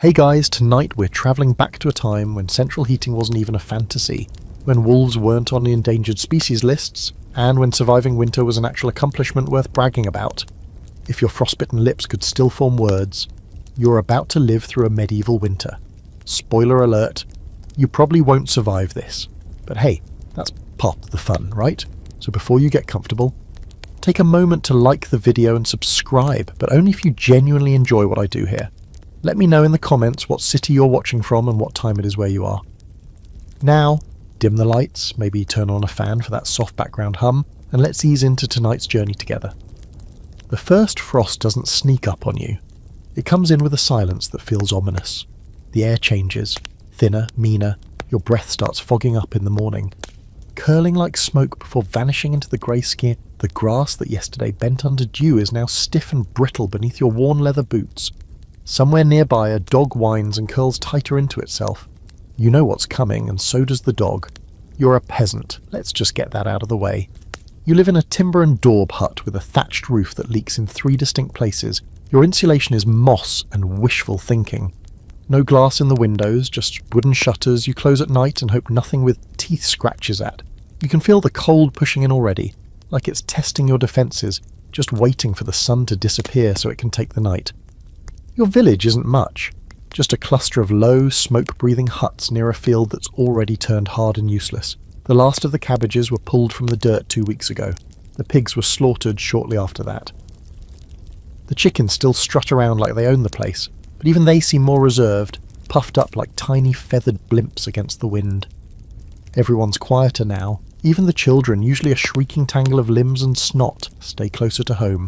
Hey guys, tonight we're travelling back to a time when central heating wasn't even a fantasy, when wolves weren't on the endangered species lists, and when surviving winter was an actual accomplishment worth bragging about. If your frostbitten lips could still form words, you're about to live through a medieval winter. Spoiler alert, you probably won't survive this. But hey, that's part of the fun, right? So before you get comfortable, take a moment to like the video and subscribe, but only if you genuinely enjoy what I do here. Let me know in the comments what city you're watching from and what time it is where you are. Now, dim the lights, maybe turn on a fan for that soft background hum, and let's ease into tonight's journey together. The first frost doesn't sneak up on you. It comes in with a silence that feels ominous. The air changes, thinner, meaner, your breath starts fogging up in the morning. Curling like smoke before vanishing into the grey skin, the grass that yesterday bent under dew is now stiff and brittle beneath your worn leather boots. Somewhere nearby, a dog whines and curls tighter into itself. You know what's coming, and so does the dog. You're a peasant. Let's just get that out of the way. You live in a timber and daub hut with a thatched roof that leaks in 3 distinct places. Your insulation is moss and wishful thinking. No glass in the windows, just wooden shutters you close at night and hope nothing with teeth scratches at. You can feel the cold pushing in already, like it's testing your defences, just waiting for the sun to disappear so it can take the night. Your village isn't much, just a cluster of low, smoke-breathing huts near a field that's already turned hard and useless. The last of the cabbages were pulled from the dirt 2 weeks ago. The pigs were slaughtered shortly after that. The chickens still strut around like they own the place, but even they seem more reserved, puffed up like tiny feathered blimps against the wind. Everyone's quieter now. Even the children, usually a shrieking tangle of limbs and snot, stay closer to home.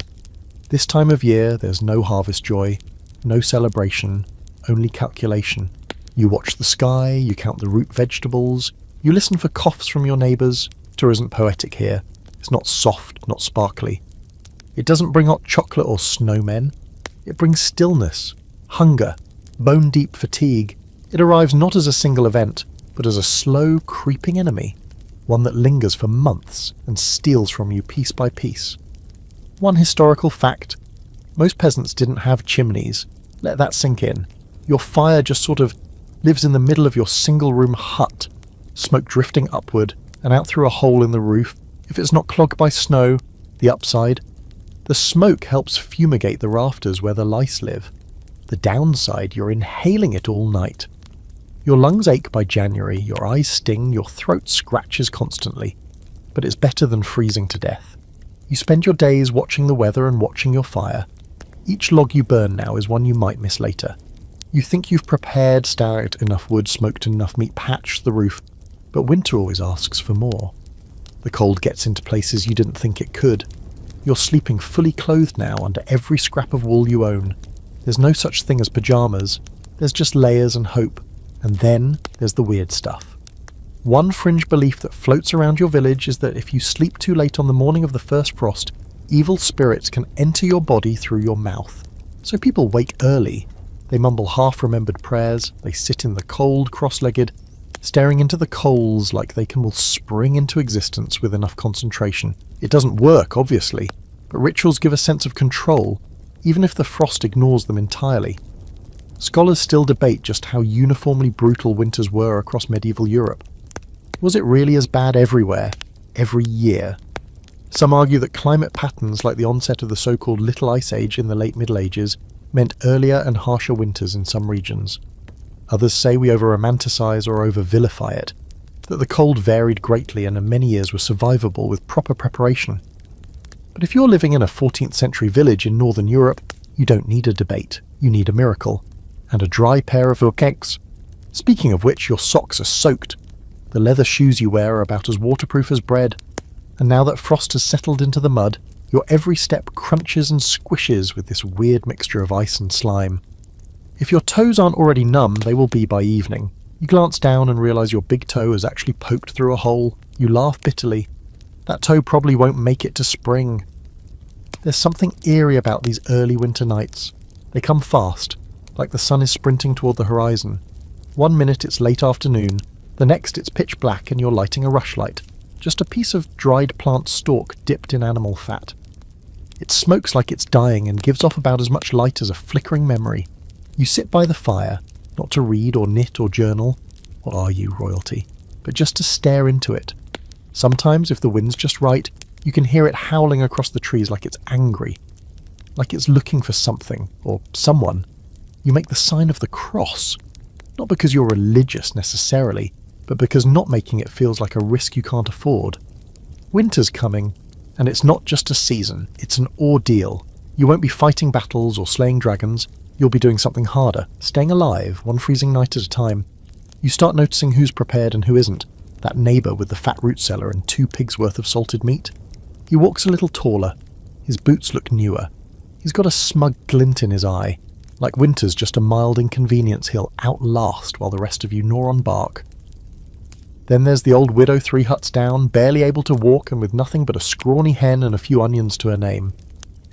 This time of year, there's no harvest joy. No celebration, only calculation. You watch the sky, you count the root vegetables, you listen for coughs from your neighbours. Winter isn't poetic here. It's not soft, not sparkly. It doesn't bring hot chocolate or snowmen. It brings stillness, hunger, bone-deep fatigue. It arrives not as a single event, but as a slow, creeping enemy, one that lingers for months and steals from you piece by piece. One historical fact: most peasants didn't have chimneys. Let that sink in. Your fire just sort of lives in the middle of your single-room hut, smoke drifting upward and out through a hole in the roof. If it's not clogged by snow, the upside, the smoke helps fumigate the rafters where the lice live. The downside, you're inhaling it all night. Your lungs ache by January, your eyes sting, your throat scratches constantly. But it's better than freezing to death. You spend your days watching the weather and watching your fire. Each log you burn now is one you might miss later. You think you've prepared, stacked enough wood, smoked enough meat, patched the roof, but winter always asks for more. The cold gets into places you didn't think it could. You're sleeping fully clothed now under every scrap of wool you own. There's no such thing as pyjamas. There's just layers and hope. And then there's the weird stuff. One fringe belief that floats around your village is that if you sleep too late on the morning of the first frost, evil spirits can enter your body through your mouth. So people wake early. They mumble half-remembered prayers. They sit in the cold, cross-legged, staring into the coals like they will spring into existence with enough concentration. It doesn't work, obviously, but rituals give a sense of control, even if the frost ignores them entirely. Scholars still debate just how uniformly brutal winters were across medieval Europe. Was it really as bad everywhere, every year? Some argue that climate patterns like the onset of the so-called Little Ice Age in the late Middle Ages meant earlier and harsher winters in some regions. Others say we over-romanticize or over-vilify it, that the cold varied greatly and in many years was survivable with proper preparation. But if you're living in a 14th century village in northern Europe, you don't need a debate, you need a miracle, and a dry pair of eggs. Speaking of which, your socks are soaked. The leather shoes you wear are about as waterproof as bread. And now that frost has settled into the mud, your every step crunches and squishes with this weird mixture of ice and slime. If your toes aren't already numb, they will be by evening. You glance down and realise your big toe has actually poked through a hole. You laugh bitterly. That toe probably won't make it to spring. There's something eerie about these early winter nights. They come fast, like the sun is sprinting toward the horizon. 1 minute it's late afternoon, the next it's pitch black and you're lighting a rushlight. Just a piece of dried plant stalk dipped in animal fat. It smokes like it's dying and gives off about as much light as a flickering memory. You sit by the fire, not to read or knit or journal, what are you, royalty, but just to stare into it. Sometimes, if the wind's just right, you can hear it howling across the trees like it's angry, like it's looking for something, or someone. You make the sign of the cross, not because you're religious necessarily, but because not making it feels like a risk you can't afford. Winter's coming, and it's not just a season, it's an ordeal. You won't be fighting battles or slaying dragons, you'll be doing something harder, staying alive, one freezing night at a time. You start noticing who's prepared and who isn't, that neighbour with the fat root cellar and 2 pigs' worth of salted meat. He walks a little taller, his boots look newer. He's got a smug glint in his eye, like winter's just a mild inconvenience he'll outlast while the rest of you gnaw on bark. Then there's the old widow 3 huts down, barely able to walk and with nothing but a scrawny hen and a few onions to her name.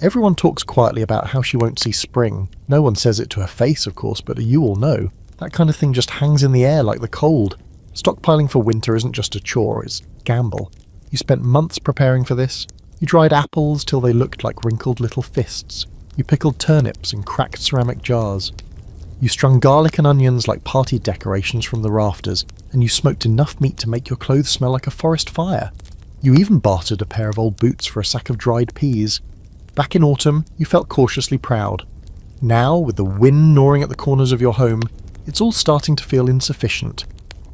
Everyone talks quietly about how she won't see spring. No one says it to her face, of course, but you all know. That kind of thing just hangs in the air like the cold. Stockpiling for winter isn't just a chore, it's a gamble. You spent months preparing for this. You dried apples till they looked like wrinkled little fists. You pickled turnips in cracked ceramic jars. You strung garlic and onions like party decorations from the rafters, and you smoked enough meat to make your clothes smell like a forest fire. You even bartered a pair of old boots for a sack of dried peas. Back in autumn, you felt cautiously proud. Now, with the wind gnawing at the corners of your home, it's all starting to feel insufficient.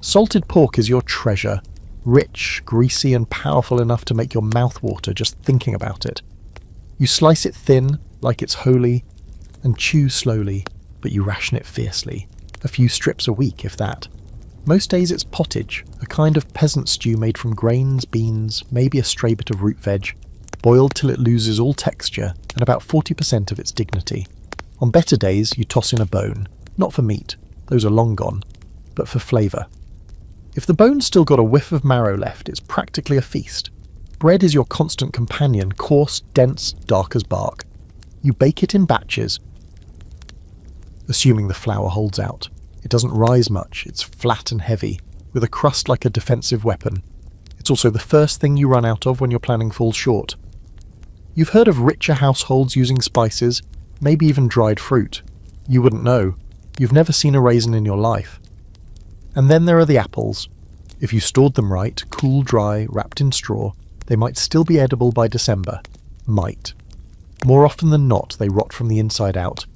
Salted pork is your treasure, rich, greasy and powerful enough to make your mouth water just thinking about it. You slice it thin, like it's holy, and chew slowly, but you ration it fiercely. A few strips a week, if that. Most days it's pottage, a kind of peasant stew made from grains, beans, maybe a stray bit of root veg, boiled till it loses all texture and about 40% of its dignity. On better days you toss in a bone, not for meat, those are long gone, but for flavour. If the bone's still got a whiff of marrow left, it's practically a feast. Bread is your constant companion, coarse, dense, dark as bark. You bake it in batches, assuming the flour holds out. It doesn't rise much, it's flat and heavy, with a crust like a defensive weapon. It's also the first thing you run out of when your planning falls short. You've heard of richer households using spices, maybe even dried fruit. You wouldn't know. You've never seen a raisin in your life. And then there are the apples. If you stored them right, cool, dry, wrapped in straw, they might still be edible by December. Might. More often than not, they rot from the inside out.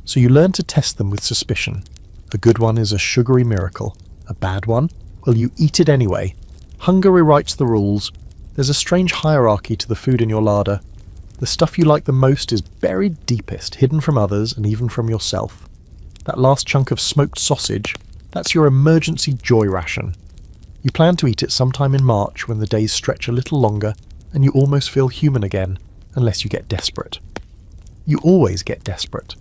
So you learn to test them with suspicion. A good one is a sugary miracle. A bad one? Well, you eat it anyway. Hunger rewrites the rules. There's a strange hierarchy to the food in your larder. The stuff you like the most is buried deepest, hidden from others and even from yourself. That last chunk of smoked sausage, that's your emergency joy ration. You plan to eat it sometime in March when the days stretch a little longer and you almost feel human again, unless you get desperate. You always get desperate.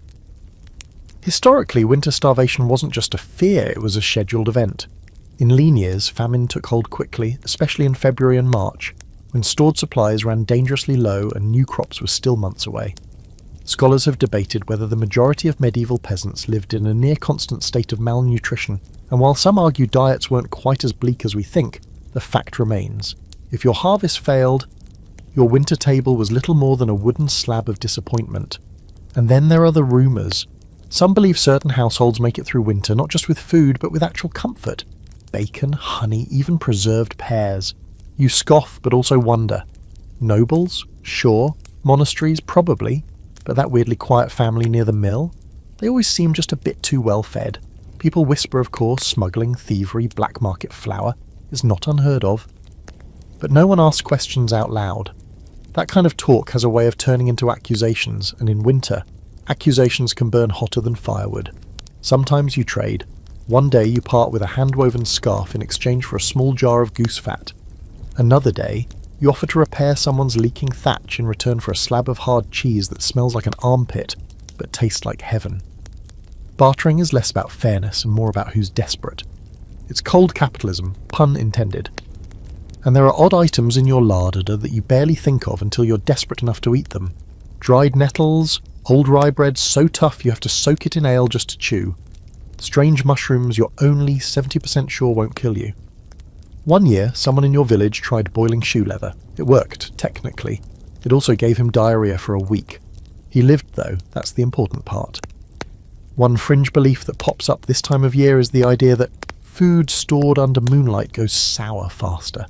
Historically, winter starvation wasn't just a fear, it was a scheduled event. In lean years, famine took hold quickly, especially in February and March, when stored supplies ran dangerously low and new crops were still months away. Scholars have debated whether the majority of medieval peasants lived in a near-constant state of malnutrition, and while some argue diets weren't quite as bleak as we think, the fact remains. If your harvest failed, your winter table was little more than a wooden slab of disappointment. And then there are the rumours. Some believe certain households make it through winter not just with food, but with actual comfort. Bacon, honey, even preserved pears. You scoff, but also wonder. Nobles? Sure. Monasteries? Probably. But that weirdly quiet family near the mill? They always seem just a bit too well fed. People whisper, of course, smuggling, thievery, black market flour is not unheard of. But no one asks questions out loud. That kind of talk has a way of turning into accusations, and in winter, accusations can burn hotter than firewood. Sometimes you trade. One day you part with a hand-woven scarf in exchange for a small jar of goose fat. Another day, you offer to repair someone's leaking thatch in return for a slab of hard cheese that smells like an armpit, but tastes like heaven. Bartering is less about fairness and more about who's desperate. It's cold capitalism, pun intended. And there are odd items in your larder that you barely think of until you're desperate enough to eat them. Dried nettles, old rye bread so tough you have to soak it in ale just to chew. Strange mushrooms you're only 70% sure won't kill you. One year, someone in your village tried boiling shoe leather. It worked, technically. It also gave him diarrhea for a week. He lived though, that's the important part. One fringe belief that pops up this time of year is the idea that food stored under moonlight goes sour faster.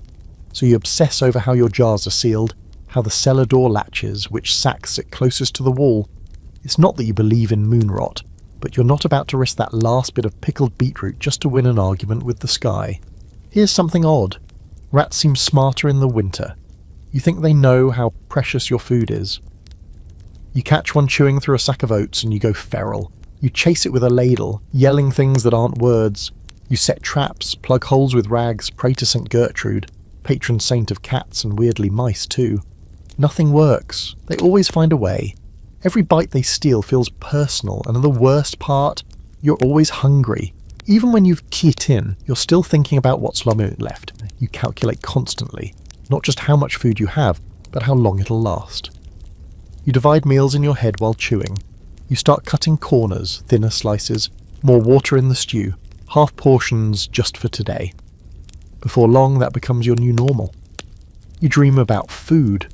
So you obsess over how your jars are sealed, how the cellar door latches, which sacks sit closest to the wall. It's not that you believe in moon rot, but you're not about to risk that last bit of pickled beetroot just to win an argument with the sky. Here's something odd. Rats seem smarter in the winter. You think they know how precious your food is. You catch one chewing through a sack of oats and you go feral. You chase it with a ladle, yelling things that aren't words. You set traps, plug holes with rags, pray to St. Gertrude, patron saint of cats and weirdly mice too. Nothing works. They always find a way. Every bite they steal feels personal, and the worst part, you're always hungry. Even when you've keyed in, you're still thinking about what's left. You calculate constantly, not just how much food you have, but how long it'll last. You divide meals in your head while chewing. You start cutting corners, thinner slices, more water in the stew, half portions just for today. Before long, that becomes your new normal. You dream about food,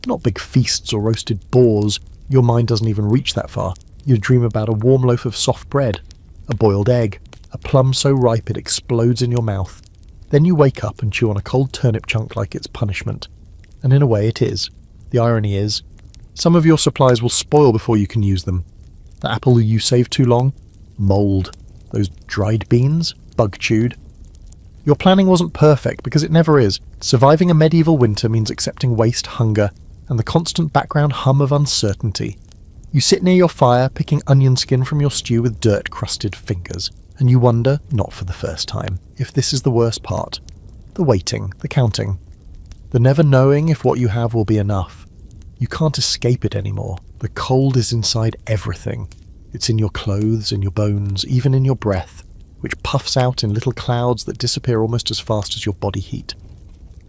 not big feasts or roasted boars. Your mind doesn't even reach that far. You dream about a warm loaf of soft bread, a boiled egg, a plum so ripe it explodes in your mouth. Then you wake up and chew on a cold turnip chunk like it's punishment. And in a way it is. The irony is, some of your supplies will spoil before you can use them. The apple you saved too long? Mould. Those dried beans? Bug-chewed. Your planning wasn't perfect, because it never is. Surviving a medieval winter means accepting waste, hunger, and the constant background hum of uncertainty. You sit near your fire, picking onion skin from your stew with dirt-crusted fingers, and you wonder, not for the first time, if this is the worst part. The waiting, the counting. The never knowing if what you have will be enough. You can't escape it anymore. The cold is inside everything. It's in your clothes, in your bones, even in your breath, which puffs out in little clouds that disappear almost as fast as your body heat.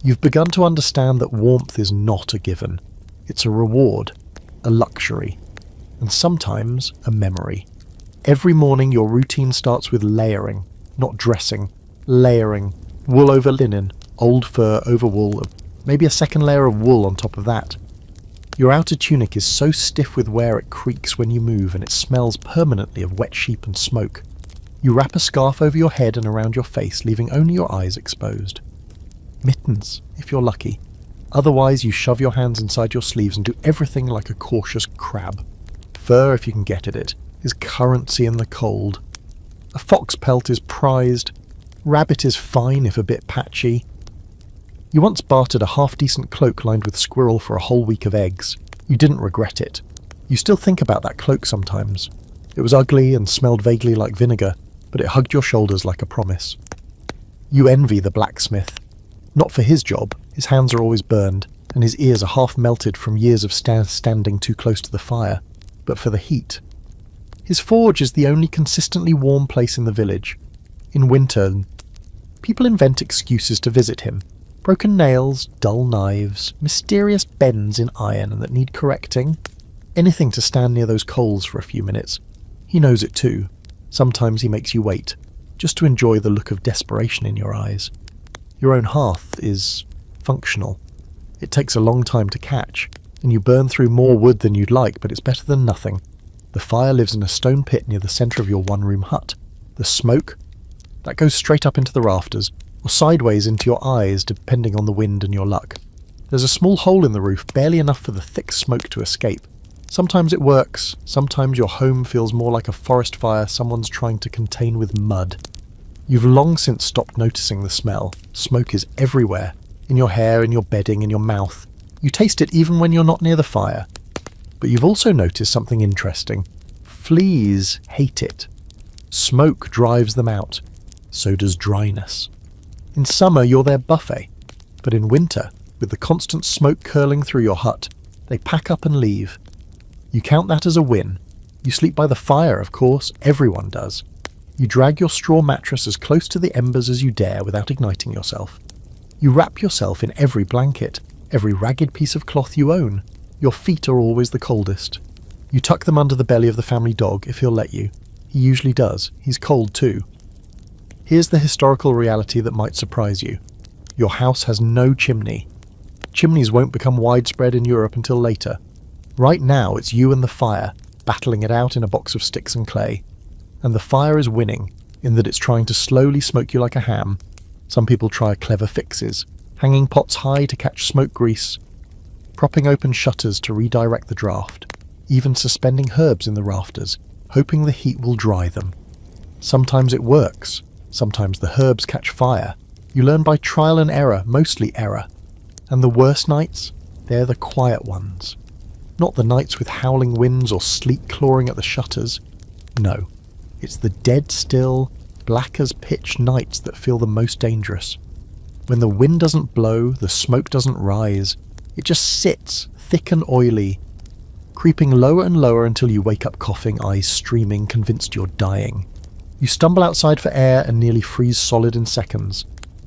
You've begun to understand that warmth is not a given. It's a reward, a luxury, and sometimes a memory. Every morning your routine starts with layering, not dressing. Layering, wool over linen, old fur over wool, maybe a second layer of wool on top of that. Your outer tunic is so stiff with wear it creaks when you move, and it smells permanently of wet sheep and smoke. You wrap a scarf over your head and around your face, leaving only your eyes exposed. Mittens, if you're lucky. Otherwise, you shove your hands inside your sleeves and do everything like a cautious crab. Fur, if you can get at it, is currency in the cold. A fox pelt is prized. Rabbit is fine if a bit patchy. You once bartered a half-decent cloak lined with squirrel for a whole week of eggs. You didn't regret it. You still think about that cloak sometimes. It was ugly and smelled vaguely like vinegar, but it hugged your shoulders like a promise. You envy the blacksmith. Not for his job. His hands are always burned, and his ears are half melted from years of standing too close to the fire, but for the heat. His forge is the only consistently warm place in the village. In winter, people invent excuses to visit him. Broken nails, dull knives, mysterious bends in iron that need correcting. Anything to stand near those coals for a few minutes. He knows it too. Sometimes he makes you wait, just to enjoy the look of desperation in your eyes. Your own hearth is functional. It takes a long time to catch, and you burn through more wood than you'd like, but it's better than nothing. The fire lives in a stone pit near the centre of your one-room hut. The smoke, that goes straight up into the rafters, or sideways into your eyes, depending on the wind and your luck. There's a small hole in the roof, barely enough for the thick smoke to escape. Sometimes it works, sometimes your home feels more like a forest fire someone's trying to contain with mud. You've long since stopped noticing the smell. Smoke is everywhere, in your hair, in your bedding, in your mouth. You taste it even when you're not near the fire. But you've also noticed something interesting. Fleas hate it. Smoke drives them out. So does dryness. In summer, you're their buffet. But in winter, with the constant smoke curling through your hut, they pack up and leave. You count that as a win. You sleep by the fire, of course. Everyone does. You drag your straw mattress as close to the embers as you dare without igniting yourself. You wrap yourself in every blanket, every ragged piece of cloth you own. Your feet are always the coldest. You tuck them under the belly of the family dog, if he'll let you. He usually does. He's cold too. Here's the historical reality that might surprise you. Your house has no chimney. Chimneys won't become widespread in Europe until later. Right now, it's you and the fire, battling it out in a box of sticks and clay. and the fire is winning in that it's trying to slowly smoke you like a ham. Some people try clever fixes, hanging pots high to catch smoke grease, propping open shutters to redirect the draft, even suspending herbs in the rafters, hoping the heat will dry them. Sometimes it works, sometimes the herbs catch fire. You learn by trial and error, mostly error. And the worst nights, they're the quiet ones. Not the nights with howling winds or sleet clawing at the shutters. No, it's the dead still, black as pitch nights that feel the most dangerous. When the wind doesn't blow, the smoke doesn't rise, it just sits, thick and oily, creeping lower and lower until you wake up coughing, eyes streaming, convinced you're dying. You stumble outside for air and nearly freeze solid in seconds.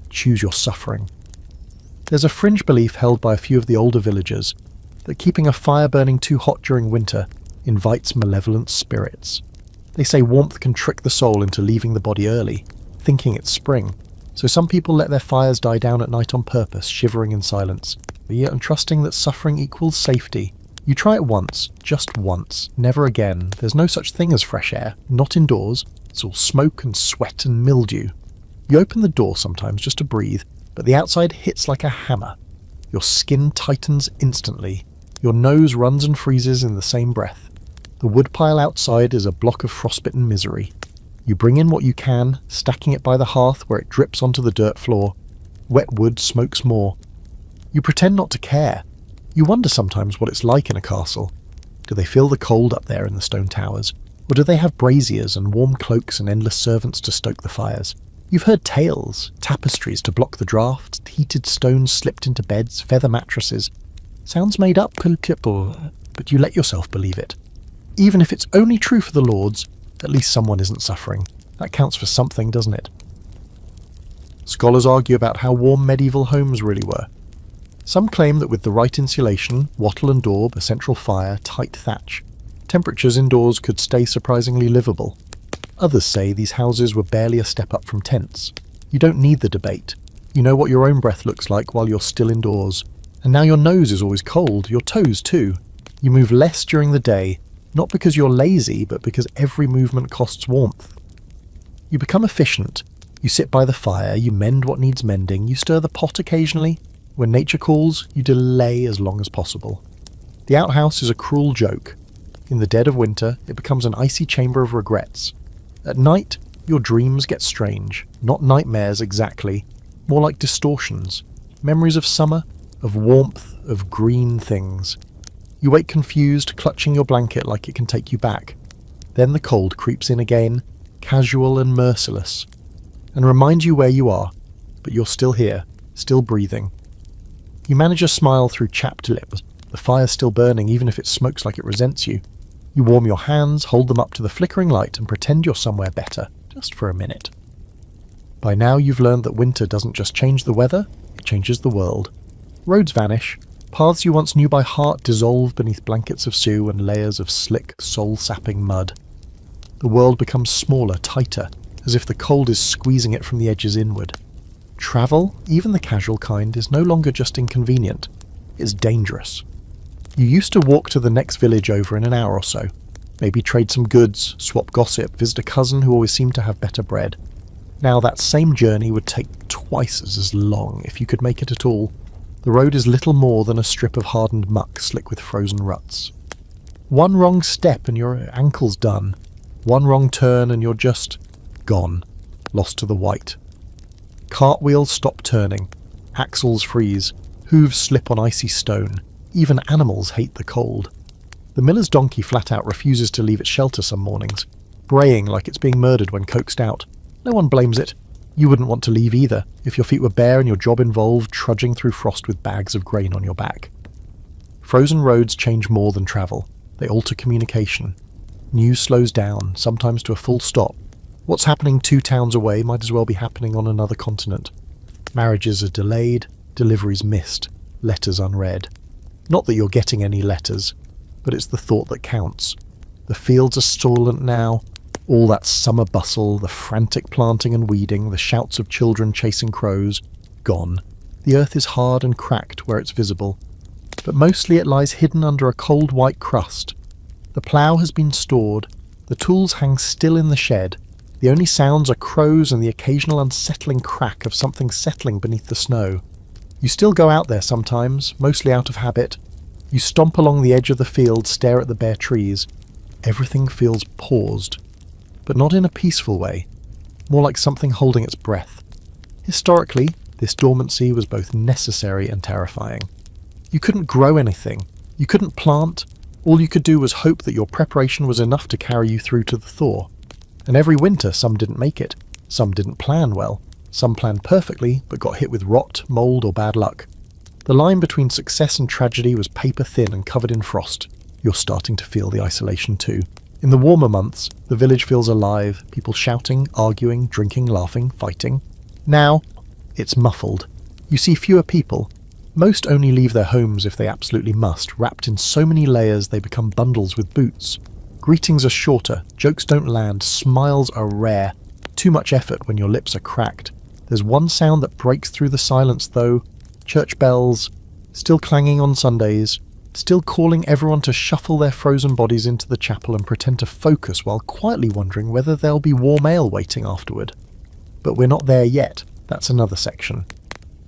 Choose your suffering. There's a fringe belief held by a few of the older villagers that keeping a fire burning too hot during winter invites malevolent spirits. They say warmth can trick the soul into leaving the body early, thinking it's spring. So some people let their fires die down at night on purpose, shivering in silence, yet and trusting that suffering equals safety. You try it once, just once, never again. There's no such thing as fresh air, not indoors. It's all smoke and sweat and mildew. You open the door sometimes just to breathe, but the outside hits like a hammer. Your skin tightens instantly. Your nose runs and freezes in the same breath. The woodpile outside is a block of frostbitten misery. You bring in what you can, stacking it by the hearth where it drips onto the dirt floor. Wet wood smokes more. You pretend not to care. You wonder sometimes what it's like in a castle. Do they feel the cold up there in the stone towers? Or do they have braziers and warm cloaks and endless servants to stoke the fires? You've heard tales, tapestries to block the draught, heated stones slipped into beds, feather mattresses. Sounds made up, but you let yourself believe it. Even if it's only true for the lords, at least someone isn't suffering. That counts for something, doesn't it? Scholars argue about how warm medieval homes really were. Some claim that with the right insulation, wattle and daub, a central fire, tight thatch, temperatures indoors could stay surprisingly livable. Others say these houses were barely a step up from tents. You don't need the debate. You know what your own breath looks like while you're still indoors. And now your nose is always cold, your toes too. You move less during the day, not because you're lazy, but because every movement costs warmth. You become efficient. You sit by the fire, you mend what needs mending, you stir the pot occasionally. When nature calls, you delay as long as possible. The outhouse is a cruel joke. In the dead of winter, it becomes an icy chamber of regrets. At night, your dreams get strange. Not nightmares exactly, more like distortions. Memories of summer, of warmth, of green things. You wake confused, clutching your blanket like it can take you back. Then the cold creeps in again, casual and merciless, and reminds you where you are, but you're still here, still breathing. You manage a smile through chapped lips. The fire's still burning even if it smokes like it resents you. You warm your hands, hold them up to the flickering light and pretend you're somewhere better, just for a minute. By now you've learned that winter doesn't just change the weather, it changes the world. Roads vanish, paths you once knew by heart dissolve beneath blankets of sue and layers of slick, soul-sapping mud. The world becomes smaller, tighter, as if the cold is squeezing it from the edges inward. Travel, even the casual kind, is no longer just inconvenient, it's dangerous. You used to walk to the next village over in an hour or so, maybe trade some goods, swap gossip, visit a cousin who always seemed to have better bread. Now that same journey would take twice as long if you could make it at all. The road is little more than a strip of hardened muck slick with frozen ruts. One wrong step and your ankle's done. One wrong turn and you're just gone, lost to the white. Cartwheels stop turning, axles freeze, hooves slip on icy stone. Even animals hate the cold. The miller's donkey flat out refuses to leave its shelter some mornings, braying like it's being murdered when coaxed out. No one blames it. You wouldn't want to leave either, if your feet were bare and your job involved trudging through frost with bags of grain on your back. Frozen roads change more than travel. They alter communication. News slows down, sometimes to a full stop. What's happening 2 towns away might as well be happening on another continent. Marriages are delayed, deliveries missed, letters unread. Not that you're getting any letters, but it's the thought that counts. The fields are stallant now. All that summer bustle, the frantic planting and weeding, the shouts of children chasing crows, gone. The earth is hard and cracked where it's visible, but mostly it lies hidden under a cold white crust. The plough has been stored, The tools hang still in the shed. The only sounds are crows and the occasional unsettling crack of something settling beneath the snow. You still go out there sometimes, mostly out of habit. You stomp along the edge of the field, stare at the bare trees. Everything feels paused, but not in a peaceful way, more like something holding its breath. Historically, this dormancy was both necessary and terrifying. You couldn't grow anything. You couldn't plant. All you could do was hope that your preparation was enough to carry you through to the thaw. And every winter some didn't make it. Some didn't plan well. Some planned perfectly, but got hit with rot, mould or bad luck. The line between success and tragedy was paper thin and covered in frost. You're starting to feel the isolation too. In the warmer months, the village feels alive, people shouting, arguing, drinking, laughing, fighting. Now, it's muffled. You see fewer people. Most only leave their homes if they absolutely must, wrapped in so many layers they become bundles with boots. Greetings are shorter, jokes don't land, smiles are rare. Too much effort when your lips are cracked. There's one sound that breaks through the silence though. Church bells, still clanging on Sundays, still calling everyone to shuffle their frozen bodies into the chapel and pretend to focus while quietly wondering whether there'll be warm ale waiting afterward. But we're not there yet, that's another section.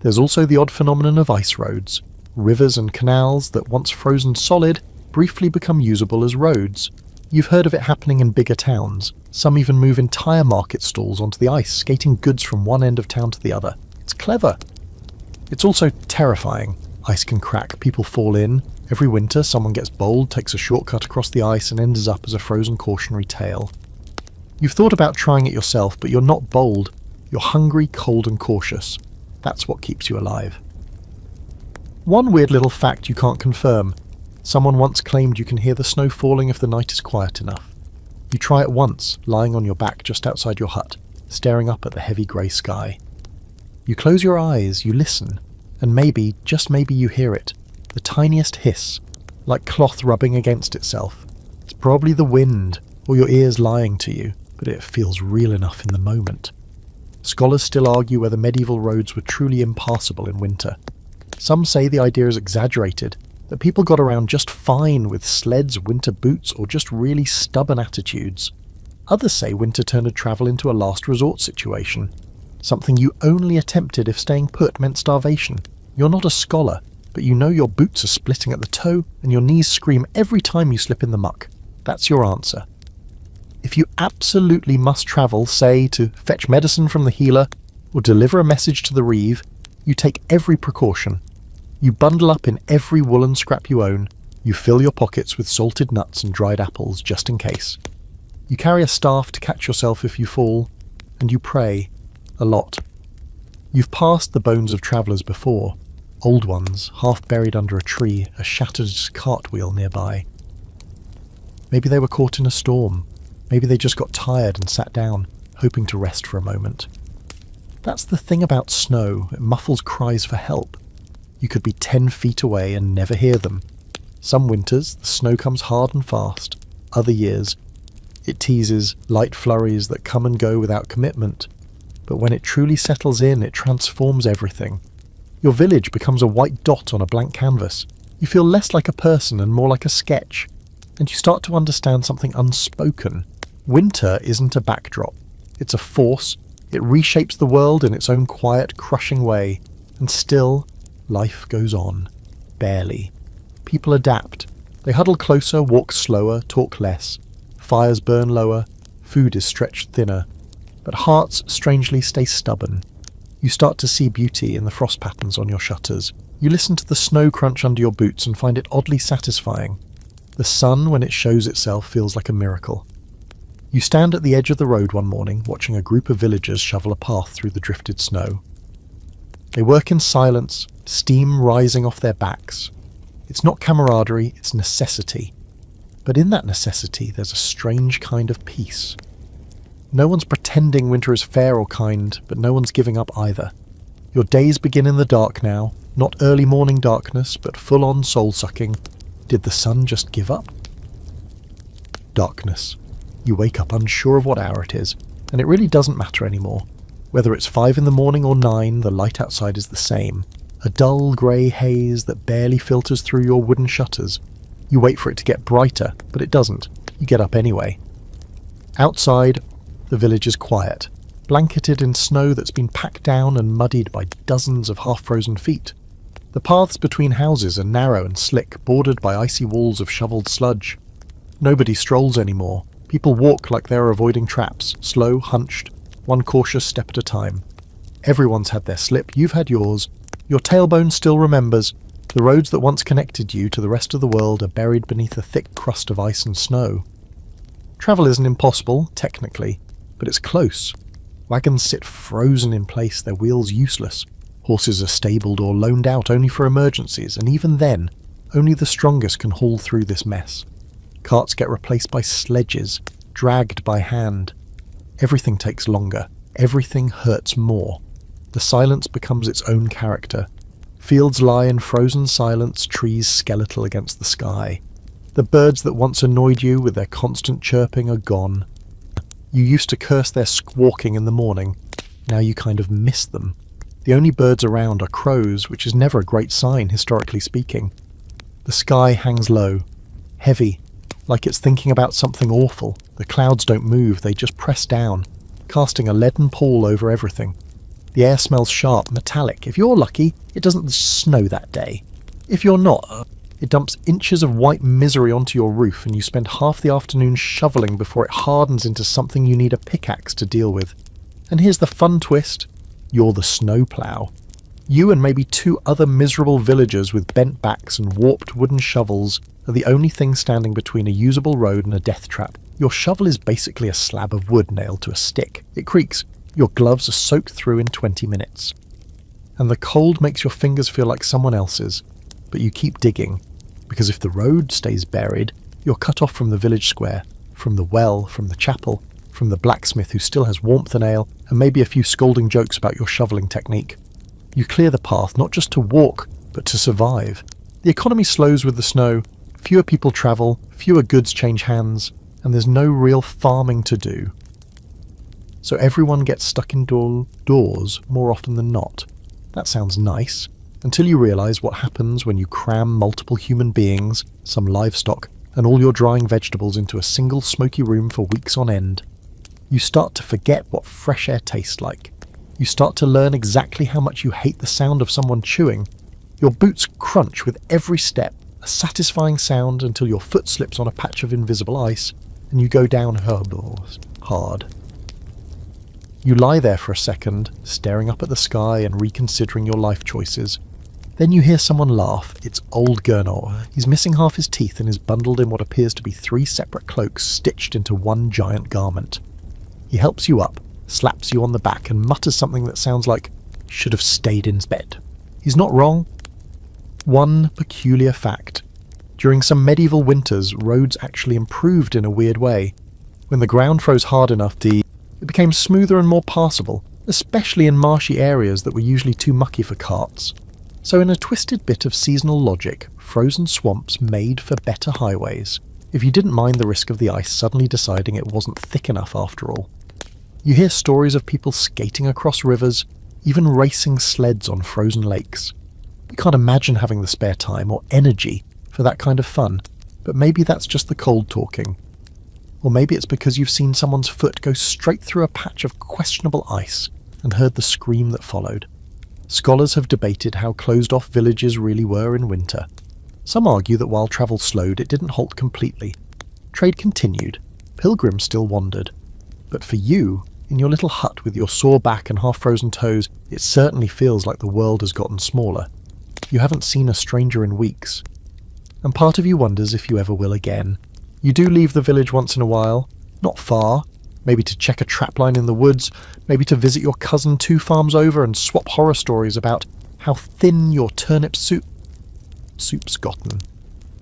There's also the odd phenomenon of ice roads, rivers and canals that once frozen solid briefly become usable as roads. You've heard of it happening in bigger towns. Some even move entire market stalls onto the ice, skating goods from one end of town to the other. It's clever. It's also terrifying. Ice can crack, people fall in. Every winter someone gets bold, takes a shortcut across the ice and ends up as a frozen cautionary tale. You've thought about trying it yourself, but you're not bold. You're hungry, cold and cautious. That's what keeps you alive. One weird little fact you can't confirm. Someone once claimed you can hear the snow falling if the night is quiet enough. You try it once, lying on your back just outside your hut, staring up at the heavy grey sky. You close your eyes, you listen, and maybe, just maybe you hear it. The tiniest hiss, like cloth rubbing against itself. It's probably the wind, or your ears lying to you, but it feels real enough in the moment. Scholars still argue whether medieval roads were truly impassable in winter. Some say the idea is exaggerated, that people got around just fine with sleds, winter boots, or just really stubborn attitudes. Others say winter turned travel into a last resort situation. Something you only attempted if staying put meant starvation. You're not a scholar, but you know your boots are splitting at the toe and your knees scream every time you slip in the muck. That's your answer. If you absolutely must travel, say, to fetch medicine from the healer or deliver a message to the reeve, you take every precaution. You bundle up in every woolen scrap you own. You fill your pockets with salted nuts and dried apples just in case. You carry a staff to catch yourself if you fall, and you pray. A lot. You've passed the bones of travellers before. Old ones, half buried under a tree, a shattered cartwheel nearby. Maybe they were caught in a storm. Maybe they just got tired and sat down, hoping to rest for a moment. That's the thing about snow, it muffles cries for help. You could be 10 feet away and never hear them. Some winters, the snow comes hard and fast. Other years, it teases light flurries that come and go without commitment. But when it truly settles in, it transforms everything. Your village becomes a white dot on a blank canvas. You feel less like a person and more like a sketch. And you start to understand something unspoken. Winter isn't a backdrop. It's a force. It reshapes the world in its own quiet, crushing way. And still, life goes on. Barely. People adapt. They huddle closer, walk slower, talk less. Fires burn lower. Food is stretched thinner. But hearts strangely stay stubborn. You start to see beauty in the frost patterns on your shutters. You listen to the snow crunch under your boots and find it oddly satisfying. The sun, when it shows itself, feels like a miracle. You stand at the edge of the road one morning, watching a group of villagers shovel a path through the drifted snow. They work in silence, steam rising off their backs. It's not camaraderie, it's necessity. But in that necessity, there's a strange kind of peace. No one's pretending winter is fair or kind, but no one's giving up either. Your days begin in the dark now, not early morning darkness, but full-on soul-sucking. Did the sun just give up? Darkness. You wake up unsure of what hour it is, and it really doesn't matter anymore. Whether it's 5 in the morning or 9, the light outside is the same. A dull grey haze that barely filters through your wooden shutters. You wait for it to get brighter, but it doesn't. You get up anyway. Outside, the village is quiet, blanketed in snow that's been packed down and muddied by dozens of half-frozen feet. The paths between houses are narrow and slick, bordered by icy walls of shoveled sludge. Nobody strolls anymore. People walk like they're avoiding traps, slow, hunched, one cautious step at a time. Everyone's had their slip, you've had yours. Your tailbone still remembers. The roads that once connected you to the rest of the world are buried beneath a thick crust of ice and snow. Travel isn't impossible, technically, but it's close. Wagons sit frozen in place, their wheels useless. Horses are stabled or loaned out only for emergencies, and even then, only the strongest can haul through this mess. Carts get replaced by sledges, dragged by hand. Everything takes longer. Everything hurts more. The silence becomes its own character. Fields lie in frozen silence, trees skeletal against the sky. The birds that once annoyed you with their constant chirping are gone. You used to curse their squawking in the morning. Now you kind of miss them. The only birds around are crows, which is never a great sign, historically speaking. The sky hangs low, heavy, like it's thinking about something awful. The clouds don't move, they just press down, casting a leaden pall over everything. The air smells sharp, metallic. If you're lucky, it doesn't snow that day. If you're not, it dumps inches of white misery onto your roof and you spend half the afternoon shoveling before it hardens into something you need a pickaxe to deal with. And here's the fun twist. You're the snowplow. You and maybe 2 other miserable villagers with bent backs and warped wooden shovels are the only thing standing between a usable road and a death trap. Your shovel is basically a slab of wood nailed to a stick. It creaks. Your gloves are soaked through in 20 minutes. And the cold makes your fingers feel like someone else's, but you keep digging, because if the road stays buried, you're cut off from the village square, from the well, from the chapel, from the blacksmith who still has warmth and ale, and maybe a few scolding jokes about your shoveling technique. You clear the path not just to walk, but to survive. The economy slows with the snow, fewer people travel, fewer goods change hands, and there's no real farming to do. So everyone gets stuck indoors more often than not. That sounds nice, until you realise what happens when you cram multiple human beings, some livestock, and all your drying vegetables into a single smoky room for weeks on end. You start to forget what fresh air tastes like. You start to learn exactly how much you hate the sound of someone chewing. Your boots crunch with every step, a satisfying sound until your foot slips on a patch of invisible ice, and you go down hard. You lie there for a second, staring up at the sky and reconsidering your life choices. Then you hear someone laugh. It's old Gernot. He's missing half his teeth and is bundled in what appears to be 3 separate cloaks stitched into one giant garment. He helps you up, slaps you on the back and mutters something that sounds like, "Should have stayed in bed." He's not wrong. One peculiar fact. During some medieval winters, roads actually improved in a weird way. When the ground froze hard enough, it became smoother and more passable, especially in marshy areas that were usually too mucky for carts. So in a twisted bit of seasonal logic, frozen swamps made for better highways, if you didn't mind the risk of the ice suddenly deciding it wasn't thick enough after all. You hear stories of people skating across rivers, even racing sleds on frozen lakes. You can't imagine having the spare time or energy for that kind of fun, but maybe that's just the cold talking. Or maybe it's because you've seen someone's foot go straight through a patch of questionable ice and heard the scream that followed. Scholars have debated how closed-off villages really were in winter. Some argue that while travel slowed, it didn't halt completely. Trade continued. Pilgrims still wandered. But for you, in your little hut with your sore back and half-frozen toes, it certainly feels like the world has gotten smaller. You haven't seen a stranger in weeks. And part of you wonders if you ever will again. You do leave the village once in a while, not far, maybe to check a trapline in the woods, maybe to visit your cousin 2 farms over and swap horror stories about how thin your turnip soup's gotten.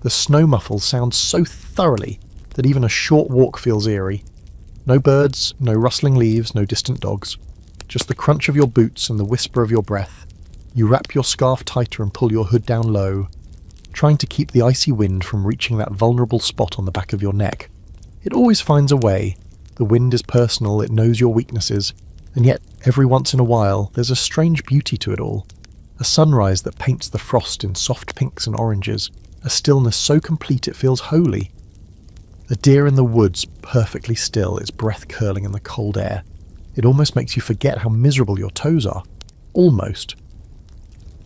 The snow muffle sounds so thoroughly that even a short walk feels eerie. No birds, no rustling leaves, no distant dogs. Just the crunch of your boots and the whisper of your breath. You wrap your scarf tighter and pull your hood down low, trying to keep the icy wind from reaching that vulnerable spot on the back of your neck. It always finds a way. The wind is personal, it knows your weaknesses, and yet every once in a while there's a strange beauty to it all. A sunrise that paints the frost in soft pinks and oranges, a stillness so complete it feels holy. A deer in the woods, perfectly still, its breath curling in the cold air. It almost makes you forget how miserable your toes are. Almost.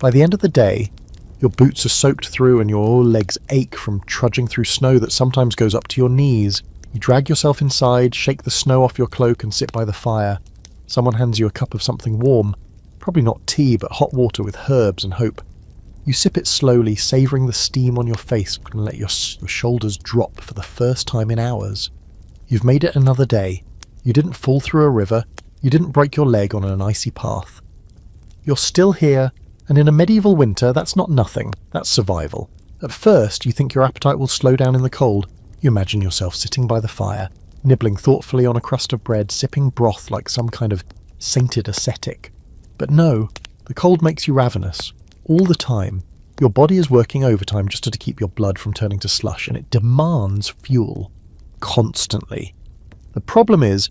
By the end of the day, your boots are soaked through and your legs ache from trudging through snow that sometimes goes up to your knees. You drag yourself inside, shake the snow off your cloak and sit by the fire. Someone hands you a cup of something warm. Probably not tea, but hot water with herbs and hope. You sip it slowly, savouring the steam on your face, and let your shoulders drop for the first time in hours. You've made it another day. You didn't fall through a river. You didn't break your leg on an icy path. You're still here, and in a medieval winter, that's not nothing. That's survival. At first, you think your appetite will slow down in the cold. You imagine yourself sitting by the fire, nibbling thoughtfully on a crust of bread, sipping broth like some kind of sainted ascetic. But no, the cold makes you ravenous. All the time. Your body is working overtime just to keep your blood from turning to slush, and it demands fuel. Constantly. The problem is,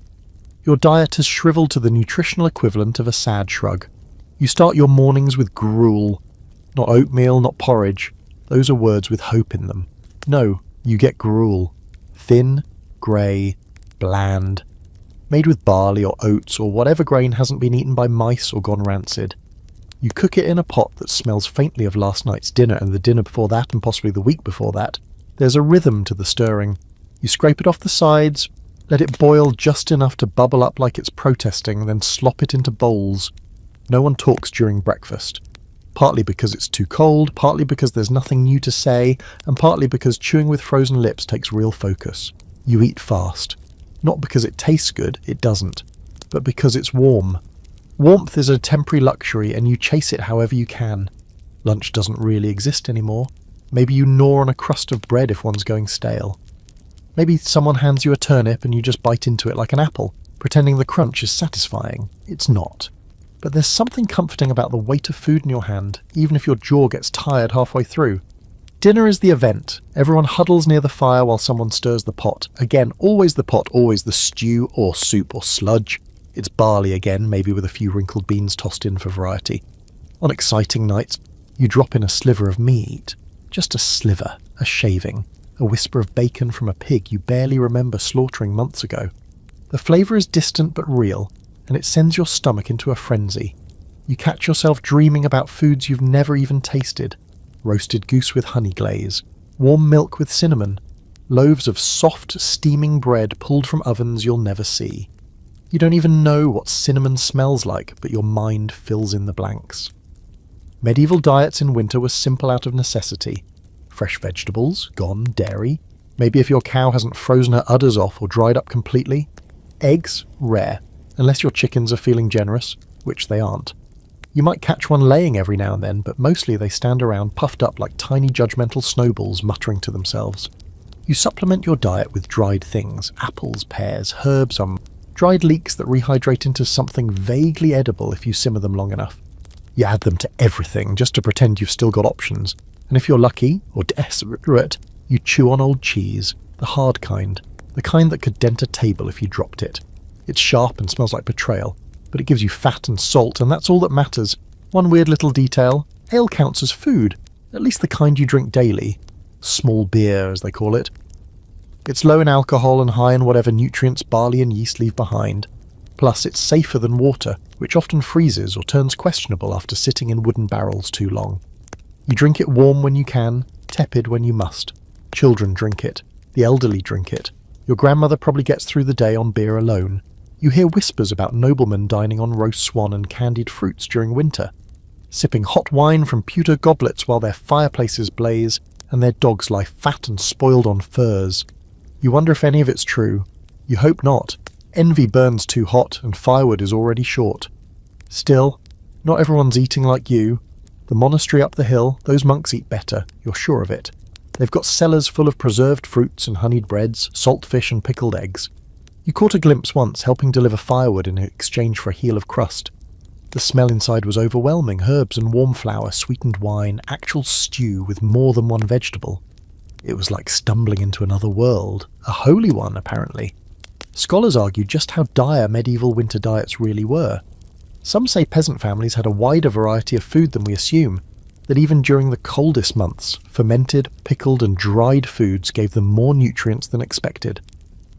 your diet has shriveled to the nutritional equivalent of a sad shrug. You start your mornings with gruel. Not oatmeal, not porridge. Those are words with hope in them. No, you get gruel. Thin, grey, bland. Made with barley or oats or whatever grain hasn't been eaten by mice or gone rancid. You cook it in a pot that smells faintly of last night's dinner and the dinner before that and possibly the week before that. There's a rhythm to the stirring. You scrape it off the sides, let it boil just enough to bubble up like it's protesting, then slop it into bowls. No one talks during breakfast. Partly because it's too cold, partly because there's nothing new to say, and partly because chewing with frozen lips takes real focus. You eat fast. Not because it tastes good, it doesn't, but because it's warm. Warmth is a temporary luxury and you chase it however you can. Lunch doesn't really exist anymore. Maybe you gnaw on a crust of bread if one's going stale. Maybe someone hands you a turnip and you just bite into it like an apple, pretending the crunch is satisfying. It's not. But there's something comforting about the weight of food in your hand, even if your jaw gets tired halfway through. Dinner is the event. Everyone huddles near the fire while someone stirs the pot. Again, always the pot, always the stew or soup or sludge. It's barley again, maybe with a few wrinkled beans tossed in for variety. On exciting nights, you drop in a sliver of meat. Just a sliver, a shaving, a whisper of bacon from a pig you barely remember slaughtering months ago. The flavour is distant but real, and it sends your stomach into a frenzy. You catch yourself dreaming about foods you've never even tasted. Roasted goose with honey glaze, warm milk with cinnamon, loaves of soft, steaming bread pulled from ovens you'll never see. You don't even know what cinnamon smells like, but your mind fills in the blanks. Medieval diets in winter were simple out of necessity. Fresh vegetables, gone, dairy. Maybe if your cow hasn't frozen her udders off or dried up completely. Eggs, rare, unless your chickens are feeling generous, which they aren't. You might catch one laying every now and then, but mostly they stand around puffed up like tiny judgmental snowballs muttering to themselves. You supplement your diet with dried things, apples, pears, herbs, dried leeks that rehydrate into something vaguely edible if you simmer them long enough. You add them to everything just to pretend you've still got options, and if you're lucky, or desperate, you chew on old cheese, the hard kind, the kind that could dent a table if you dropped it. It's sharp and smells like betrayal, but it gives you fat and salt, and that's all that matters. One weird little detail, ale counts as food, at least the kind you drink daily. Small beer, as they call it. It's low in alcohol and high in whatever nutrients barley and yeast leave behind. Plus, it's safer than water, which often freezes or turns questionable after sitting in wooden barrels too long. You drink it warm when you can, tepid when you must. Children drink it. The elderly drink it. Your grandmother probably gets through the day on beer alone. You hear whispers about noblemen dining on roast swan and candied fruits during winter, sipping hot wine from pewter goblets while their fireplaces blaze and their dogs lie fat and spoiled on furs. You wonder if any of it's true. You hope not. Envy burns too hot and firewood is already short. Still, not everyone's eating like you. The monastery up the hill, those monks eat better, you're sure of it. They've got cellars full of preserved fruits and honeyed breads, salt fish and pickled eggs. You caught a glimpse once helping deliver firewood in exchange for a heel of crust. The smell inside was overwhelming, herbs and warm flour, sweetened wine, actual stew with more than one vegetable. It was like stumbling into another world, a holy one apparently. Scholars argue just how dire medieval winter diets really were. Some say peasant families had a wider variety of food than we assume. that even during the coldest months, fermented, pickled and dried foods gave them more nutrients than expected.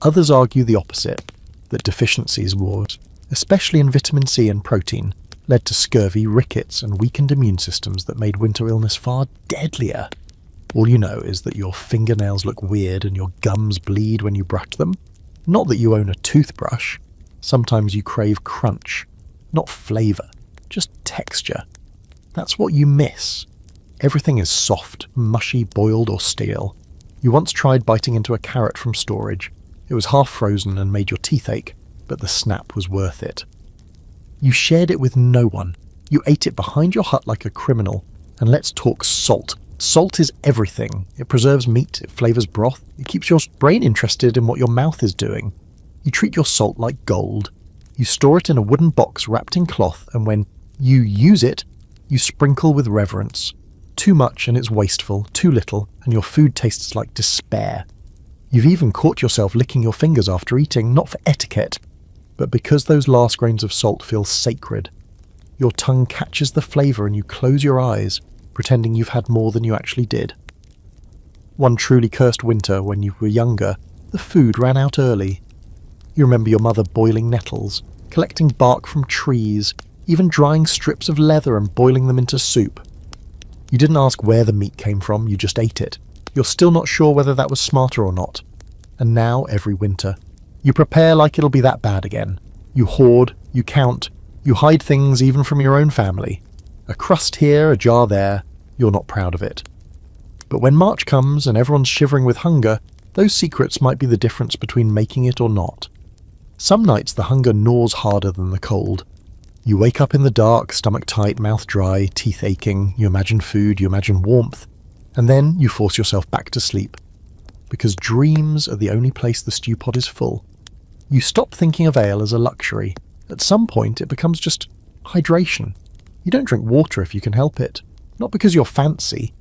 Others argue the opposite, that deficiencies would, especially in vitamin C and protein, led to scurvy, rickets and weakened immune systems that made winter illness far deadlier. All you know is that your fingernails look weird and your gums bleed when you brush them. Not that you own a toothbrush. Sometimes you crave crunch. Not flavour, just texture. That's what you miss. Everything is soft, mushy, boiled or stale. You once tried biting into a carrot from storage. It was half frozen and made your teeth ache, but the snap was worth it. You shared it with no one. You ate it behind your hut like a criminal. And let's talk salt. Salt is everything. It preserves meat, it flavours broth, it keeps your brain interested in what your mouth is doing. You treat your salt like gold. You store it in a wooden box wrapped in cloth, and when you use it, you sprinkle with reverence. Too much and it's wasteful, too little, and your food tastes like despair. You've even caught yourself licking your fingers after eating, not for etiquette, but because those last grains of salt feel sacred. Your tongue catches the flavour and you close your eyes, pretending you've had more than you actually did. One truly cursed winter when you were younger, the food ran out early. You remember your mother boiling nettles, collecting bark from trees, even drying strips of leather and boiling them into soup. You didn't ask where the meat came from, you just ate it. You're still not sure whether that was smarter or not. And now, every winter, you prepare like it'll be that bad again. You hoard, you count, you hide things even from your own family. A crust here, a jar there, you're not proud of it. But when March comes and everyone's shivering with hunger, those secrets might be the difference between making it or not. Some nights the hunger gnaws harder than the cold. You wake up in the dark, stomach tight, mouth dry, teeth aching, you imagine food, you imagine warmth, and then you force yourself back to sleep. Because dreams are the only place the stew pot is full. You stop thinking of ale as a luxury. At some point it becomes just hydration. You don't drink water if you can help it. Not because you're fancy,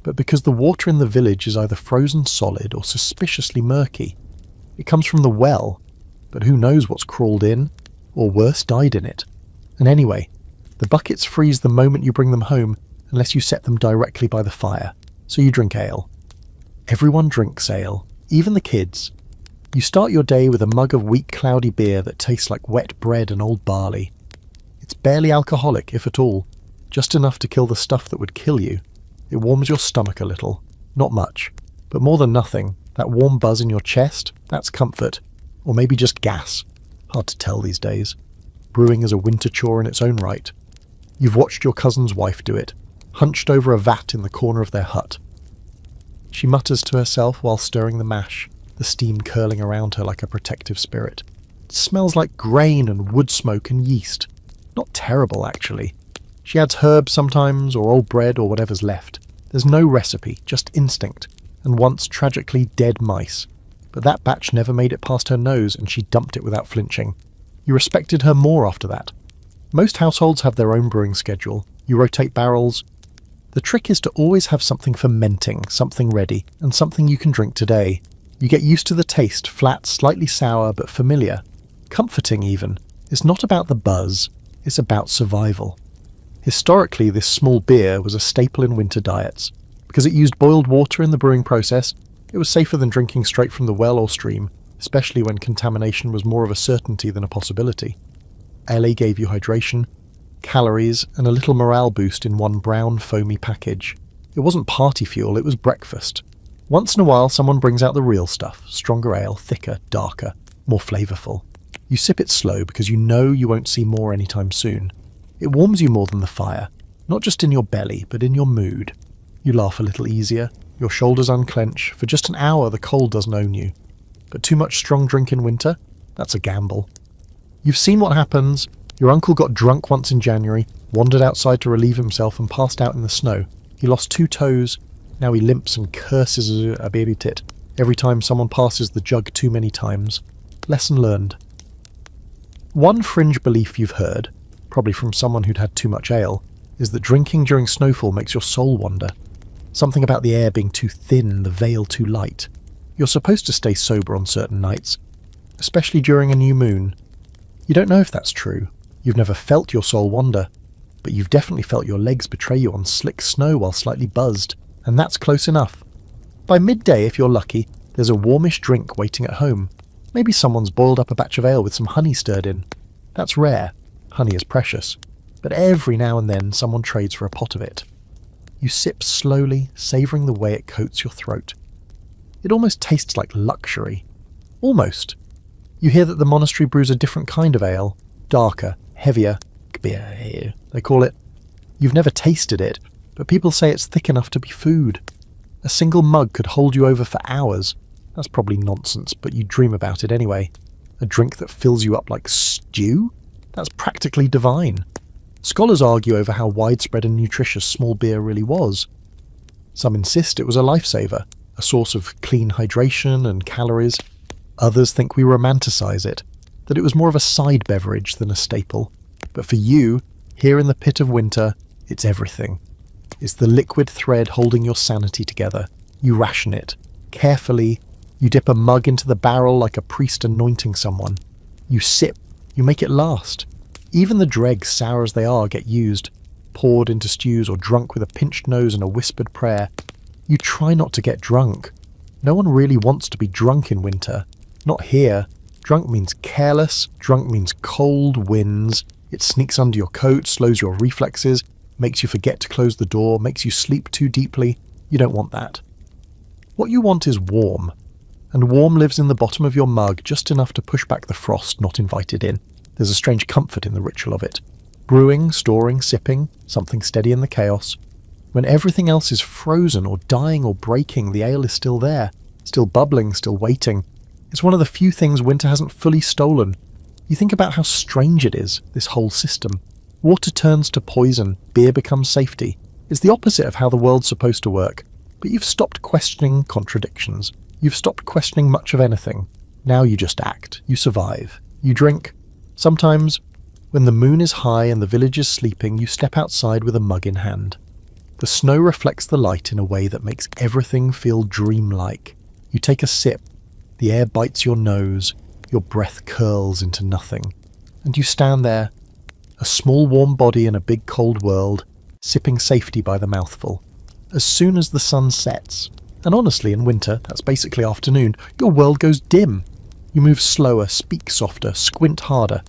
but because the water in the village is either frozen solid or suspiciously murky. It comes from the well, but who knows what's crawled in, or worse, died in it. And anyway, the buckets freeze the moment you bring them home unless you set them directly by the fire, so you drink ale. Everyone drinks ale, even the kids. You start your day with a mug of weak, cloudy beer that tastes like wet bread and old barley. It's barely alcoholic, if at all, just enough to kill the stuff that would kill you. It warms your stomach a little, not much, but more than nothing, that warm buzz in your chest, that's comfort, or maybe just gas. Hard to tell these days. Brewing is a winter chore in its own right. You've watched your cousin's wife do it, hunched over a vat in the corner of their hut. She mutters to herself while stirring the mash, the steam curling around her like a protective spirit. It smells like grain and wood smoke and yeast. Not terrible, actually. She adds herbs sometimes, or old bread, or whatever's left. There's no recipe, just instinct, and once tragically dead mice. But that batch never made it past her nose, and she dumped it without flinching. You respected her more after that. Most households have their own brewing schedule. You rotate barrels. The trick is to always have something fermenting, something ready, and something you can drink today. You get used to the taste, flat, slightly sour, but familiar. Comforting, even. It's not about the buzz. It's about survival. Historically, this small beer was a staple in winter diets. Because it used boiled water in the brewing process, it was safer than drinking straight from the well or stream, especially when contamination was more of a certainty than a possibility. Ale gave you hydration, calories, and a little morale boost in one brown, foamy package. It wasn't party fuel, it was breakfast. Once in a while, someone brings out the real stuff, stronger ale, thicker, darker, more flavourful. You sip it slow because you know you won't see more anytime soon. It warms you more than the fire, not just in your belly, but in your mood. You laugh a little easier, your shoulders unclench. For just an hour, the cold doesn't own you. But too much strong drink in winter? That's a gamble. You've seen what happens. Your uncle got drunk once in January, wandered outside to relieve himself and passed out in the snow. He lost 2 toes. Now he limps and curses a baby tit every time someone passes the jug too many times. Lesson learned. One fringe belief you've heard, probably from someone who'd had too much ale, is that drinking during snowfall makes your soul wander. Something about the air being too thin, the veil too light. You're supposed to stay sober on certain nights, especially during a new moon. You don't know if that's true. You've never felt your soul wander. but you've definitely felt your legs betray you on slick snow while slightly buzzed, and that's close enough. By midday, if you're lucky, there's a warmish drink waiting at home. Maybe someone's boiled up a batch of ale with some honey stirred in. That's rare. Honey is precious. But every now and then someone trades for a pot of it. You sip slowly, savouring the way it coats your throat. It almost tastes like luxury. Almost. You hear that the monastery brews a different kind of ale. Darker, heavier. Beer, they call it. You've never tasted it, but people say it's thick enough to be food. A single mug could hold you over for hours. That's probably nonsense, but you dream about it anyway. A drink that fills you up like stew? That's practically divine. Scholars argue over how widespread and nutritious small beer really was. Some insist it was a lifesaver, a source of clean hydration and calories. Others think we romanticize it, that it was more of a side beverage than a staple. But for you, here in the pit of winter, it's everything. It's the liquid thread holding your sanity together. You ration it. Carefully, you dip a mug into the barrel like a priest anointing someone. You sip. You make it last. Even the dregs, sour as they are, get used. Poured into stews or drunk with a pinched nose and a whispered prayer. You try not to get drunk. No one really wants to be drunk in winter. Not here. Drunk means careless. Drunk means cold winds. It sneaks under your coat, slows your reflexes, makes you forget to close the door, makes you sleep too deeply. You don't want that. What you want is warm. And warm lives in the bottom of your mug, just enough to push back the frost not invited in. There's a strange comfort in the ritual of it. Brewing, storing, sipping, something steady in the chaos. When everything else is frozen or dying or breaking, the ale is still there, still bubbling, still waiting. It's one of the few things winter hasn't fully stolen. You think about how strange it is, this whole system. Water turns to poison, beer becomes safety. It's the opposite of how the world's supposed to work. But you've stopped questioning contradictions. You've stopped questioning much of anything. Now you just act. You survive. You drink. Sometimes, when the moon is high and the village is sleeping, you step outside with a mug in hand. The snow reflects the light in a way that makes everything feel dreamlike. You take a sip. The air bites your nose. Your breath curls into nothing. And you stand there, a small warm body in a big cold world, sipping safety by the mouthful. As soon as the sun sets, and honestly in winter, that's basically afternoon, your world goes dim. You move slower, speak softer, squint harder.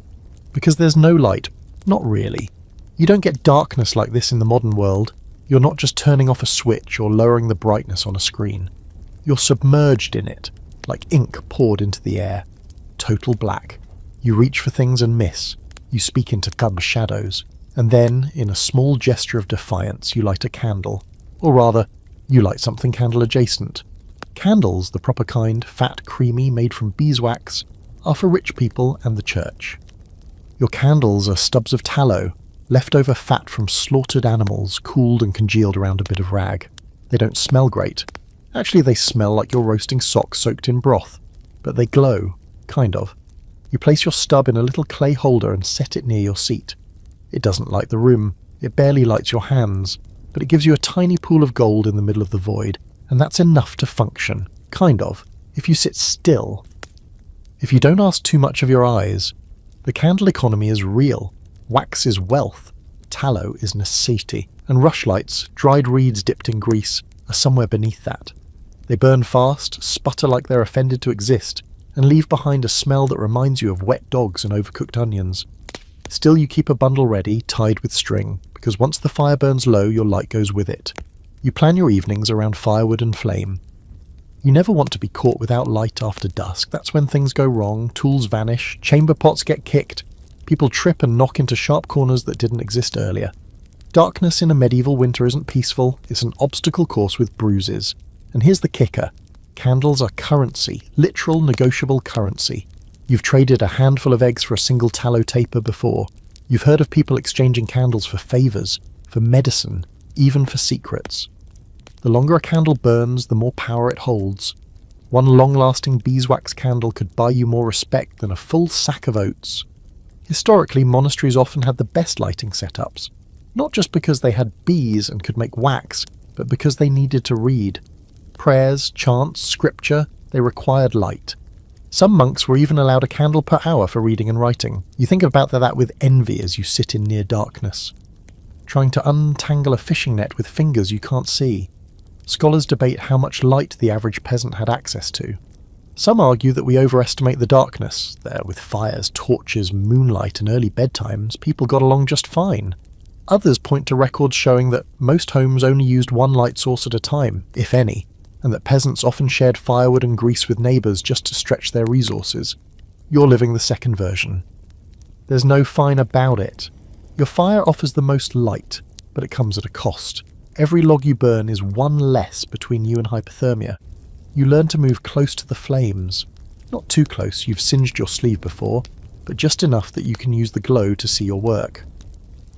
Because there's no light. Not really. You don't get darkness like this in the modern world. You're not just turning off a switch or lowering the brightness on a screen. You're submerged in it, like ink poured into the air. Total black. You reach for things and miss. You speak into cub shadows. And then, in a small gesture of defiance, you light a candle. Or rather, you light something candle adjacent. Candles, the proper kind, fat, creamy, made from beeswax, are for rich people and the church. Your candles are stubs of tallow, leftover fat from slaughtered animals, cooled and congealed around a bit of rag. They don't smell great. Actually, they smell like you're roasting socks soaked in broth. But they glow. Kind of. You place your stub in a little clay holder and set it near your seat. It doesn't light the room. It barely lights your hands. But it gives you a tiny pool of gold in the middle of the void. And that's enough to function. Kind of. If you sit still. If you don't ask too much of your eyes. The candle economy is real. Wax is wealth. Tallow is necessity. And rushlights, dried reeds dipped in grease, are somewhere beneath that. They burn fast, sputter like they're offended to exist, and leave behind a smell that reminds you of wet dogs and overcooked onions. Still, you keep a bundle ready, tied with string, because once the fire burns low, your light goes with it. You plan your evenings around firewood and flame. You never want to be caught without light after dusk. That's when things go wrong, tools vanish, chamber pots get kicked, people trip and knock into sharp corners that didn't exist earlier. Darkness in a medieval winter isn't peaceful, it's an obstacle course with bruises. And here's the kicker. Candles are currency, literal negotiable currency. You've traded a handful of eggs for a single tallow taper before. You've heard of people exchanging candles for favours, for medicine, even for secrets. The longer a candle burns, the more power it holds. One long-lasting beeswax candle could buy you more respect than a full sack of oats. Historically, monasteries often had the best lighting setups. Not just because they had bees and could make wax, but because they needed to read. Prayers, chants, scripture, they required light. Some monks were even allowed a candle per hour for reading and writing. You think about that with envy as you sit in near darkness. trying to untangle a fishing net with fingers you can't see. Scholars debate how much light the average peasant had access to. Some argue that we overestimate the darkness. There, with fires, torches, moonlight, and early bedtimes, people got along just fine. Others point to records showing that most homes only used one light source at a time, if any, and that peasants often shared firewood and grease with neighbours just to stretch their resources. You're living the second version. There's no fine about it. Your fire offers the most light, but it comes at a cost. Every log you burn is one less between you and hypothermia. You learn to move close to the flames. Not too close, you've singed your sleeve before, but just enough that you can use the glow to see your work.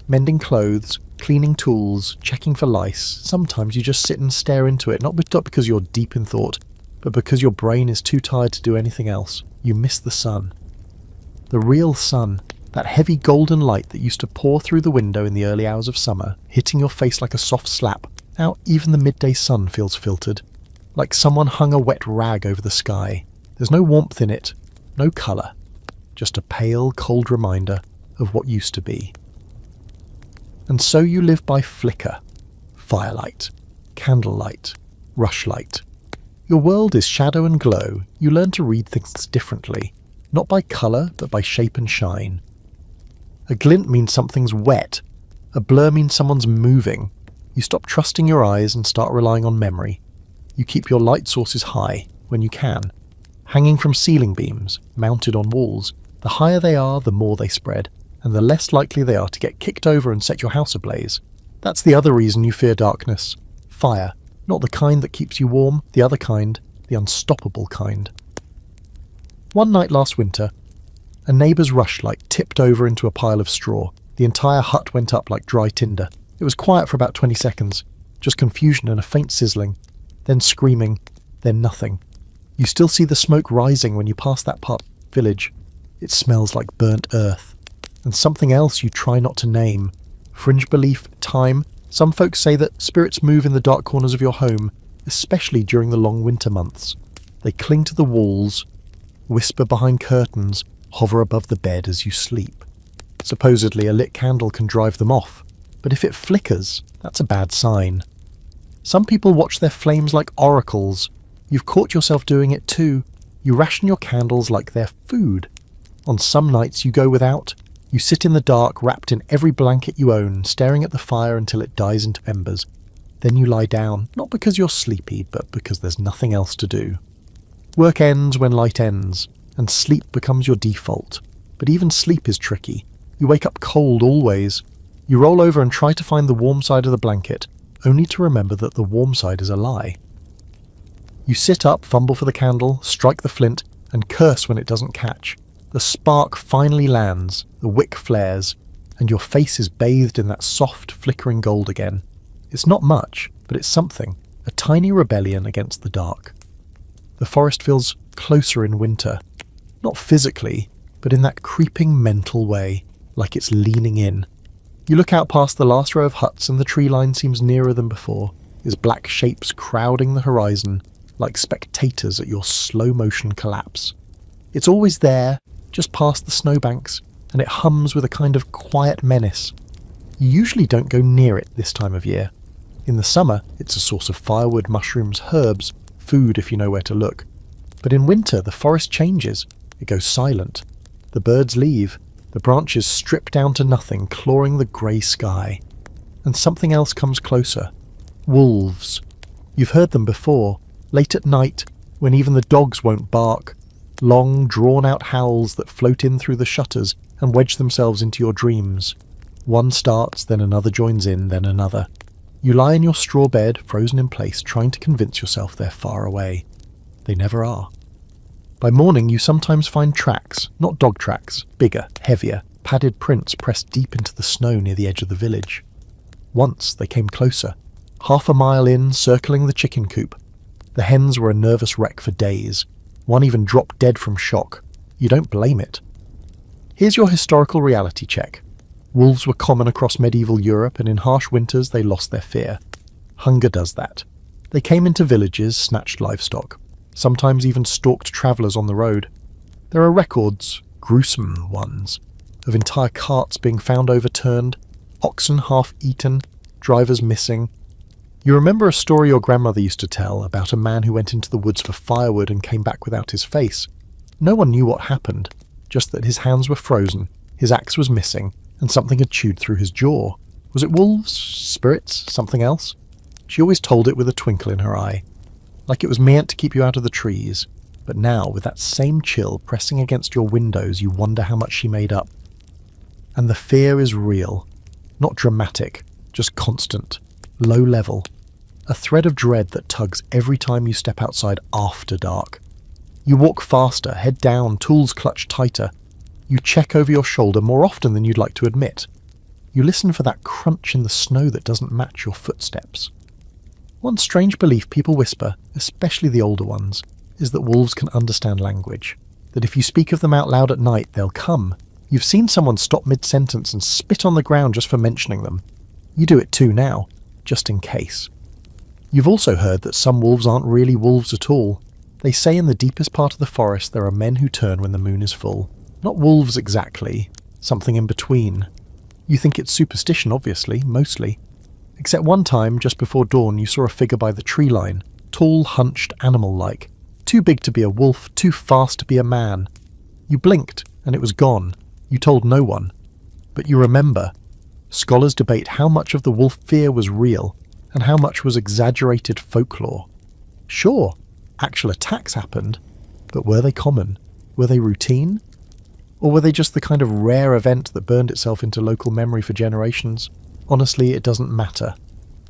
Mending clothes, cleaning tools, checking for lice, sometimes you just sit and stare into it, not because you're deep in thought, but because your brain is too tired to do anything else. You miss the sun. The real sun, that heavy golden light that used to pour through the window in the early hours of summer, hitting your face like a soft slap. Now even the midday sun feels filtered. Like someone hung a wet rag over the sky. There's no warmth in it, no colour, just a pale, cold reminder of what used to be. And so you live by flicker, firelight, candlelight, rushlight. Your world is shadow and glow. You learn to read things differently, not by colour, but by shape and shine. A glint means something's wet. A blur means someone's moving. You stop trusting your eyes and start relying on memory. You keep your light sources high, when you can, hanging from ceiling beams, mounted on walls. The higher they are, the more they spread, and the less likely they are to get kicked over and set your house ablaze. That's the other reason you fear darkness. Fire, not the kind that keeps you warm, the other kind, the unstoppable kind. One night last winter, a neighbour's rushlight tipped over into a pile of straw. The entire hut went up like dry tinder. It was quiet for about 20 seconds, just confusion and a faint sizzling. Then screaming, then nothing. You still see the smoke rising when you pass that village. It smells like burnt earth. And something else you try not to name. Fringe belief, time. Some folks say that spirits move in the dark corners of your home, especially during the long winter months. They cling to the walls, whisper behind curtains, hover above the bed as you sleep. Supposedly a lit candle can drive them off, but if it flickers, that's a bad sign. Some people watch their flames like oracles. You've caught yourself doing it too. You ration your candles like they're food. On some nights you go without. You sit in the dark, wrapped in every blanket you own, staring at the fire until it dies into embers. Then you lie down, not because you're sleepy, but because there's nothing else to do. Work ends when light ends, and sleep becomes your default. But even sleep is tricky. You wake up cold always. You roll over and try to find the warm side of the blanket, only to remember that the warm side is a lie. You sit up, fumble for the candle, strike the flint, and curse when it doesn't catch. The spark finally lands, the wick flares, and your face is bathed in that soft, flickering gold again. It's not much, but it's something, a tiny rebellion against the dark. The forest feels closer in winter, not physically, but in that creeping mental way, like it's leaning in. You look out past the last row of huts and the tree line seems nearer than before, its black shapes crowding the horizon like spectators at your slow-motion collapse. It's always there, just past the snowbanks, and it hums with a kind of quiet menace. You usually don't go near it this time of year. In the summer, it's a source of firewood, mushrooms, herbs, food if you know where to look. But in winter, the forest changes. It goes silent. The birds leave. The branches strip down to nothing, clawing the grey sky. And something else comes closer. Wolves. You've heard them before. Late at night, when even the dogs won't bark. Long, drawn-out howls that float in through the shutters and wedge themselves into your dreams. One starts, then another joins in, then another. You lie in your straw bed, frozen in place, trying to convince yourself they're far away. They never are. By morning you sometimes find tracks, not dog tracks, bigger, heavier, padded prints pressed deep into the snow near the edge of the village. Once they came closer, 1/2 mile in, circling the chicken coop. The hens were a nervous wreck for days. One even dropped dead from shock. You don't blame it. Here's your historical reality check. Wolves were common across medieval Europe, and in harsh winters they lost their fear. Hunger does that. They came into villages, snatched livestock, sometimes even stalked travellers on the road. There are records, gruesome ones, of entire carts being found overturned, Oxen half-eaten, drivers missing. You remember a story your grandmother used to tell about a man who went into the woods for firewood and came back without his face. No one knew what happened, just that his hands were frozen, his axe was missing, and something had chewed through his jaw. Was it wolves? Spirits? Something else? She always told it with a twinkle in her eye, like it was meant to keep you out of the trees. But now, with that same chill pressing against your windows, you wonder how much she made up. And the fear is real. Not dramatic, just constant, low level. A thread of dread that tugs every time you step outside after dark. You walk faster, head down, tools clutched tighter. You check over your shoulder more often than you'd like to admit. You listen for that crunch in the snow that doesn't match your footsteps. One strange belief people whisper, especially the older ones, is that wolves can understand language. That if you speak of them out loud at night, they'll come. You've seen someone stop mid-sentence and spit on the ground just for mentioning them. You do it too now, just in case. You've also heard that some wolves aren't really wolves at all. They say in the deepest part of the forest there are men who turn when the moon is full. Not wolves exactly, something in between. You think it's superstition, obviously, mostly. Except one time, just before dawn, you saw a figure by the tree line, tall, hunched, animal-like. Too big to be a wolf, too fast to be a man. You blinked, and it was gone. You told no one. But you remember. Scholars debate how much of the wolf fear was real, and how much was exaggerated folklore. Sure, actual attacks happened, but were they common? Were they routine? Or were they just the kind of rare event that burned itself into local memory for generations? Honestly, it doesn't matter.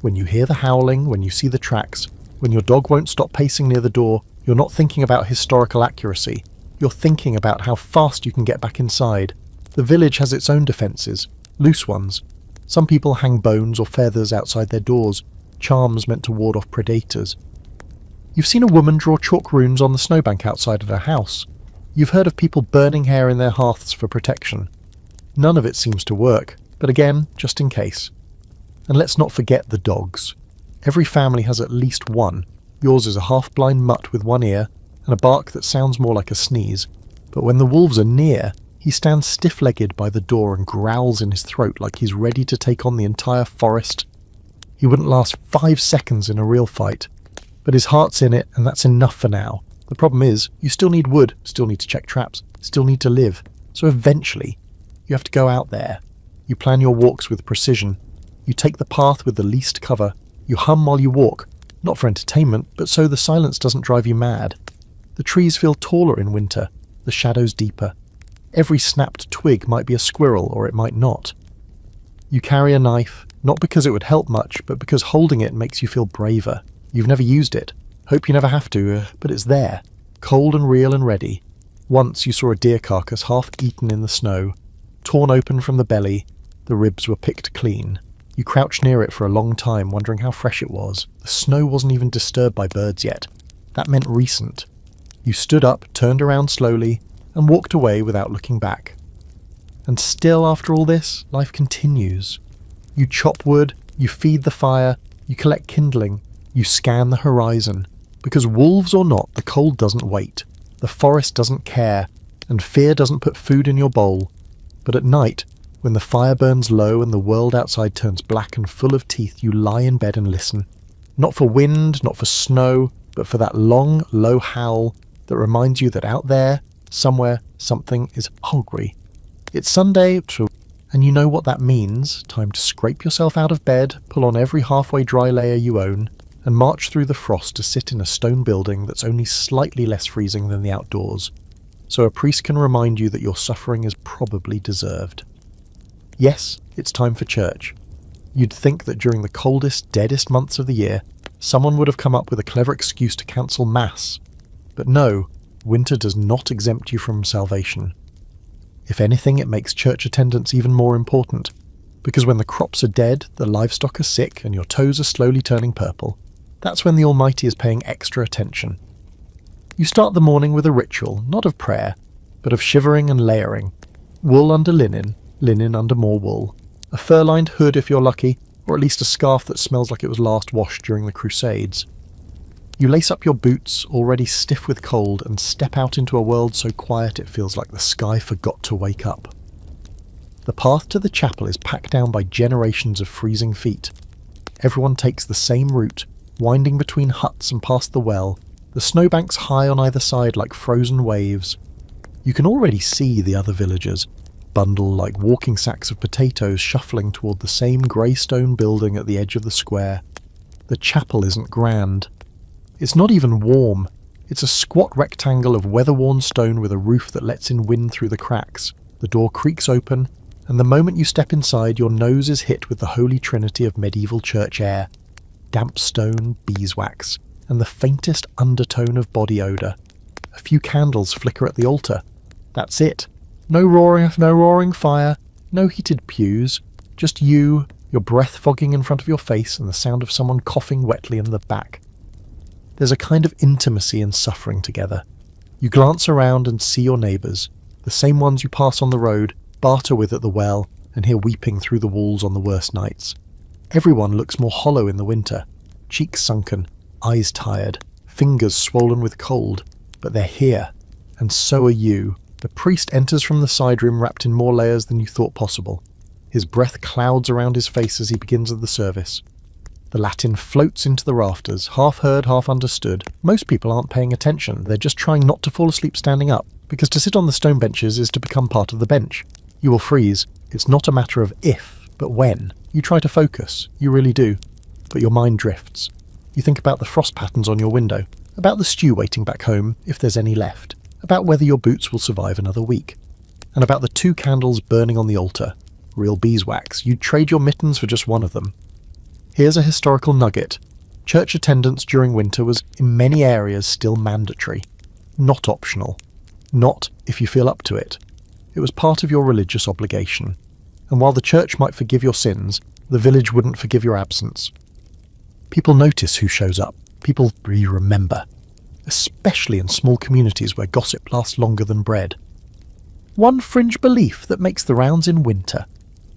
When you hear the howling, when you see the tracks, when your dog won't stop pacing near the door, you're not thinking about historical accuracy. You're thinking about how fast you can get back inside. The village has its own defences, loose ones. Some people hang bones or feathers outside their doors, charms meant to ward off predators. You've seen a woman draw chalk runes on the snowbank outside of her house. You've heard of people burning hair in their hearths for protection. None of it seems to work, but again, just in case. And let's not forget the dogs. Every family has at least one. Yours is a half-blind mutt with one ear, and a bark that sounds more like a sneeze. But when the wolves are near, he stands stiff-legged by the door and growls in his throat like he's ready to take on the entire forest. He wouldn't last 5 seconds in a real fight. But his heart's in it, and that's enough for now. The problem is, you still need wood, still need to check traps, still need to live. So eventually, you have to go out there. You plan your walks with precision. You take the path with the least cover. You hum while you walk, not for entertainment, but so the silence doesn't drive you mad. The trees feel taller in winter, the shadows deeper. Every snapped twig might be a squirrel, or it might not. You carry a knife, not because it would help much, but because holding it makes you feel braver. You've never used it. Hope you never have to, but it's there, cold and real and ready. Once you saw a deer carcass half-eaten in the snow, torn open from the belly, the ribs were picked clean. You crouched near it for a long time, wondering how fresh it was. The snow wasn't even disturbed by birds yet. That meant recent. You stood up, turned around slowly, and walked away without looking back. And still, after all this, life continues. You chop wood, you feed the fire, you collect kindling, you scan the horizon. Because wolves or not, the cold doesn't wait. The forest doesn't care, and fear doesn't put food in your bowl. But at night, when the fire burns low and the world outside turns black and full of teeth, you lie in bed and listen. Not for wind, not for snow, but for that long, low howl that reminds you that out there, somewhere, something is hungry. It's Sunday, and you know what that means. Time to scrape yourself out of bed, pull on every halfway dry layer you own, and march through the frost to sit in a stone building that's only slightly less freezing than the outdoors, so a priest can remind you that your suffering is probably deserved. Yes, it's time for church. You'd think that during the coldest, deadest months of the year, someone would have come up with a clever excuse to cancel Mass. But no, winter does not exempt you from salvation. If anything, it makes church attendance even more important, because when the crops are dead, the livestock are sick, and your toes are slowly turning purple, that's when the Almighty is paying extra attention. You start the morning with a ritual, not of prayer, but of shivering and layering. Wool under linen, linen under more wool. A fur-lined hood if you're lucky, or at least a scarf that smells like it was last washed during the Crusades. You lace up your boots, already stiff with cold, and step out into a world so quiet it feels like the sky forgot to wake up. The path to the chapel is packed down by generations of freezing feet. Everyone takes the same route, winding between huts and past the well, the snowbanks high on either side like frozen waves. You can already see the other villagers, bundled like walking sacks of potatoes, shuffling toward the same grey stone building at the edge of the square. The chapel isn't grand. It's not even warm. It's a squat rectangle of weather-worn stone with a roof that lets in wind through the cracks. The door creaks open, and the moment you step inside, your nose is hit with the holy trinity of medieval church air. Damp stone, beeswax, and the faintest undertone of body odour. A few candles flicker at the altar. That's it. No roaring fire, no heated pews, just you, your breath fogging in front of your face, and the sound of someone coughing wetly in the back. There's a kind of intimacy in suffering together. You glance around and see your neighbours, the same ones you pass on the road, barter with at the well, and hear weeping through the walls on the worst nights. Everyone looks more hollow in the winter, cheeks sunken, eyes tired, fingers swollen with cold, but they're here, and so are you. The priest enters from the side room wrapped in more layers than you thought possible. His breath clouds around his face as he begins the service. The Latin floats into the rafters, half heard, half understood. Most people aren't paying attention, they're just trying not to fall asleep standing up, because to sit on the stone benches is to become part of the bench. You will freeze. It's not a matter of if, but when. You try to focus, you really do, but your mind drifts. You think about the frost patterns on your window, about the stew waiting back home, if there's any left, about whether your boots will survive another week, and about the 2 candles burning on the altar. Real beeswax, you'd trade your mittens for just one of them. Here's a historical nugget. Church attendance during winter was, in many areas, still mandatory. Not optional. Not if you feel up to it. It was part of your religious obligation. And while the church might forgive your sins, the village wouldn't forgive your absence. People notice who shows up. People remember. Especially in small communities where gossip lasts longer than bread. One fringe belief that makes the rounds in winter: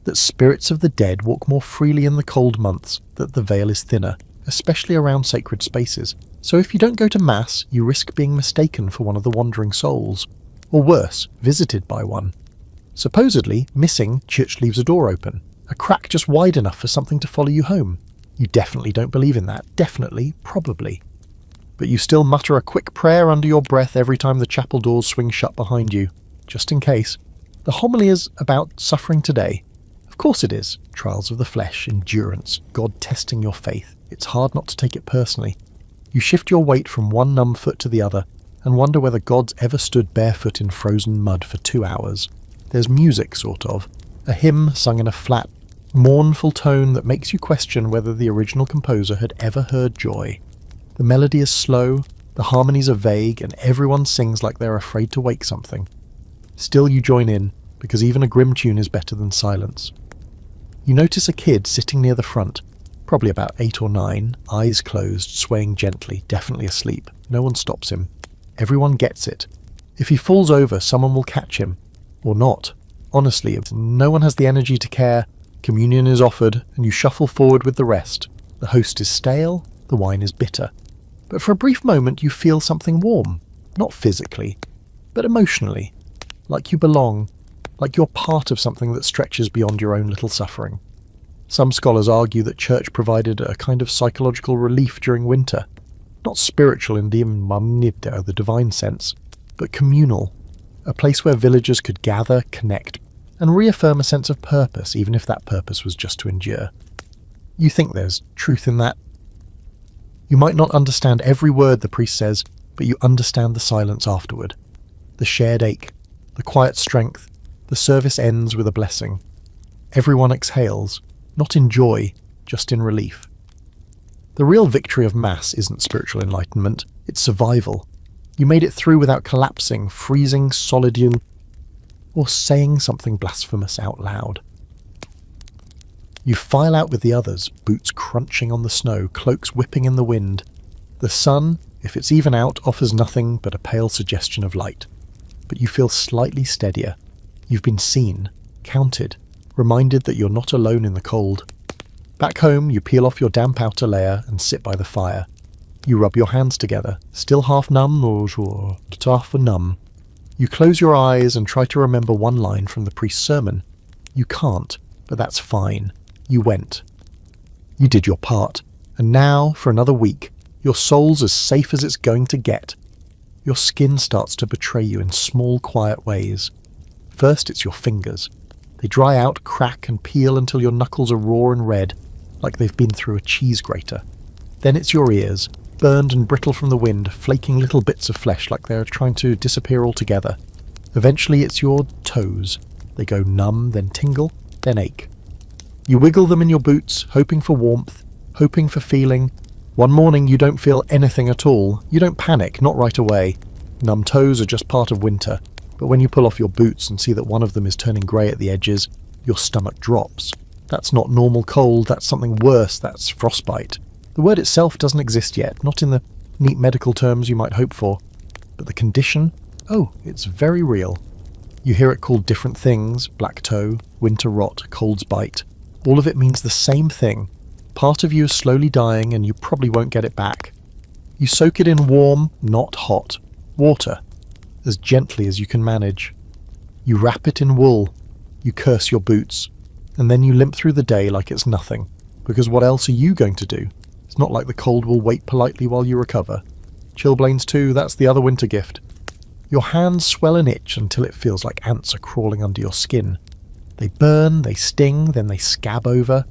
that spirits of the dead walk more freely in the cold months, that the veil is thinner, especially around sacred spaces. So if you don't go to Mass, you risk being mistaken for one of the wandering souls. Or worse, visited by one. Supposedly, missing, church leaves a door open, a crack just wide enough for something to follow you home. You definitely don't believe in that. Definitely, probably. But you still mutter a quick prayer under your breath every time the chapel doors swing shut behind you, just in case. The homily is about suffering today. Of course it is. Trials of the flesh, endurance, God testing your faith. It's hard not to take it personally. You shift your weight from one numb foot to the other, and wonder whether God's ever stood barefoot in frozen mud for 2 hours. There's music, sort of. A hymn sung in a flat, mournful tone that makes you question whether the original composer had ever heard joy. The melody is slow, the harmonies are vague, and everyone sings like they're afraid to wake something. Still you join in, because even a grim tune is better than silence. You notice a kid sitting near the front, probably about 8 or 9, eyes closed, swaying gently, definitely asleep. No one stops him. Everyone gets it. If he falls over, someone will catch him. Or not. Honestly, if no one has the energy to care, communion is offered, and you shuffle forward with the rest. The host is stale, the wine is bitter. But for a brief moment you feel something warm. Not physically, but emotionally. Like you belong. Like you're part of something that stretches beyond your own little suffering. Some scholars argue that church provided a kind of psychological relief during winter. Not spiritual in the divine sense, but communal. A place where villagers could gather, connect, and reaffirm a sense of purpose, even if that purpose was just to endure. You think there's truth in that? You might not understand every word the priest says, but you understand the silence afterward. The shared ache, the quiet strength. The service ends with a blessing. Everyone exhales, not in joy, just in relief. The real victory of Mass isn't spiritual enlightenment, it's survival. You made it through without collapsing, freezing, solitude, or saying something blasphemous out loud. You file out with the others, boots crunching on the snow, cloaks whipping in the wind. The sun, if it's even out, offers nothing but a pale suggestion of light. But you feel slightly steadier. You've been seen, counted, reminded that you're not alone in the cold. Back home, you peel off your damp outer layer and sit by the fire. You rub your hands together, still half numb or half numb. You close your eyes and try to remember one line from the priest's sermon. You can't, but that's fine. You went. You did your part, and now, for another week, your soul's as safe as it's going to get. Your skin starts to betray you in small, quiet ways. First, it's your fingers. They dry out, crack, and peel until your knuckles are raw and red, like they've been through a cheese grater. Then it's your ears, burned and brittle from the wind, flaking little bits of flesh like they're trying to disappear altogether. Eventually, it's your toes. They go numb, then tingle, then ache. You wiggle them in your boots, hoping for warmth, hoping for feeling. One morning you don't feel anything at all. You don't panic, not right away. Numb toes are just part of winter, but when you pull off your boots and see that one of them is turning grey at the edges, your stomach drops. That's not normal cold, that's something worse, that's frostbite. The word itself doesn't exist yet, not in the neat medical terms you might hope for. But the condition? Oh, it's very real. You hear it called different things: black toe, winter rot, cold's bite. All of it means the same thing. Part of you is slowly dying and you probably won't get it back. You soak it in warm, not hot, water, as gently as you can manage. You wrap it in wool. You curse your boots. And then you limp through the day like it's nothing. Because what else are you going to do? It's not like the cold will wait politely while you recover. Chilblains too, that's the other winter gift. Your hands swell and itch until it feels like ants are crawling under your skin. They burn, they sting, then they scab over,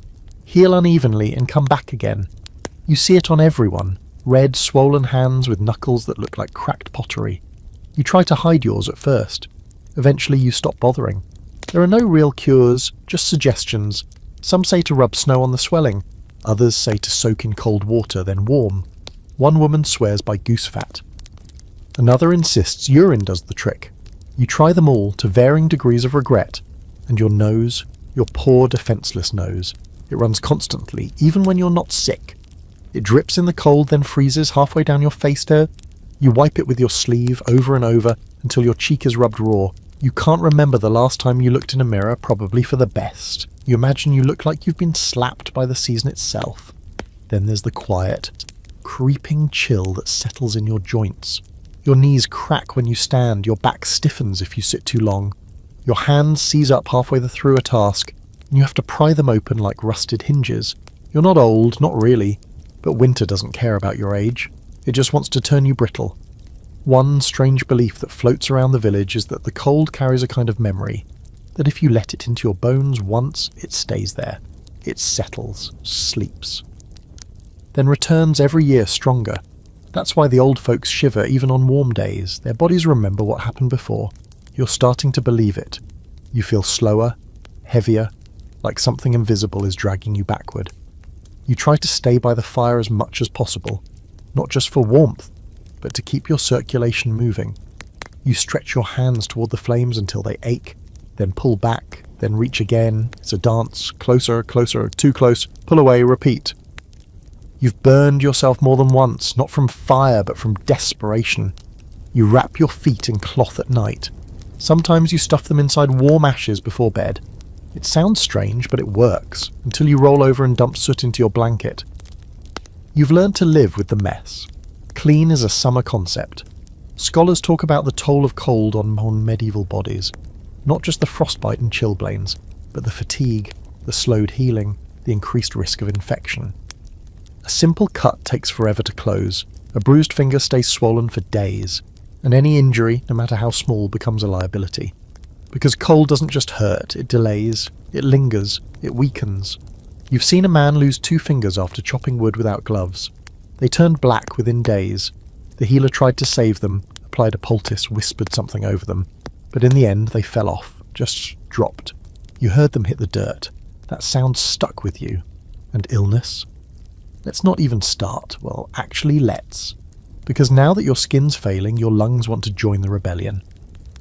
heal unevenly and come back again. You see it on everyone, red, swollen hands with knuckles that look like cracked pottery. You try to hide yours at first. Eventually you stop bothering. There are no real cures, just suggestions. Some say to rub snow on the swelling. Others say to soak in cold water, then warm. One woman swears by goose fat. Another insists urine does the trick. You try them all to varying degrees of regret. And your nose, your poor defenceless nose, it runs constantly, even when you're not sick. It drips in the cold, then freezes halfway down your face there. You wipe it with your sleeve over and over until your cheek is rubbed raw. You can't remember the last time you looked in a mirror, probably for the best. You imagine you look like you've been slapped by the season itself. Then there's the quiet, creeping chill that settles in your joints. Your knees crack when you stand, your back stiffens if you sit too long. Your hands seize up halfway through a task, and you have to pry them open like rusted hinges. You're not old, not really, but winter doesn't care about your age. It just wants to turn you brittle. One strange belief that floats around the village is that the cold carries a kind of memory, that if you let it into your bones once, it stays there. It settles, sleeps. Then returns every year stronger. That's why the old folks shiver even on warm days. Their bodies remember what happened before. You're starting to believe it. You feel slower, heavier, like something invisible is dragging you backward. You try to stay by the fire as much as possible, not just for warmth, but to keep your circulation moving. You stretch your hands toward the flames until they ache, then pull back, then reach again. It's a dance, closer, closer, too close, pull away, repeat. You've burned yourself more than once, not from fire, but from desperation. You wrap your feet in cloth at night. Sometimes you stuff them inside warm ashes before bed. It sounds strange, but it works, until you roll over and dump soot into your blanket. You've learned to live with the mess. Clean is a summer concept. Scholars talk about the toll of cold on medieval bodies. Not just the frostbite and chilblains, but the fatigue, the slowed healing, the increased risk of infection. A simple cut takes forever to close. A bruised finger stays swollen for days. And any injury, no matter how small, becomes a liability. Because cold doesn't just hurt, it delays, it lingers, it weakens. You've seen a man lose 2 fingers after chopping wood without gloves. They turned black within days. The healer tried to save them, applied a poultice, whispered something over them. But in the end, they fell off, just dropped. You heard them hit the dirt. That sound stuck with you. And illness? Let's not even start. Well, actually let's. Because now that your skin's failing, your lungs want to join the rebellion.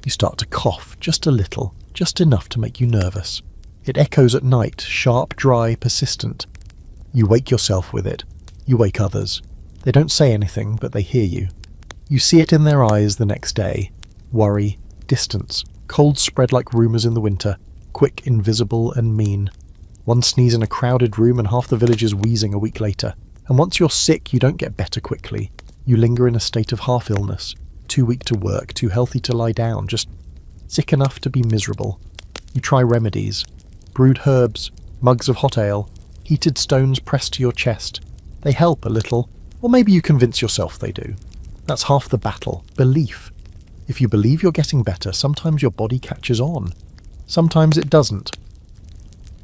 You start to cough, just a little, just enough to make you nervous. It echoes at night, sharp, dry, persistent. You wake yourself with it. You wake others. They don't say anything, but they hear you. You see it in their eyes the next day. Worry, distance, cold spread like rumours in the winter, quick, invisible, and mean. One sneeze in a crowded room and half the village is wheezing a week later. And once you're sick, you don't get better quickly. You linger in a state of half-illness, too weak to work, too healthy to lie down, just sick enough to be miserable. You try remedies. brewed herbs, mugs of hot ale, heated stones pressed to your chest. They help a little, or maybe you convince yourself they do. That's half the battle, belief. If you believe you're getting better, sometimes your body catches on. Sometimes it doesn't.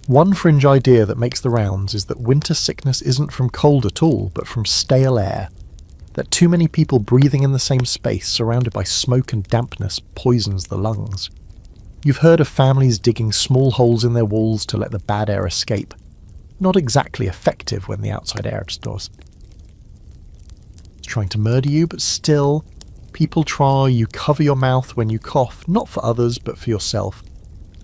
One fringe idea that makes the rounds is that winter sickness isn't from cold at all, but from stale air. That too many people breathing in the same space, surrounded by smoke and dampness, poisons the lungs. You've heard of families digging small holes in their walls to let the bad air escape. Not exactly effective when the outside air does. It's trying to murder you, but still, people try. You cover your mouth when you cough, not for others, but for yourself.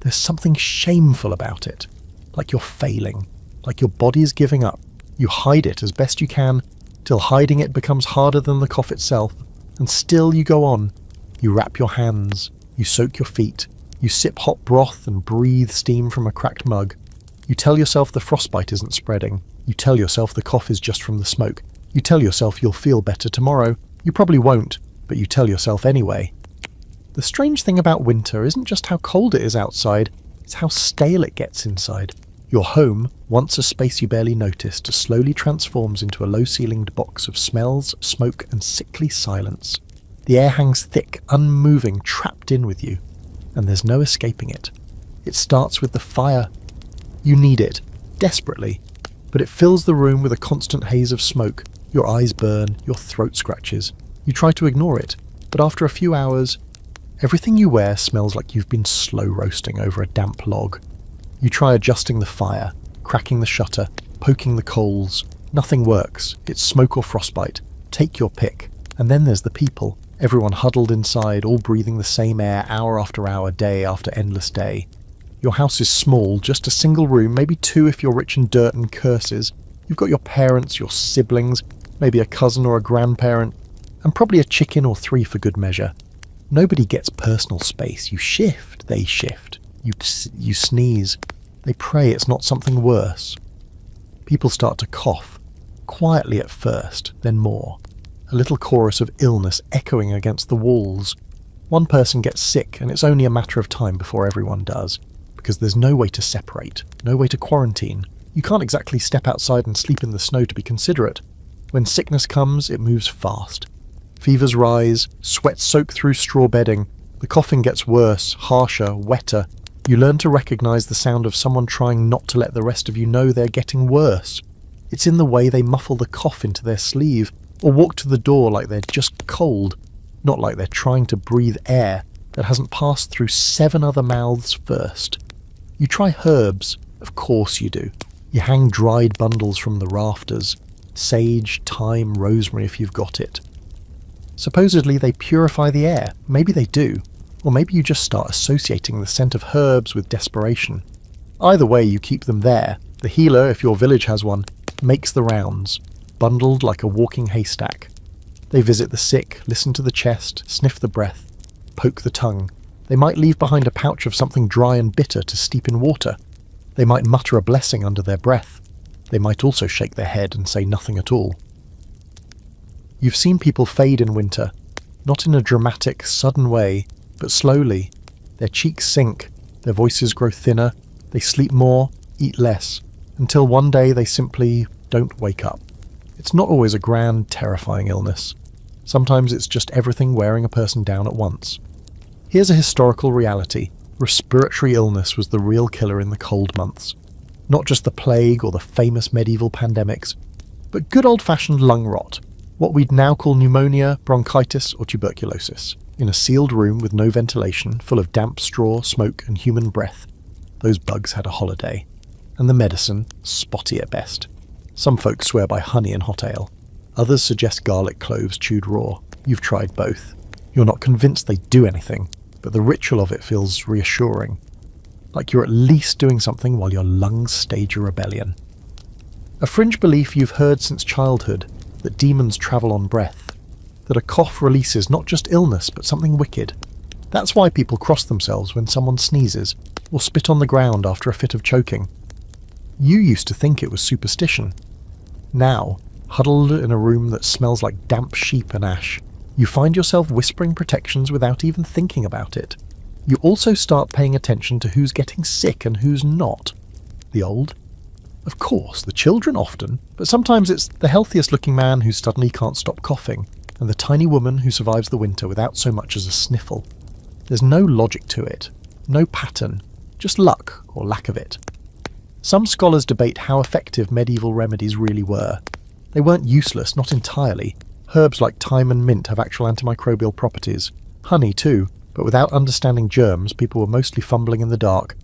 There's something shameful about it. Like you're failing. Like your body is giving up. You hide it as best you can, till hiding it becomes harder than the cough itself. And still you go on. You wrap your hands. You soak your feet. You sip hot broth and breathe steam from a cracked mug. You tell yourself the frostbite isn't spreading. You tell yourself the cough is just from the smoke. You tell yourself you'll feel better tomorrow. You probably won't, but you tell yourself anyway. The strange thing about winter isn't just how cold it is outside, it's how stale it gets inside. Your home, once a space you barely noticed, slowly transforms into a low-ceilinged box of smells, smoke, and sickly silence. The air hangs thick, unmoving, trapped in with you, and there's no escaping it. It starts with the fire. You need it, desperately, but it fills the room with a constant haze of smoke. Your eyes burn, your throat scratches. You try to ignore it, but after a few hours, everything you wear smells like you've been slow roasting over a damp log. You try adjusting the fire, cracking the shutter, poking the coals. Nothing works. It's smoke or frostbite. Take your pick. And then there's the people. Everyone huddled inside, all breathing the same air hour after hour, day after endless day. Your house is small, just a single room, maybe two if you're rich in dirt and curses. You've got your parents, your siblings, maybe a cousin or a grandparent, and probably a chicken or three for good measure. Nobody gets personal space. You shift, they shift. You sneeze. They pray it's not something worse. People start to cough, quietly at first, then more. A little chorus of illness echoing against the walls. One person gets sick, and it's only a matter of time before everyone does, because there's no way to separate, no way to quarantine. You can't exactly step outside and sleep in the snow to be considerate. When sickness comes, it moves fast. Fevers rise, sweat soak through straw bedding. The coughing gets worse, harsher, wetter. You learn to recognise the sound of someone trying not to let the rest of you know they're getting worse. It's in the way they muffle the cough into their sleeve, or walk to the door like they're just cold, not like they're trying to breathe air that hasn't passed through 7 other mouths first. You try herbs, of course you do. You hang dried bundles from the rafters, sage, thyme, rosemary if you've got it. Supposedly they purify the air, maybe they do. Or maybe you just start associating the scent of herbs with desperation. Either way, you keep them there. The healer, if your village has one, makes the rounds, bundled like a walking haystack. They visit the sick, listen to the chest, sniff the breath, poke the tongue. They might leave behind a pouch of something dry and bitter to steep in water. They might mutter a blessing under their breath. They might also shake their head and say nothing at all. You've seen people fade in winter, not in a dramatic, sudden way, but slowly. Their cheeks sink, their voices grow thinner, they sleep more, eat less, until one day they simply don't wake up. It's not always a grand, terrifying illness. Sometimes it's just everything wearing a person down at once. Here's a historical reality. Respiratory illness was the real killer in the cold months. Not just the plague or the famous medieval pandemics, but good old-fashioned lung rot, what we'd now call pneumonia, bronchitis, or tuberculosis. In a sealed room with no ventilation, full of damp straw, smoke, and human breath. Those bugs had a holiday. And the medicine, spotty at best. Some folks swear by honey and hot ale. Others suggest garlic cloves chewed raw. You've tried both. You're not convinced they do anything, but the ritual of it feels reassuring. Like you're at least doing something while your lungs stage a rebellion. A fringe belief you've heard since childhood, that demons travel on breath. That a cough releases not just illness, but something wicked. That's why people cross themselves when someone sneezes, or spit on the ground after a fit of choking. You used to think it was superstition. Now, huddled in a room that smells like damp sheep and ash, you find yourself whispering protections without even thinking about it. You also start paying attention to who's getting sick and who's not. The old? Of course, the children often, but sometimes it's the healthiest looking man who suddenly can't stop coughing, and the tiny woman who survives the winter without so much as a sniffle. There's no logic to it, no pattern, just luck or lack of it. Some scholars debate how effective medieval remedies really were. They weren't useless, not entirely. Herbs like thyme and mint have actual antimicrobial properties. Honey too, but without understanding germs, people were mostly fumbling in the dark,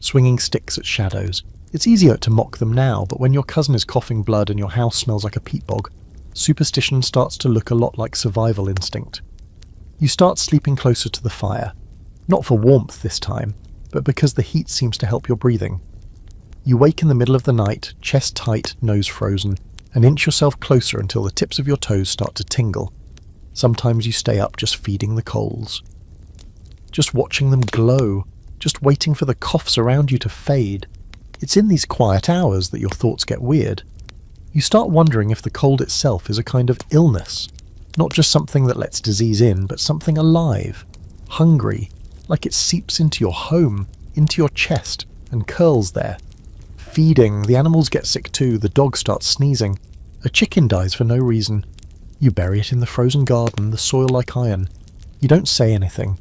swinging sticks at shadows. It's easier to mock them now, but when your cousin is coughing blood and your house smells like a peat bog, superstition starts to look a lot like survival instinct. You start sleeping closer to the fire. Not for warmth this time, but because the heat seems to help your breathing. You wake in the middle of the night, chest tight, nose frozen, and inch yourself closer until the tips of your toes start to tingle. Sometimes you stay up just feeding the coals. Just watching them glow, just waiting for the coughs around you to fade. It's in these quiet hours that your thoughts get weird. You start wondering if the cold itself is a kind of illness, not just something that lets disease in, but something alive, hungry, like it seeps into your home, into your chest, and curls there. Feeding, the animals get sick too, the dog starts sneezing. A chicken dies for no reason. You bury it in the frozen garden, the soil like iron. You don't say anything.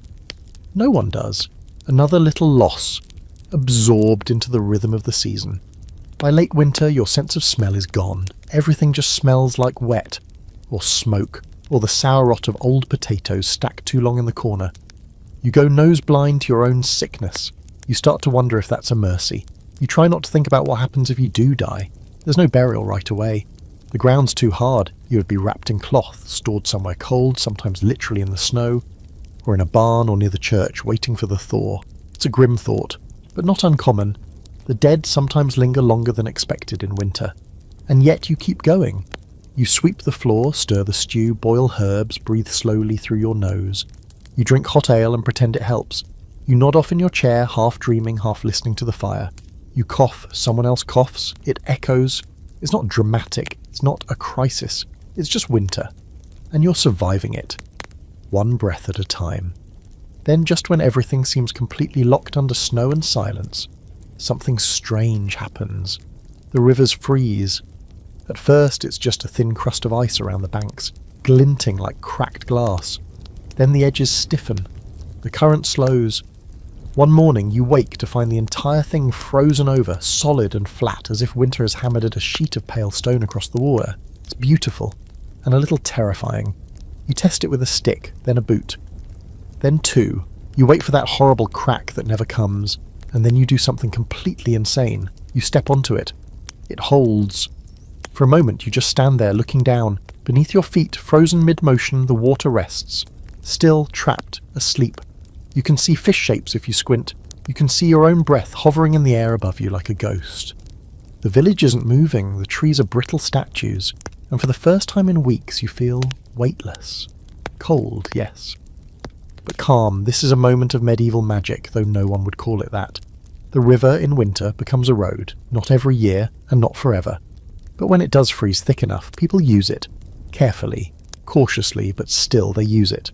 No one does. Another little loss, absorbed into the rhythm of the season. By late winter, your sense of smell is gone. Everything just smells like wet, or smoke, or the sour rot of old potatoes stacked too long in the corner. You go nose blind to your own sickness. You start to wonder if that's a mercy. You try not to think about what happens if you do die. There's no burial right away. The ground's too hard. You would be wrapped in cloth, stored somewhere cold, sometimes literally in the snow, or in a barn or near the church, waiting for the thaw. It's a grim thought, but not uncommon. The dead sometimes linger longer than expected in winter. And yet you keep going. You sweep the floor, stir the stew, boil herbs, breathe slowly through your nose. You drink hot ale and pretend it helps. You nod off in your chair, half dreaming, half listening to the fire. You cough, someone else coughs, it echoes. It's not dramatic, it's not a crisis, it's just winter. And you're surviving it. One breath at a time. Then just when everything seems completely locked under snow and silence, something strange happens. The rivers freeze. At first it's just a thin crust of ice around the banks, glinting like cracked glass. Then the edges stiffen. The current slows. One morning you wake to find the entire thing frozen over, solid and flat, as if winter has hammered at a sheet of pale stone across the water. It's beautiful, and a little terrifying. You test it with a stick, then a boot. Then two. You wait for that horrible crack that never comes, and then you do something completely insane. You step onto it. It holds. For a moment you just stand there looking down. Beneath your feet, frozen mid-motion, the water rests. Still, trapped, asleep. You can see fish shapes if you squint. You can see your own breath hovering in the air above you like a ghost. The village isn't moving, the trees are brittle statues, and for the first time in weeks you feel weightless. Cold, yes. But calm. This is a moment of medieval magic, though no one would call it that. The river in winter becomes a road, not every year, and not forever. But when it does freeze thick enough, people use it. Carefully, cautiously, but still they use it.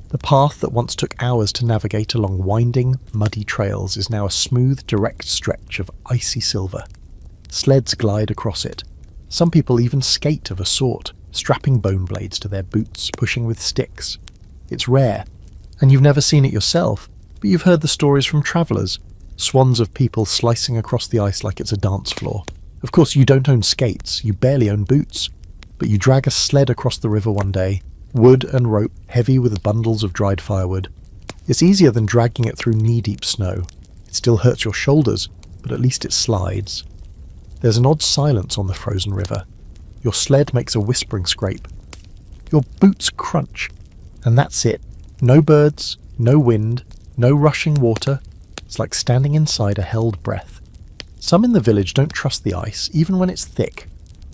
The path that once took hours to navigate along winding, muddy trails is now a smooth, direct stretch of icy silver. Sleds glide across it. Some people even skate of a sort, strapping bone blades to their boots, pushing with sticks. It's rare, and you've never seen it yourself, but you've heard the stories from travellers, swans of people slicing across the ice like it's a dance floor. Of course, you don't own skates, you barely own boots, but you drag a sled across the river one day, wood and rope heavy with bundles of dried firewood. It's easier than dragging it through knee-deep snow. It still hurts your shoulders, but at least it slides. There's an odd silence on the frozen river. Your sled makes a whispering scrape. Your boots crunch, and that's it. No birds, no wind, no rushing water. It's like standing inside a held breath. Some in the village don't trust the ice, even when it's thick.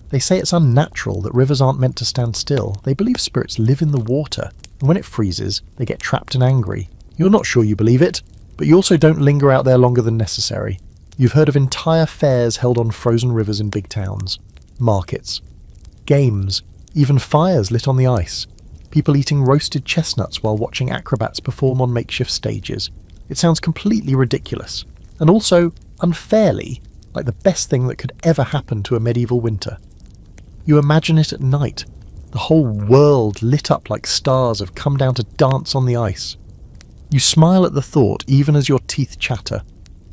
They say it's unnatural, that rivers aren't meant to stand still. They believe spirits live in the water, and when it freezes, they get trapped and angry. You're not sure you believe it, but you also don't linger out there longer than necessary. You've heard of entire fairs held on frozen rivers in big towns, markets, games, even fires lit on the ice, people eating roasted chestnuts while watching acrobats perform on makeshift stages. It sounds completely ridiculous, and also unfairly like the best thing that could ever happen to a medieval winter. You imagine it at night. The whole world lit up like stars have come down to dance on the ice. You smile at the thought even as your teeth chatter.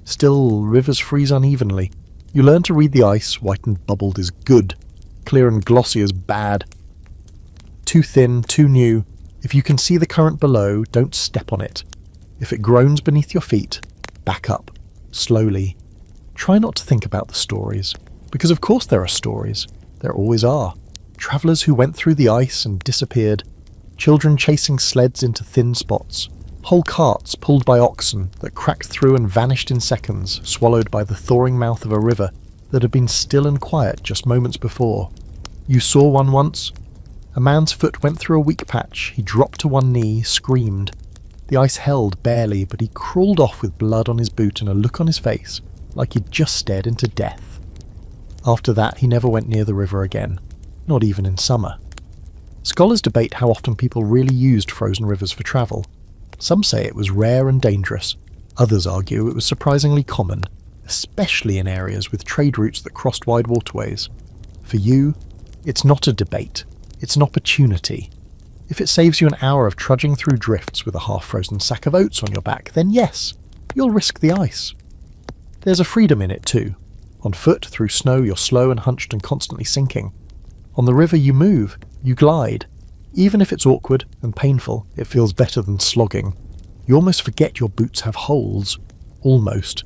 Still, rivers freeze unevenly. You learn to read the ice. White and bubbled is good. Clear and glossy is bad. Too thin, too new. If you can see the current below, don't step on it. If it groans beneath your feet, back up, slowly. Try not to think about the stories, because of course there are stories. There always are. Travellers who went through the ice and disappeared. Children chasing sleds into thin spots. Whole carts pulled by oxen that cracked through and vanished in seconds, swallowed by the thawing mouth of a river that had been still and quiet just moments before. You saw one once. A man's foot went through a weak patch. He dropped to one knee, screamed. The ice held barely, but he crawled off with blood on his boot and a look on his face, like he'd just stared into death. After that, he never went near the river again, not even in summer. Scholars debate how often people really used frozen rivers for travel. Some say it was rare and dangerous. Others argue it was surprisingly common, especially in areas with trade routes that crossed wide waterways. For you, it's not a debate, it's an opportunity. If it saves you an hour of trudging through drifts with a half-frozen sack of oats on your back, then yes, you'll risk the ice. There's a freedom in it too. On foot, through snow, you're slow and hunched and constantly sinking. On the river you move, you glide. Even if it's awkward and painful, it feels better than slogging. You almost forget your boots have holes. Almost.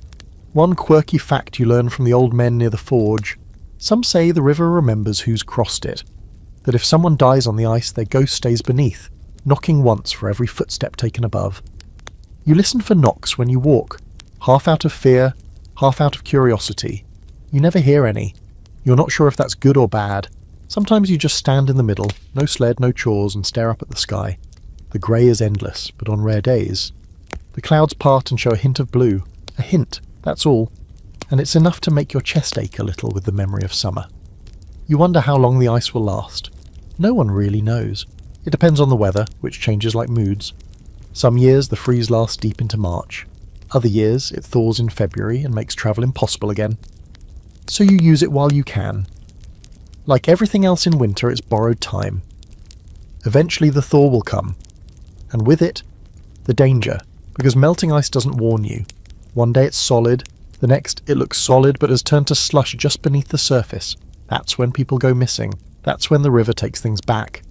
One quirky fact you learn from the old men near the forge: some say the river remembers who's crossed it. That if someone dies on the ice, their ghost stays beneath, knocking once for every footstep taken above. You listen for knocks when you walk, half out of fear, half out of curiosity. You never hear any. You're not sure if that's good or bad. Sometimes you just stand in the middle, no sled, no chores, and stare up at the sky. The grey is endless, but on rare days, the clouds part and show a hint of blue. A hint, that's all. And it's enough to make your chest ache a little with the memory of summer. You wonder how long the ice will last. No one really knows. It depends on the weather, which changes like moods. Some years the freeze lasts deep into March. Other years it thaws in February and makes travel impossible again. So you use it while you can. Like everything else in winter, it's borrowed time. Eventually the thaw will come. And with it, the danger, because melting ice doesn't warn you. One day it's solid, the next it looks solid but has turned to slush just beneath the surface. That's when people go missing. That's when the river takes things back.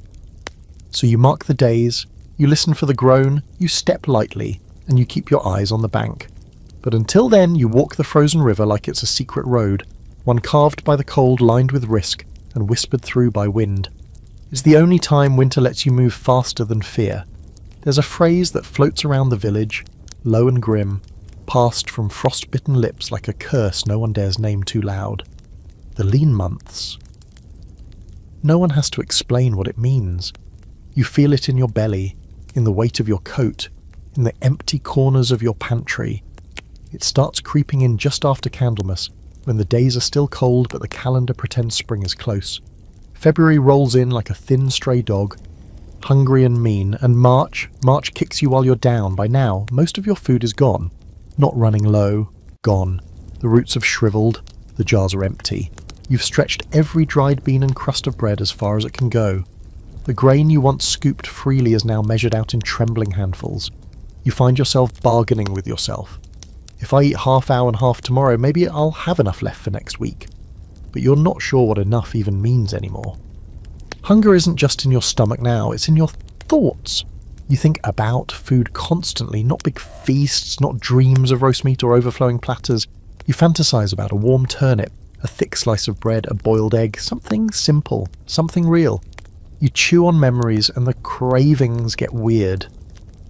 So you mark the days, you listen for the groan, you step lightly, and you keep your eyes on the bank. But until then, you walk the frozen river like it's a secret road, one carved by the cold, lined with risk, and whispered through by wind. It's the only time winter lets you move faster than fear. There's a phrase that floats around the village, low and grim, passed from frost-bitten lips like a curse no one dares name too loud. The lean months. No one has to explain what it means. You feel it in your belly, in the weight of your coat, in the empty corners of your pantry. It starts creeping in just after Candlemas, when the days are still cold but the calendar pretends spring is close. February rolls in like a thin stray dog, hungry and mean, and March kicks you while you're down. By now, most of your food is gone. Not running low, gone. The roots have shriveled, the jars are empty. You've stretched every dried bean and crust of bread as far as it can go. The grain you once scooped freely is now measured out in trembling handfuls. You find yourself bargaining with yourself. If I eat half hour and half tomorrow, maybe I'll have enough left for next week. But you're not sure what enough even means anymore. Hunger isn't just in your stomach now, it's in your thoughts. You think about food constantly, not big feasts, not dreams of roast meat or overflowing platters. You fantasize about a warm turnip, a thick slice of bread, a boiled egg, something simple, something real. You chew on memories and the cravings get weird.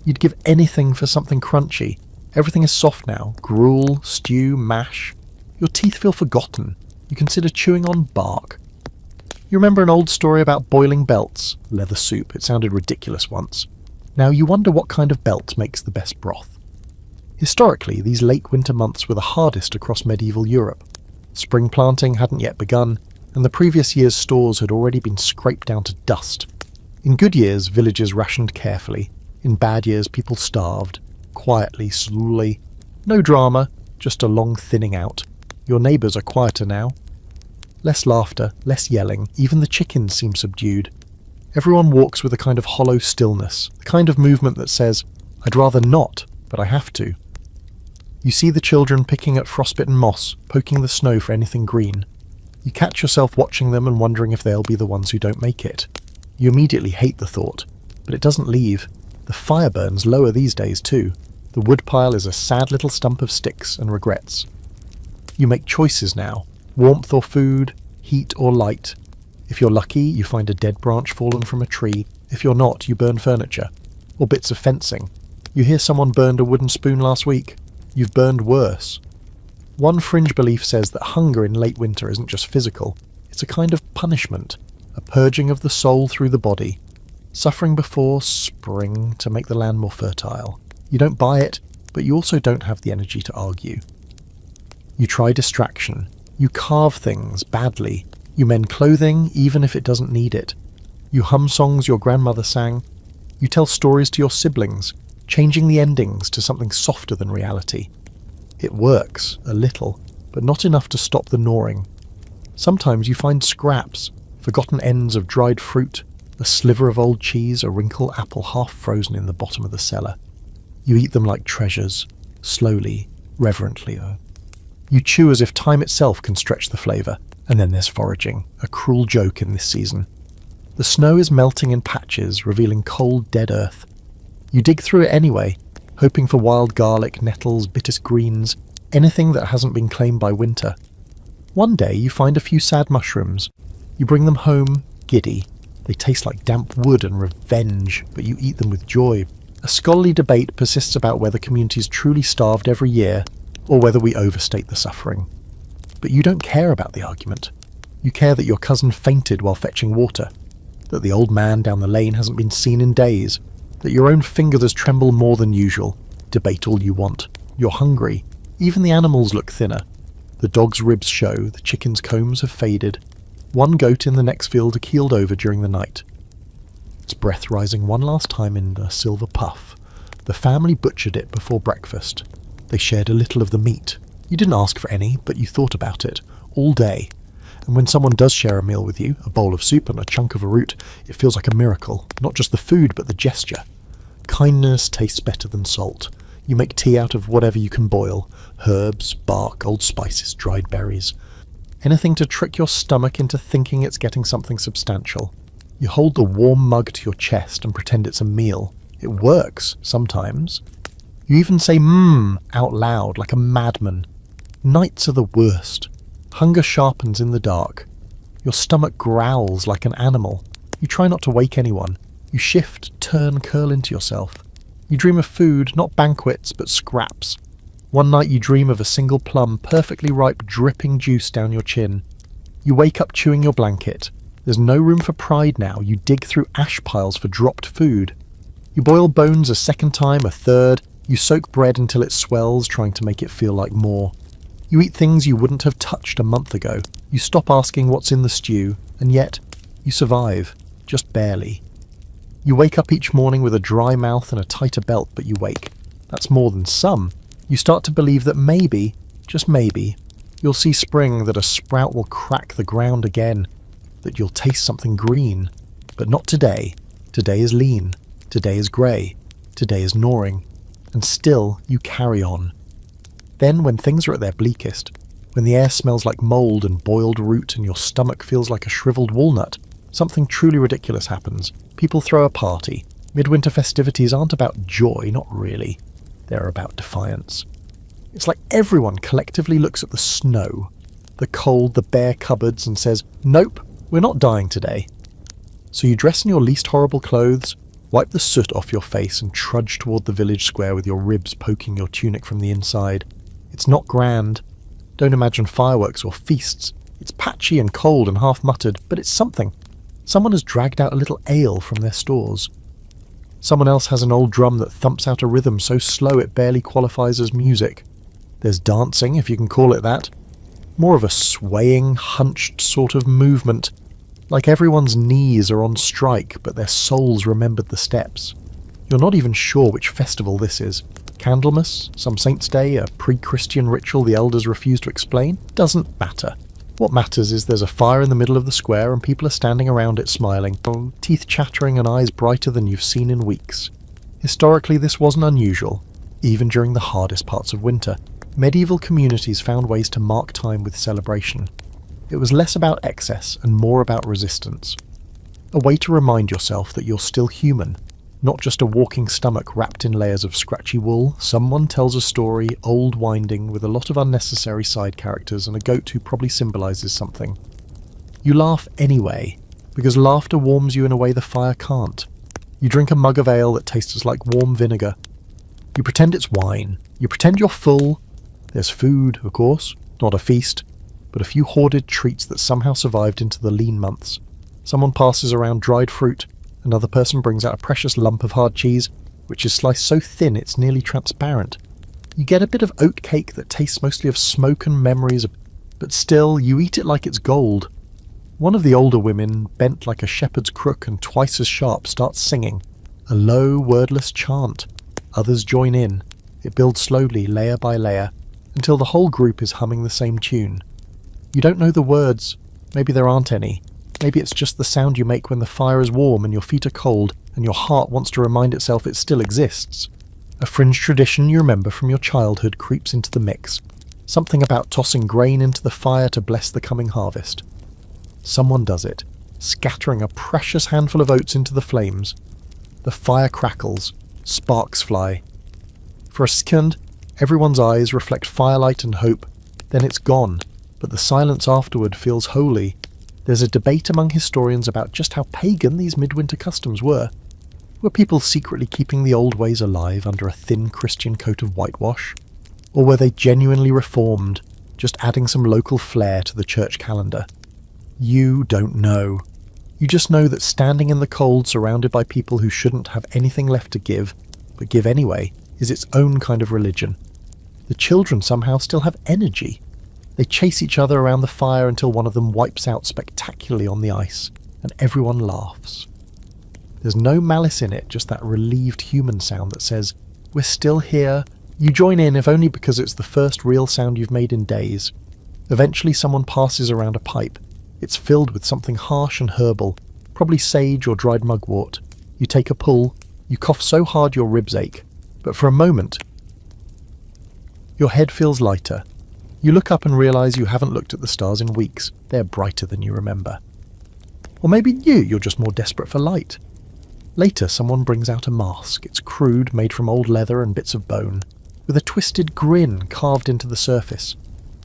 You'd give anything for something crunchy. Everything is soft now. Gruel, stew, mash. Your teeth feel forgotten. You consider chewing on bark. You remember an old story about boiling belts? Leather soup. It sounded ridiculous once. Now you wonder what kind of belt makes the best broth. Historically, these late winter months were the hardest across medieval Europe. Spring planting hadn't yet begun, and the previous year's stores had already been scraped down to dust. In good years, villages rationed carefully. In bad years, people starved. quietly, slowly. No drama, just a long thinning out. Your neighbours are quieter now. Less laughter, less yelling, even the chickens seem subdued. Everyone walks with a kind of hollow stillness, the kind of movement that says, I'd rather not, but I have to. You see the children picking at frostbitten moss, poking the snow for anything green. You catch yourself watching them and wondering if they'll be the ones who don't make it. You immediately hate the thought, but it doesn't leave. The fire burns lower these days too. The woodpile is a sad little stump of sticks and regrets. You make choices now, warmth or food, heat or light. If you're lucky, you find a dead branch fallen from a tree. If you're not, you burn furniture, or bits of fencing. You hear someone burned a wooden spoon last week. You've burned worse. One fringe belief says that hunger in late winter isn't just physical, it's a kind of punishment, a purging of the soul through the body, suffering before spring to make the land more fertile. You don't buy it, but you also don't have the energy to argue. You try distraction. You carve things badly. You mend clothing even if it doesn't need it. You hum songs your grandmother sang. You tell stories to your siblings, changing the endings to something softer than reality. It works, a little, but not enough to stop the gnawing. Sometimes you find scraps, forgotten ends of dried fruit, a sliver of old cheese, a wrinkled apple half frozen in the bottom of the cellar. You eat them like treasures, slowly, reverently. You chew as if time itself can stretch the flavour. And then there's foraging, a cruel joke in this season. The snow is melting in patches, revealing cold, dead earth. You dig through it anyway, hoping for wild garlic, nettles, bitter greens, anything that hasn't been claimed by winter. One day you find a few sad mushrooms. You bring them home, giddy. They taste like damp wood and revenge, but you eat them with joy. A scholarly debate persists about whether communities truly starved every year, or whether we overstate the suffering. But you don't care about the argument. You care that your cousin fainted while fetching water, that the old man down the lane hasn't been seen in days, that your own fingers tremble more than usual. Debate all you want. You're hungry. Even the animals look thinner. The dog's ribs show, the chicken's combs have faded. One goat in the next field are keeled over during the night. Its breath rising one last time in a silver puff. The family butchered it before breakfast. They shared a little of the meat. You didn't ask for any, but you thought about it, all day. And when someone does share a meal with you, a bowl of soup and a chunk of a root, it feels like a miracle. Not just the food, but the gesture. Kindness tastes better than salt. You make tea out of whatever you can boil. Herbs, bark, old spices, dried berries. Anything to trick your stomach into thinking it's getting something substantial. You hold the warm mug to your chest and pretend it's a meal. It works, sometimes. You even say mmm out loud like a madman. Nights are the worst. Hunger sharpens in the dark. Your stomach growls like an animal. You try not to wake anyone. You shift, turn, curl into yourself. You dream of food, not banquets, but scraps. One night you dream of a single plum, perfectly ripe, dripping juice down your chin. You wake up chewing your blanket. There's no room for pride now. You dig through ash piles for dropped food. You boil bones a second time, a third. You soak bread until it swells, trying to make it feel like more. You eat things you wouldn't have touched a month ago. You stop asking what's in the stew, and yet you survive, just barely. You wake up each morning with a dry mouth and a tighter belt, but you wake. That's more than some. You start to believe that maybe, just maybe, you'll see spring, that a sprout will crack the ground again, that you'll taste something green. But not today. Today is lean. Today is grey. Today is gnawing. And still you carry on. Then when things are at their bleakest, when the air smells like mould and boiled root and your stomach feels like a shriveled walnut, something truly ridiculous happens. People throw a party. Midwinter festivities aren't about joy, not really. They're about defiance. It's like everyone collectively looks at the snow, the cold, the bare cupboards and says, nope, we're not dying today. So you dress in your least horrible clothes, wipe the soot off your face and trudge toward the village square with your ribs poking your tunic from the inside. It's not grand. Don't imagine fireworks or feasts. It's patchy and cold and half-muttered, but it's something. Someone has dragged out a little ale from their stores. Someone else has an old drum that thumps out a rhythm so slow it barely qualifies as music. There's dancing, if you can call it that. More of a swaying, hunched sort of movement. Like everyone's knees are on strike, but their souls remembered the steps. You're not even sure which festival this is. Candlemas, some saint's day, a pre-Christian ritual the elders refuse to explain, doesn't matter. What matters is there's a fire in the middle of the square and people are standing around it smiling, teeth chattering and eyes brighter than you've seen in weeks. Historically, this wasn't unusual, even during the hardest parts of winter. Medieval communities found ways to mark time with celebration. It was less about excess and more about resistance. A way to remind yourself that you're still human, not just a walking stomach wrapped in layers of scratchy wool. Someone tells a story, old winding, with a lot of unnecessary side characters and a goat who probably symbolises something. You laugh anyway, because laughter warms you in a way the fire can't. You drink a mug of ale that tastes like warm vinegar. You pretend it's wine. You pretend you're full. There's food, of course, not a feast, but a few hoarded treats that somehow survived into the lean months. Someone passes around dried fruit. Another person brings out a precious lump of hard cheese, which is sliced so thin it's nearly transparent. You get a bit of oat cake that tastes mostly of smoke and memories, but still, you eat it like it's gold. One of the older women, bent like a shepherd's crook and twice as sharp, starts singing. A low, wordless chant. Others join in. It builds slowly, layer by layer, until the whole group is humming the same tune. You don't know the words. Maybe there aren't any. Maybe it's just the sound you make when the fire is warm and your feet are cold and your heart wants to remind itself it still exists. A fringe tradition you remember from your childhood creeps into the mix. Something about tossing grain into the fire to bless the coming harvest. Someone does it, scattering a precious handful of oats into the flames. The fire crackles, sparks fly. For a second, everyone's eyes reflect firelight and hope, then it's gone, but the silence afterward feels holy. There's a debate among historians about just how pagan these midwinter customs were. Were people secretly keeping the old ways alive under a thin Christian coat of whitewash? Or were they genuinely reformed, just adding some local flair to the church calendar? You don't know. You just know that standing in the cold surrounded by people who shouldn't have anything left to give, but give anyway, is its own kind of religion. The children somehow still have energy. They chase each other around the fire until one of them wipes out spectacularly on the ice, and everyone laughs. There's no malice in it, just that relieved human sound that says, "We're still here." You join in, if only because it's the first real sound you've made in days. Eventually someone passes around a pipe. It's filled with something harsh and herbal, probably sage or dried mugwort. You take a pull. You cough so hard your ribs ache. But for a moment, your head feels lighter. You look up and realise you haven't looked at the stars in weeks. They're brighter than you remember. Or maybe you're just more desperate for light. Later, someone brings out a mask. It's crude, made from old leather and bits of bone, with a twisted grin carved into the surface.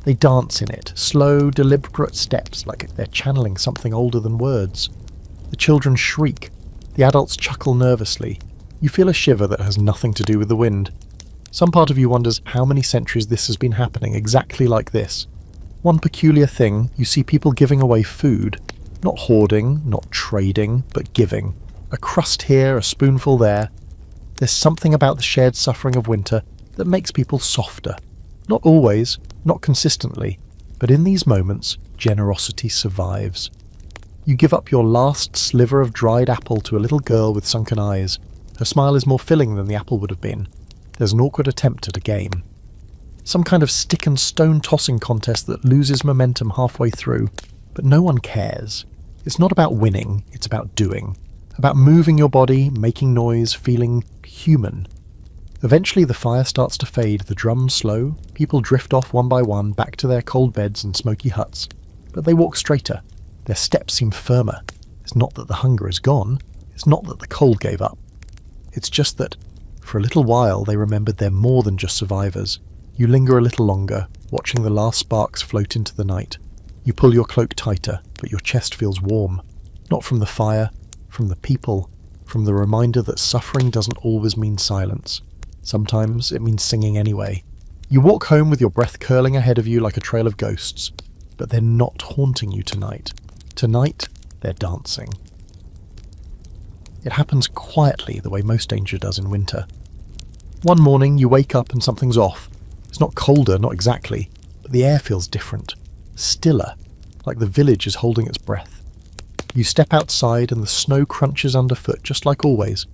They dance in it, slow, deliberate steps, like they're channeling something older than words. The children shriek. The adults chuckle nervously. You feel a shiver that has nothing to do with the wind. Some part of you wonders how many centuries this has been happening exactly like this. One peculiar thing, you see people giving away food. Not hoarding, not trading, but giving. A crust here, a spoonful there. There's something about the shared suffering of winter that makes people softer. Not always, not consistently, but in these moments, generosity survives. You give up your last sliver of dried apple to a little girl with sunken eyes. Her smile is more filling than the apple would have been. There's an awkward attempt at a game. Some kind of stick and stone tossing contest that loses momentum halfway through, but no one cares. It's not about winning, it's about doing. About moving your body, making noise, feeling human. Eventually the fire starts to fade, the drums slow, people drift off one by one back to their cold beds and smoky huts. But they walk straighter. Their steps seem firmer. It's not that the hunger is gone. It's not that the cold gave up. It's just that, for a little while, they remembered they're more than just survivors. You linger a little longer, watching the last sparks float into the night. You pull your cloak tighter, but your chest feels warm. Not from the fire, from the people, from the reminder that suffering doesn't always mean silence. Sometimes it means singing anyway. You walk home with your breath curling ahead of you like a trail of ghosts, but they're not haunting you tonight. Tonight, they're dancing. It happens quietly, the way most danger does in winter. One morning you wake up and something's off. It's not colder, not exactly, but the air feels different. Stiller, like the village is holding its breath. You step outside and the snow crunches underfoot just like always.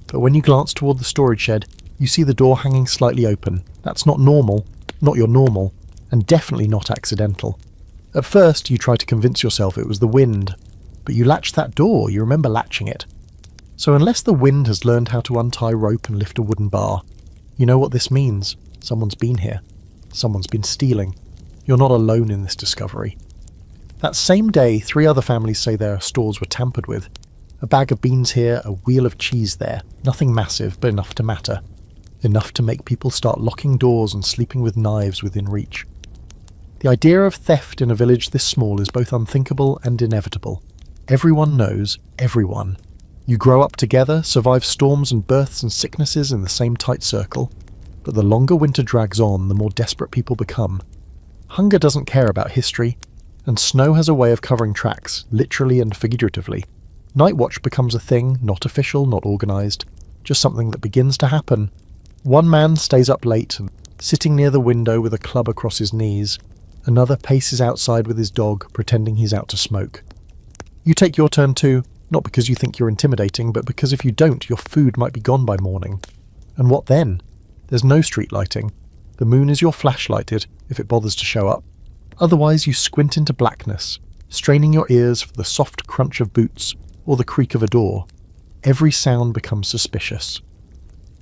But when you glance toward the storage shed, You see the door hanging slightly open. That's not normal, not your normal, and definitely not accidental. At first, you try to convince yourself it was the wind, but you latched that door, you remember latching it. So unless the wind has learned how to untie rope and lift a wooden bar, you know what this means. Someone's been here. Someone's been stealing. You're not alone in this discovery. That same day, 3 other families say their stores were tampered with. A bag of beans here, a wheel of cheese there. Nothing massive, but enough to matter. Enough to make people start locking doors and sleeping with knives within reach. The idea of theft in a village this small is both unthinkable and inevitable. Everyone knows everyone. You grow up together, survive storms and births and sicknesses in the same tight circle. But the longer winter drags on, the more desperate people become. Hunger doesn't care about history, and snow has a way of covering tracks, literally and figuratively. Night watch becomes a thing, not official, not organised, just something that begins to happen. One man stays up late and sitting near the window with a club across his knees. Another paces outside with his dog, pretending he's out to smoke. You take your turn too, not because you think you're intimidating, but because if you don't, your food might be gone by morning. And what then? There's no street lighting. The moon is your flashlight, if it bothers to show up. Otherwise, you squint into blackness, straining your ears for the soft crunch of boots or the creak of a door. Every sound becomes suspicious.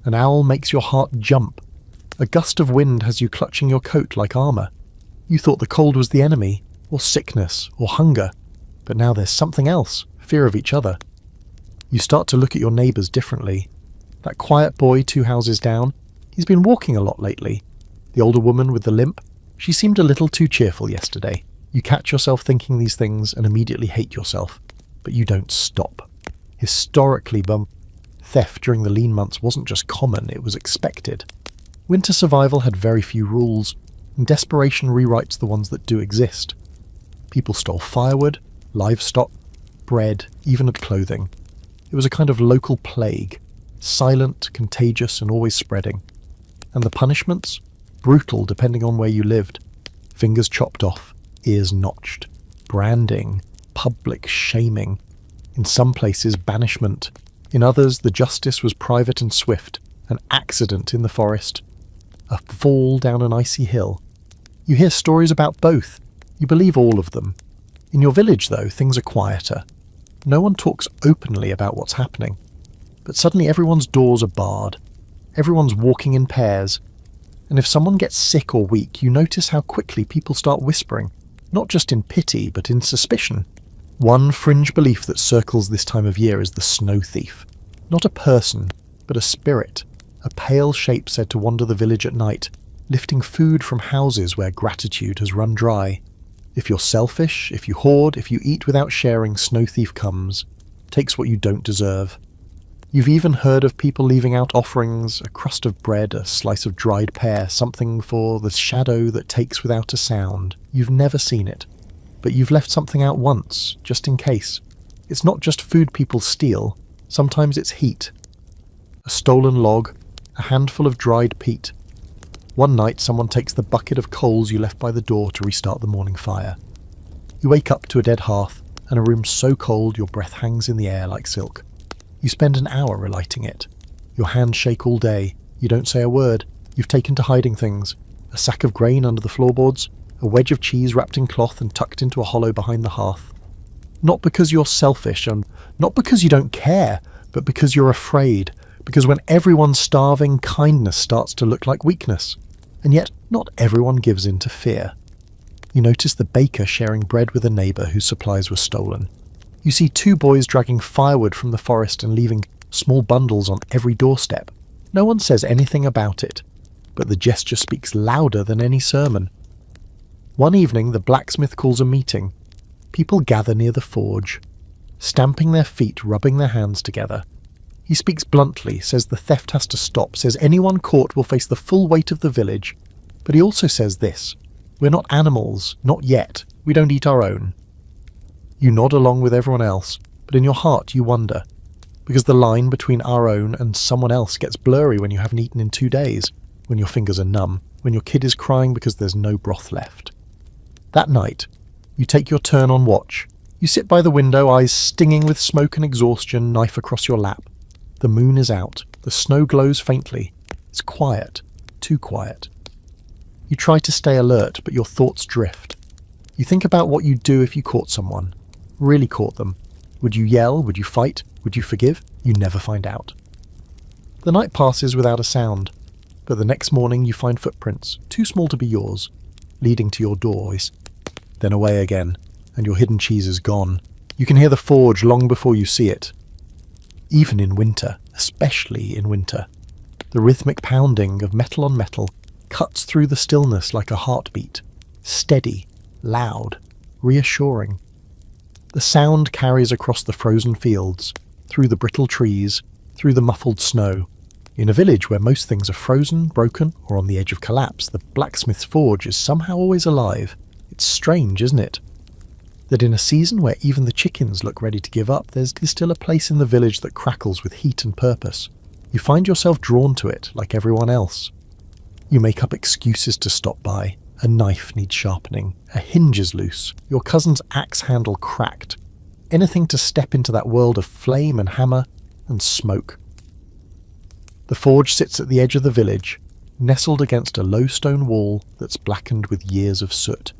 An owl makes your heart jump. A gust of wind has you clutching your coat like armour. You thought the cold was the enemy, or sickness, or hunger. But now there's something else, fear of each other. You start to look at your neighbours differently. That quiet boy 2 houses down, he's been walking a lot lately. The older woman with the limp, she seemed a little too cheerful yesterday. You catch yourself thinking these things and immediately hate yourself. But you don't stop. Historically, theft during the lean months wasn't just common, it was expected. Winter survival had very few rules, and desperation rewrites the ones that do exist. People stole firewood, livestock, bread, even clothing. It was a kind of local plague, silent, contagious, and always spreading. And the punishments? Brutal depending on where you lived. Fingers chopped off, ears notched, branding, public shaming. In some places, banishment. In others, the justice was private and swift, an accident in the forest, a fall down an icy hill. You hear stories about both. You believe all of them. In your village, though, things are quieter. No one talks openly about what's happening. But suddenly everyone's doors are barred. Everyone's walking in pairs. And if someone gets sick or weak, you notice how quickly people start whispering, not just in pity, but in suspicion. One fringe belief that circles this time of year is the snow thief. Not a person, but a spirit, a pale shape said to wander the village at night, lifting food from houses where gratitude has run dry. If you're selfish, if you hoard, if you eat without sharing, snow thief comes, takes what you don't deserve. You've even heard of people leaving out offerings, a crust of bread, a slice of dried pear, something for the shadow that takes without a sound. You've never seen it, but you've left something out once, just in case. It's not just food people steal, sometimes it's heat. A stolen log, a handful of dried peat. One night someone takes the bucket of coals you left by the door to restart the morning fire. You wake up to a dead hearth, and a room so cold your breath hangs in the air like silk. You spend an hour relighting it. Your hands shake all day. You don't say a word. You've taken to hiding things. A sack of grain under the floorboards, a wedge of cheese wrapped in cloth and tucked into a hollow behind the hearth. Not because you're selfish, and not because you don't care, but because you're afraid. Because when everyone's starving, kindness starts to look like weakness. And yet, not everyone gives in to fear. You notice the baker sharing bread with a neighbour whose supplies were stolen. You see 2 boys dragging firewood from the forest and leaving small bundles on every doorstep. No one says anything about it, but the gesture speaks louder than any sermon. One evening, the blacksmith calls a meeting. People gather near the forge, stamping their feet, rubbing their hands together. He speaks bluntly, says the theft has to stop, says anyone caught will face the full weight of the village. But he also says this: we're not animals, not yet. We don't eat our own. You nod along with everyone else, but in your heart you wonder, because the line between our own and someone else gets blurry when you haven't eaten in 2 days, when your fingers are numb, when your kid is crying because there's no broth left. That night, you take your turn on watch. You sit by the window, eyes stinging with smoke and exhaustion, knife across your lap. The moon is out. The snow glows faintly. It's quiet, too quiet. You try to stay alert, but your thoughts drift. You think about what you'd do if you caught someone, really caught them. Would you yell? Would you fight? Would you forgive? You never find out. The night passes without a sound, but the next morning you find footprints, too small to be yours, leading to your doors. Then away again, and your hidden cheese is gone. You can hear the forge long before you see it. Even in winter, especially in winter, the rhythmic pounding of metal on metal cuts through the stillness like a heartbeat, steady, loud, reassuring. The sound carries across the frozen fields, through the brittle trees, through the muffled snow. In a village where most things are frozen, broken, or on the edge of collapse, the blacksmith's forge is somehow always alive. It's strange, isn't it? That in a season where even the chickens look ready to give up, there's still a place in the village that crackles with heat and purpose. You find yourself drawn to it, like everyone else. You make up excuses to stop by. A knife needs sharpening, a hinge is loose, your cousin's axe handle cracked. Anything to step into that world of flame and hammer and smoke. The forge sits at the edge of the village, nestled against a low stone wall that's blackened with years of soot.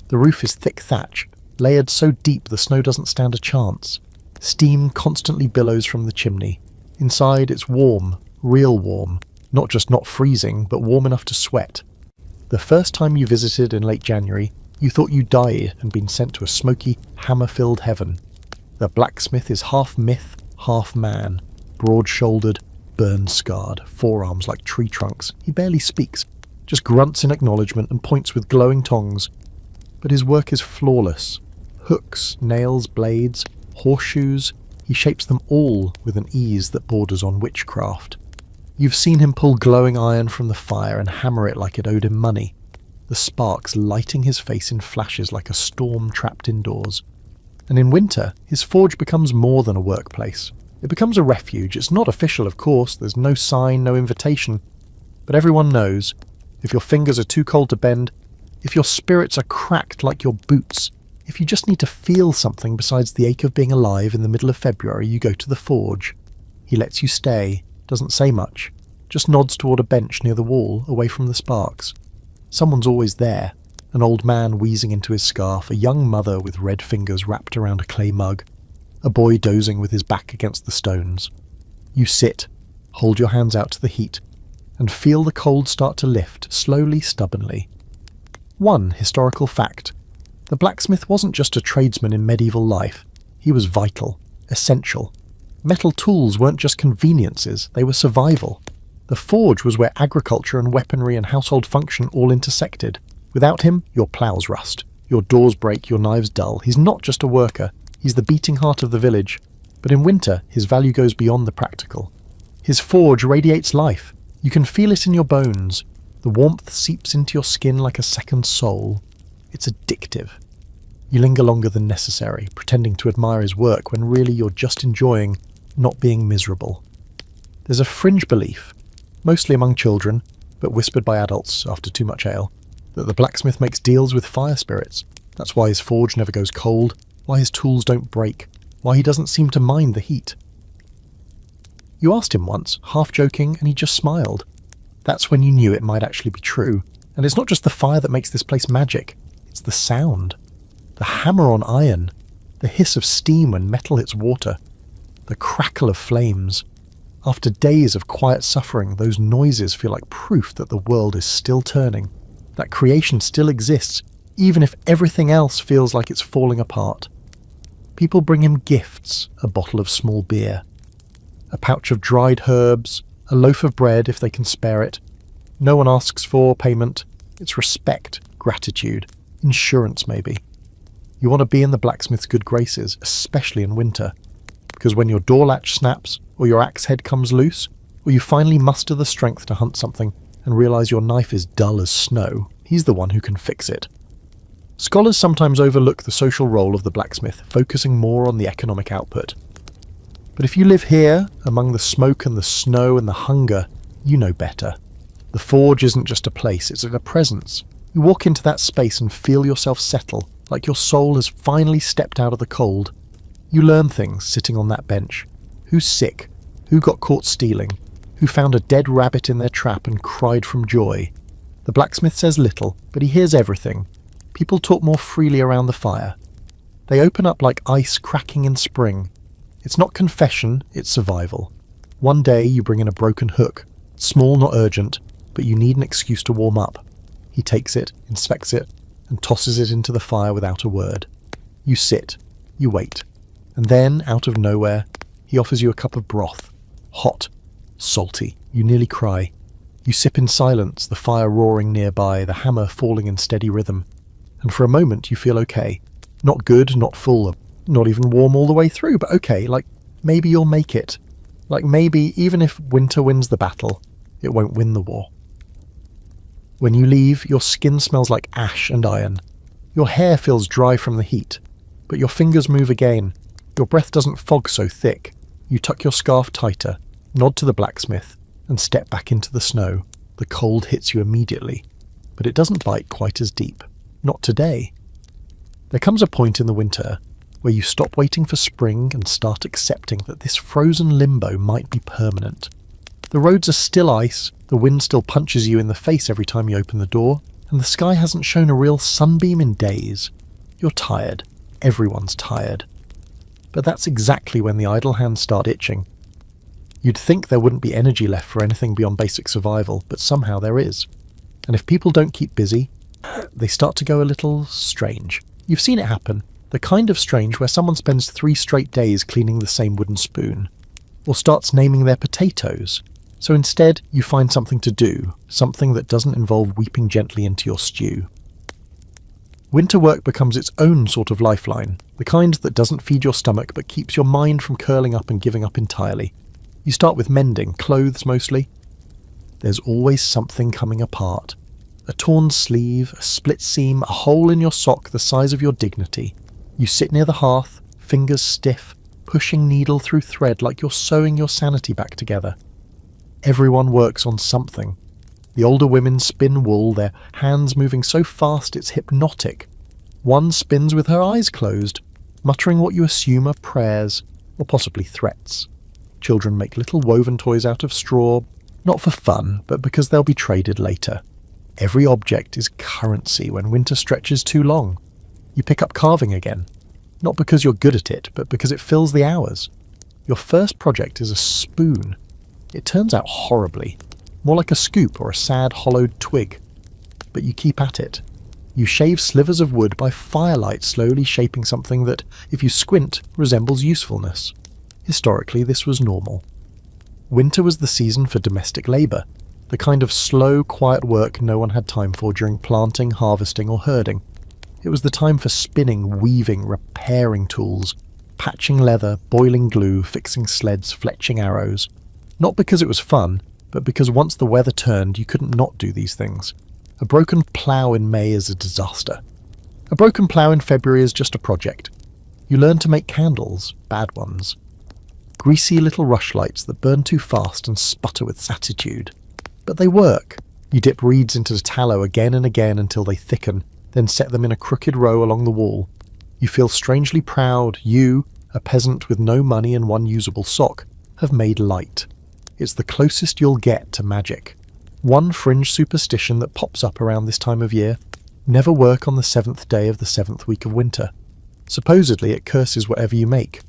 The roof is thick thatch, layered so deep the snow doesn't stand a chance. Steam constantly billows from the chimney. Inside it's warm, real warm, not just not freezing, but warm enough to sweat. The first time you visited in late January, you thought you'd died and been sent to a smoky, hammer-filled heaven. The blacksmith is half myth, half man, broad-shouldered, burn-scarred, forearms like tree trunks. He barely speaks, just grunts in acknowledgement and points with glowing tongs. But his work is flawless. Hooks, nails, blades, horseshoes, he shapes them all with an ease that borders on witchcraft. You've seen him pull glowing iron from the fire and hammer it like it owed him money, the sparks lighting his face in flashes like a storm trapped indoors. And in winter, his forge becomes more than a workplace. It becomes a refuge. It's not official, of course, there's no sign, no invitation. But everyone knows, if your fingers are too cold to bend, if your spirits are cracked like your boots, if you just need to feel something besides the ache of being alive in the middle of February, you go to the forge. He lets you stay, doesn't say much, just nods toward a bench near the wall, away from the sparks. Someone's always there, an old man wheezing into his scarf, a young mother with red fingers wrapped around a clay mug, a boy dozing with his back against the stones. You sit, hold your hands out to the heat, and feel the cold start to lift, slowly, stubbornly. One historical fact. The blacksmith wasn't just a tradesman in medieval life. He was vital, essential. Metal tools weren't just conveniences, they were survival. The forge was where agriculture and weaponry and household function all intersected. Without him, your ploughs rust, your doors break, your knives dull. He's not just a worker, he's the beating heart of the village. But in winter, his value goes beyond the practical. His forge radiates life. You can feel it in your bones. The warmth seeps into your skin like a second soul. It's addictive. You linger longer than necessary, pretending to admire his work when really you're just enjoying not being miserable. There's a fringe belief, mostly among children, but whispered by adults after too much ale, that the blacksmith makes deals with fire spirits. That's why his forge never goes cold, why his tools don't break, why he doesn't seem to mind the heat. You asked him once, half joking, and he just smiled. That's when you knew it might actually be true. And it's not just the fire that makes this place magic, it's the sound. The hammer on iron, the hiss of steam when metal hits water, the crackle of flames. After days of quiet suffering, those noises feel like proof that the world is still turning, that creation still exists, even if everything else feels like it's falling apart. People bring him gifts, a bottle of small beer, a pouch of dried herbs, a loaf of bread if they can spare it. No one asks for payment. It's respect, gratitude, insurance maybe. You want to be in the blacksmith's good graces, especially in winter, because when your door latch snaps, or your axe head comes loose, or you finally muster the strength to hunt something and realize your knife is dull as snow, he's the one who can fix it. Scholars sometimes overlook the social role of the blacksmith, focusing more on the economic output. But if you live here, among the smoke and the snow and the hunger, you know better. The forge isn't just a place, it's a presence. You walk into that space and feel yourself settle, like your soul has finally stepped out of the cold. You learn things sitting on that bench. Who's sick? Who got caught stealing? who found a dead rabbit in their trap and cried from joy. The blacksmith says little, but he hears everything. People talk more freely around the fire. They open up like ice cracking in spring. It's not confession, it's survival. One day you bring in a broken hook. Small, not urgent, but you need an excuse to warm up. He takes it, inspects it, and tosses it into the fire without a word. You sit. You wait. And then, out of nowhere, he offers you a cup of broth. Hot. Salty. You nearly cry. You sip in silence, the fire roaring nearby, the hammer falling in steady rhythm. And for a moment you feel okay. Not good, not full, not even warm all the way through, but okay, like maybe you'll make it. Like maybe, even if winter wins the battle, it won't win the war. When you leave, your skin smells like ash and iron. Your hair feels dry from the heat, but your fingers move again. Your breath doesn't fog so thick. You tuck your scarf tighter, nod to the blacksmith, and step back into the snow. The cold hits you immediately, but it doesn't bite quite as deep. Not today. There comes a point in the winter where you stop waiting for spring and start accepting that this frozen limbo might be permanent. The roads are still ice, the wind still punches you in the face every time you open the door, and the sky hasn't shown a real sunbeam in days. You're tired. Everyone's tired. But that's exactly when the idle hands start itching. You'd think there wouldn't be energy left for anything beyond basic survival, but somehow there is. And if people don't keep busy, they start to go a little strange. You've seen it happen. The kind of strange where someone spends 3 straight days cleaning the same wooden spoon. Or starts naming their potatoes. So instead, you find something to do. Something that doesn't involve weeping gently into your stew. Winter work becomes its own sort of lifeline. The kind that doesn't feed your stomach but keeps your mind from curling up and giving up entirely. You start with mending, clothes mostly. There's always something coming apart. A torn sleeve, a split seam, a hole in your sock the size of your dignity. You sit near the hearth, fingers stiff, pushing needle through thread like you're sewing your sanity back together. Everyone works on something. The older women spin wool, their hands moving so fast it's hypnotic. One spins with her eyes closed, muttering what you assume are prayers, or possibly threats. Children make little woven toys out of straw, not for fun, but because they'll be traded later. Every object is currency when winter stretches too long. You pick up carving again, not because you're good at it, but because it fills the hours. Your first project is a spoon. It turns out horribly, more like a scoop or a sad hollowed twig. But you keep at it. You shave slivers of wood by firelight, slowly shaping something that, if you squint, resembles usefulness. Historically, this was normal. Winter was the season for domestic labour, the kind of slow, quiet work no one had time for during planting, harvesting or herding. It was the time for spinning, weaving, repairing tools, patching leather, boiling glue, fixing sleds, fletching arrows. Not because it was fun, but because once the weather turned, you couldn't not do these things. A broken plough in May is a disaster. A broken plough in February is just a project. You learn to make candles, bad ones. Greasy little rushlights that burn too fast and sputter with satisitude. But they work. You dip reeds into the tallow again and again until they thicken, then set them in a crooked row along the wall. You feel strangely proud. You, a peasant with no money and one usable sock, have made light. It's the closest you'll get to magic. One fringe superstition that pops up around this time of year: never work on the 7th day of the 7th week of winter. Supposedly it curses whatever you make.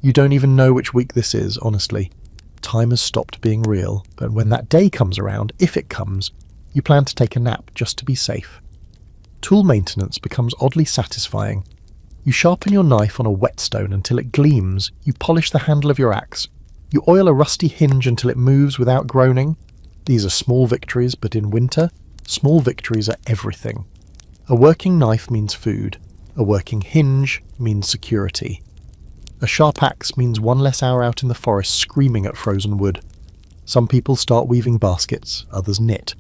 You don't even know which week this is, honestly. Time has stopped being real, but when that day comes around, if it comes, you plan to take a nap just to be safe. Tool maintenance becomes oddly satisfying. You sharpen your knife on a whetstone until it gleams, you polish the handle of your axe, you oil a rusty hinge until it moves without groaning. These are small victories, but in winter, small victories are everything. A working knife means food. A working hinge means security. A sharp axe means one less hour out in the forest screaming at frozen wood. Some people start weaving baskets, others knit.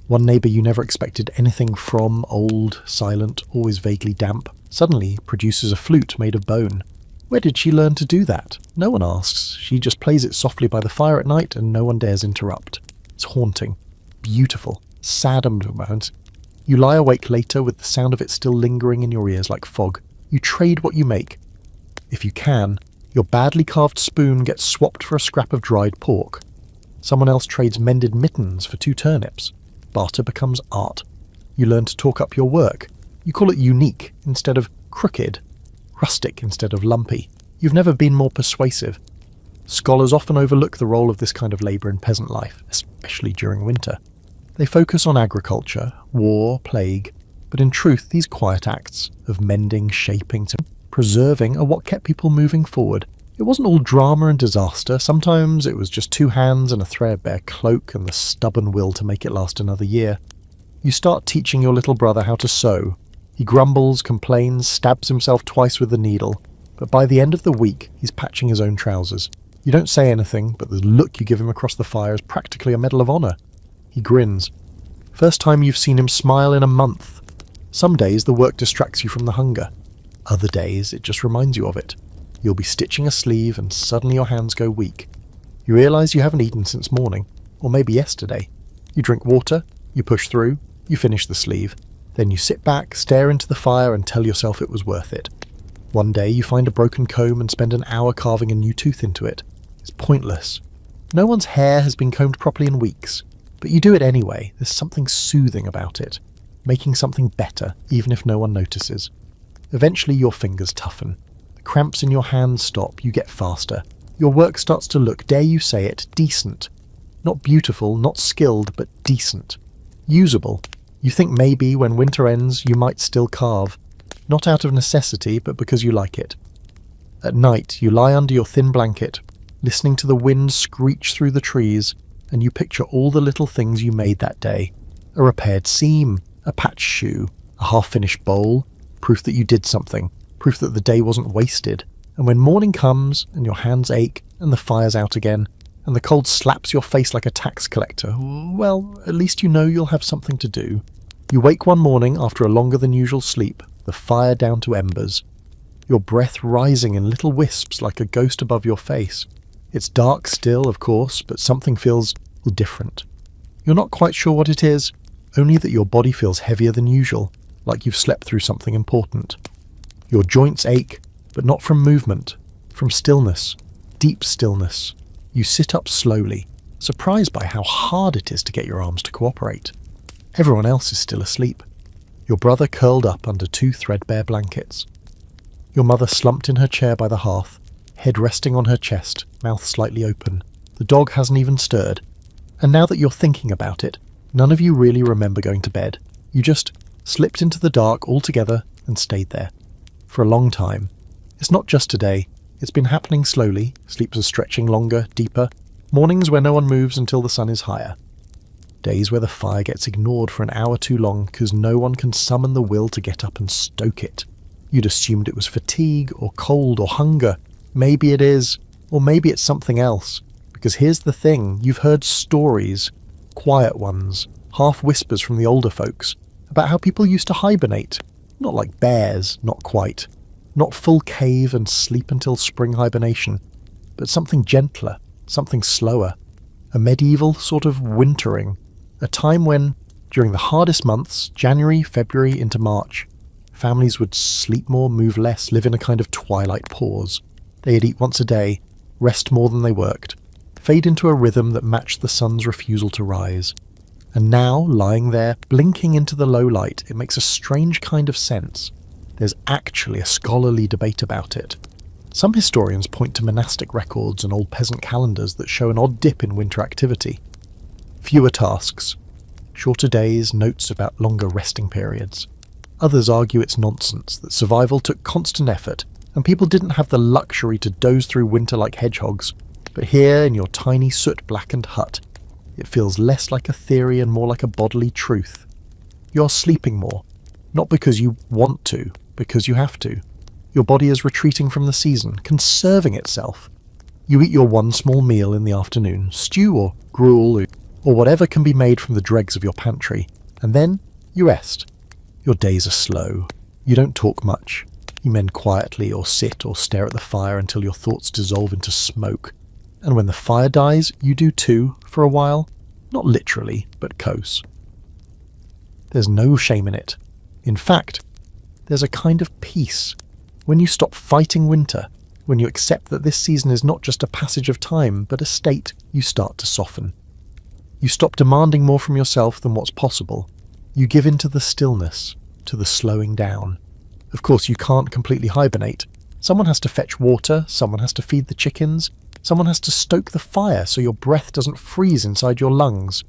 One neighbour you never expected anything from, old, silent, always vaguely damp, suddenly produces a flute made of bone. Where did she learn to do that? No one asks. She just plays it softly by the fire at night and no one dares interrupt. It's haunting, beautiful, sad amount. You lie awake later with the sound of it still lingering in your ears like fog. You trade what you make. If you can, your badly carved spoon gets swapped for a scrap of dried pork. Someone else trades mended mittens for 2 turnips. Barter becomes art. You learn to talk up your work. You call it unique instead of crooked, rustic instead of lumpy. You've never been more persuasive. Scholars often overlook the role of this kind of labour in peasant life, especially during winter. They focus on agriculture, war, plague, but in truth these quiet acts of mending, shaping, preserving are what kept people moving forward. It wasn't all drama and disaster. Sometimes it was just 2 hands and a threadbare cloak and the stubborn will to make it last another year. You start teaching your little brother how to sew. He grumbles, complains, stabs himself twice with the needle, but by the end of the week he's patching his own trousers. You don't say anything, but the look you give him across the fire is practically a medal of honour. He grins. First time you've seen him smile in a month. Some days the work distracts you from the hunger. Other days it just reminds you of it. You'll be stitching a sleeve and suddenly your hands go weak. You realise you haven't eaten since morning, or maybe yesterday. You drink water, you push through, you finish the sleeve. Then you sit back, stare into the fire and tell yourself it was worth it. One day you find a broken comb and spend an hour carving a new tooth into it. It's pointless. No one's hair has been combed properly in weeks, but you do it anyway. There's something soothing about it, making something better even if no one notices. Eventually your fingers toughen. The cramps in your hands stop, you get faster. Your work starts to look, dare you say it, decent. Not beautiful, not skilled, but decent. Usable. You think maybe when winter ends you might still carve. Not out of necessity, but because you like it. At night you lie under your thin blanket, listening to the wind screech through the trees, and you picture all the little things you made that day. A repaired seam, a patched shoe, a half-finished bowl, proof that you did something, proof that the day wasn't wasted. And when morning comes, and your hands ache, and the fire's out again, and the cold slaps your face like a tax collector, well, at least you know you'll have something to do. You wake one morning after a longer than usual sleep, the fire down to embers. Your breath rising in little wisps like a ghost above your face. It's dark still, of course, but something feels different. You're not quite sure what it is, only that your body feels heavier than usual, like you've slept through something important. Your joints ache, but not from movement, from stillness, deep stillness. You sit up slowly, surprised by how hard it is to get your arms to cooperate. Everyone else is still asleep. Your brother curled up under 2 threadbare blankets. Your mother slumped in her chair by the hearth, head resting on her chest, mouth slightly open. The dog hasn't even stirred. And now that you're thinking about it, none of you really remember going to bed. You just slipped into the dark altogether and stayed there. For a long time. It's not just today. It's been happening slowly. Sleeps are stretching longer, deeper. Mornings where no one moves until the sun is higher. Days where the fire gets ignored for an hour too long because no one can summon the will to get up and stoke it. You'd assumed it was fatigue or cold or hunger. Maybe it is, or maybe it's something else. Because here's the thing, you've heard stories, quiet ones, half whispers from the older folks, about how people used to hibernate. Not like bears, not quite. Not full cave and sleep until spring hibernation, but something gentler, something slower. A medieval sort of wintering. A time when, during the hardest months, January, February into March, families would sleep more, move less, live in a kind of twilight pause. They'd eat once a day, rest more than they worked, fade into a rhythm that matched the sun's refusal to rise. And now, lying there, blinking into the low light, it makes a strange kind of sense. There's actually a scholarly debate about it. Some historians point to monastic records and old peasant calendars that show an odd dip in winter activity. Fewer tasks, shorter days, notes about longer resting periods. Others argue it's nonsense, that survival took constant effort, and people didn't have the luxury to doze through winter like hedgehogs. But here, in your tiny soot-blackened hut, it feels less like a theory and more like a bodily truth. You're sleeping more, not because you want to, because you have to. Your body is retreating from the season, conserving itself. You eat your one small meal in the afternoon, stew or gruel or whatever can be made from the dregs of your pantry, and then you rest. Your days are slow. You don't talk much. You mend quietly or sit or stare at the fire until your thoughts dissolve into smoke. And when the fire dies, you do too, for a while. Not literally, but close. There's no shame in it. In fact, there's a kind of peace. When you stop fighting winter, When you accept that this season is not just a passage of time, but a state, you start to soften. You stop demanding more from yourself than what's possible. You give in to the stillness, to the slowing down. Of course, you can't completely hibernate. Someone has to fetch water, someone has to feed the chickens, someone has to stoke the fire so your breath doesn't freeze inside your lungs.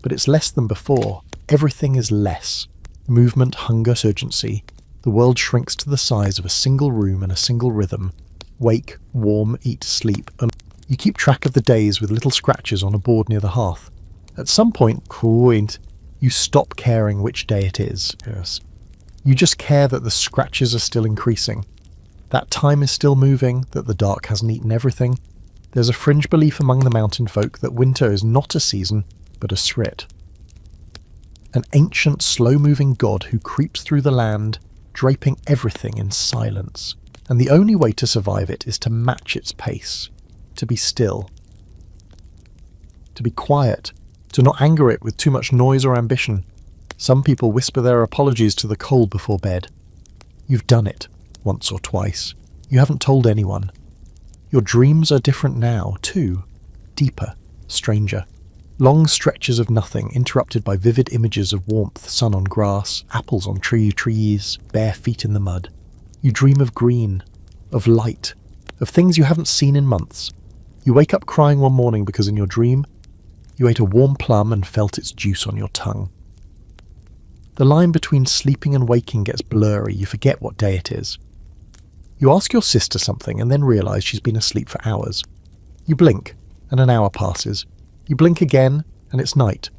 But it's less than before. Everything is less. Movement, hunger, urgency. The world shrinks to the size of a single room and a single rhythm. Wake, warm, eat, sleep, and you keep track of the days with little scratches on a board near the hearth. At some point, you stop caring which day it is. Yes. You just care that the scratches are still increasing. That time is still moving, that the dark hasn't eaten everything. There's a fringe belief among the mountain folk that winter is not a season, but a srit. An ancient, slow-moving god who creeps through the land, draping everything in silence. And the only way to survive it is to match its pace, to be still, to be quiet, to not anger it with too much noise or ambition. Some people whisper their apologies to the cold before bed. You've done it, once or twice. You haven't told anyone. Your dreams are different now, too. Deeper, stranger. Long stretches of nothing, interrupted by vivid images of warmth, sun on grass, apples on trees, bare feet in the mud. You dream of green, of light, of things you haven't seen in months. You wake up crying one morning because in your dream, you ate a warm plum and felt its juice on your tongue. The line between sleeping and waking gets blurry, you forget what day it is. You ask your sister something and then realise she's been asleep for hours. You blink, and an hour passes. You blink again, and it's night.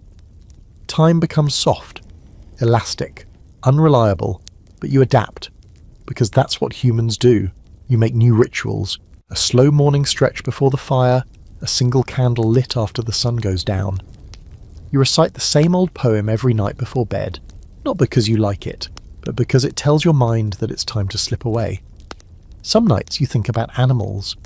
Time becomes soft, elastic, unreliable, but you adapt. Because that's what humans do. You make new rituals, a slow morning stretch before the fire, a single candle lit after the sun goes down. You recite the same old poem every night before bed, not because you like it, but because it tells your mind that it's time to slip away. Some nights you think about animals,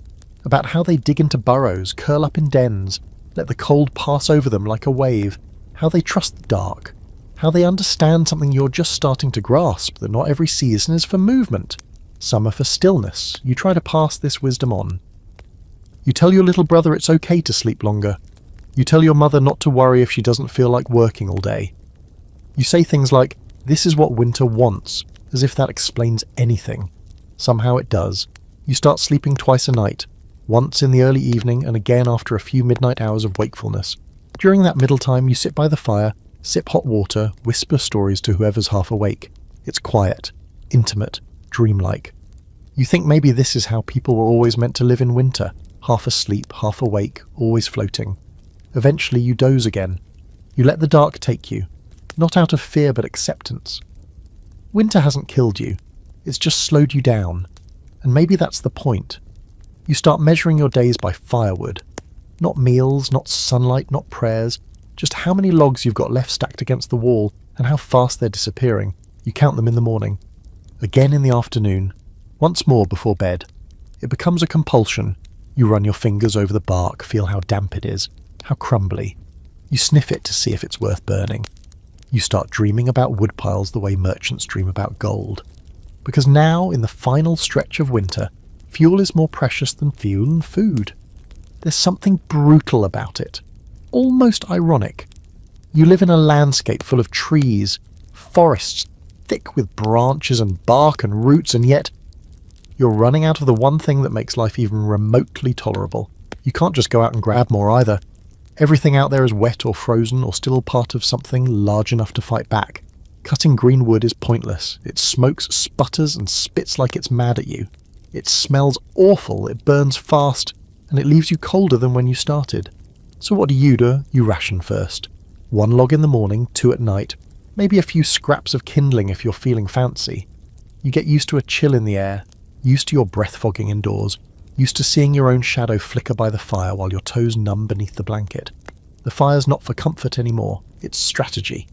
about how they dig into burrows, curl up in dens, let the cold pass over them like a wave, how they trust the dark, how they understand something you're just starting to grasp, that not every season is for movement. Some are for stillness. You try to pass this wisdom on. You tell your little brother it's okay to sleep longer. You tell your mother not to worry if she doesn't feel like working all day. You say things like, "This is what winter wants," as if that explains anything. Somehow it does. You start sleeping twice a night, once in the early evening and again after a few midnight hours of wakefulness. During that middle time, you sit by the fire, sip hot water, whisper stories to whoever's half awake. It's quiet, intimate, dreamlike. You think maybe this is how people were always meant to live in winter, half asleep, half awake, always floating. Eventually you doze again. You let the dark take you, not out of fear but acceptance. Winter hasn't killed you, it's just slowed you down. And maybe that's the point. You start measuring your days by firewood. Not meals, not sunlight, not prayers, just how many logs you've got left stacked against the wall and how fast they're disappearing. You count them in the morning. Again in the afternoon. Once more before bed. It becomes a compulsion. You run your fingers over the bark, feel how damp it is, how crumbly. You sniff it to see if it's worth burning. You start dreaming about woodpiles the way merchants dream about gold. Because now, in the final stretch of winter, fuel is more precious than fuel and food. There's something brutal about it. Almost ironic. You live in a landscape full of trees, forests thick with branches and bark and roots, and yet you're running out of the one thing that makes life even remotely tolerable. You can't just go out and grab more either. Everything out there is wet or frozen or still part of something large enough to fight back. Cutting green wood is pointless. It smokes, sputters and spits like it's mad at you. It smells awful, it burns fast, and it leaves you colder than when you started. So what do? You ration first. 1 log in the morning, 2 at night, maybe a few scraps of kindling if you're feeling fancy. You get used to a chill in the air, used to your breath fogging indoors, used to seeing your own shadow flicker by the fire while your toes numb beneath the blanket. The fire's not for comfort anymore, it's strategy.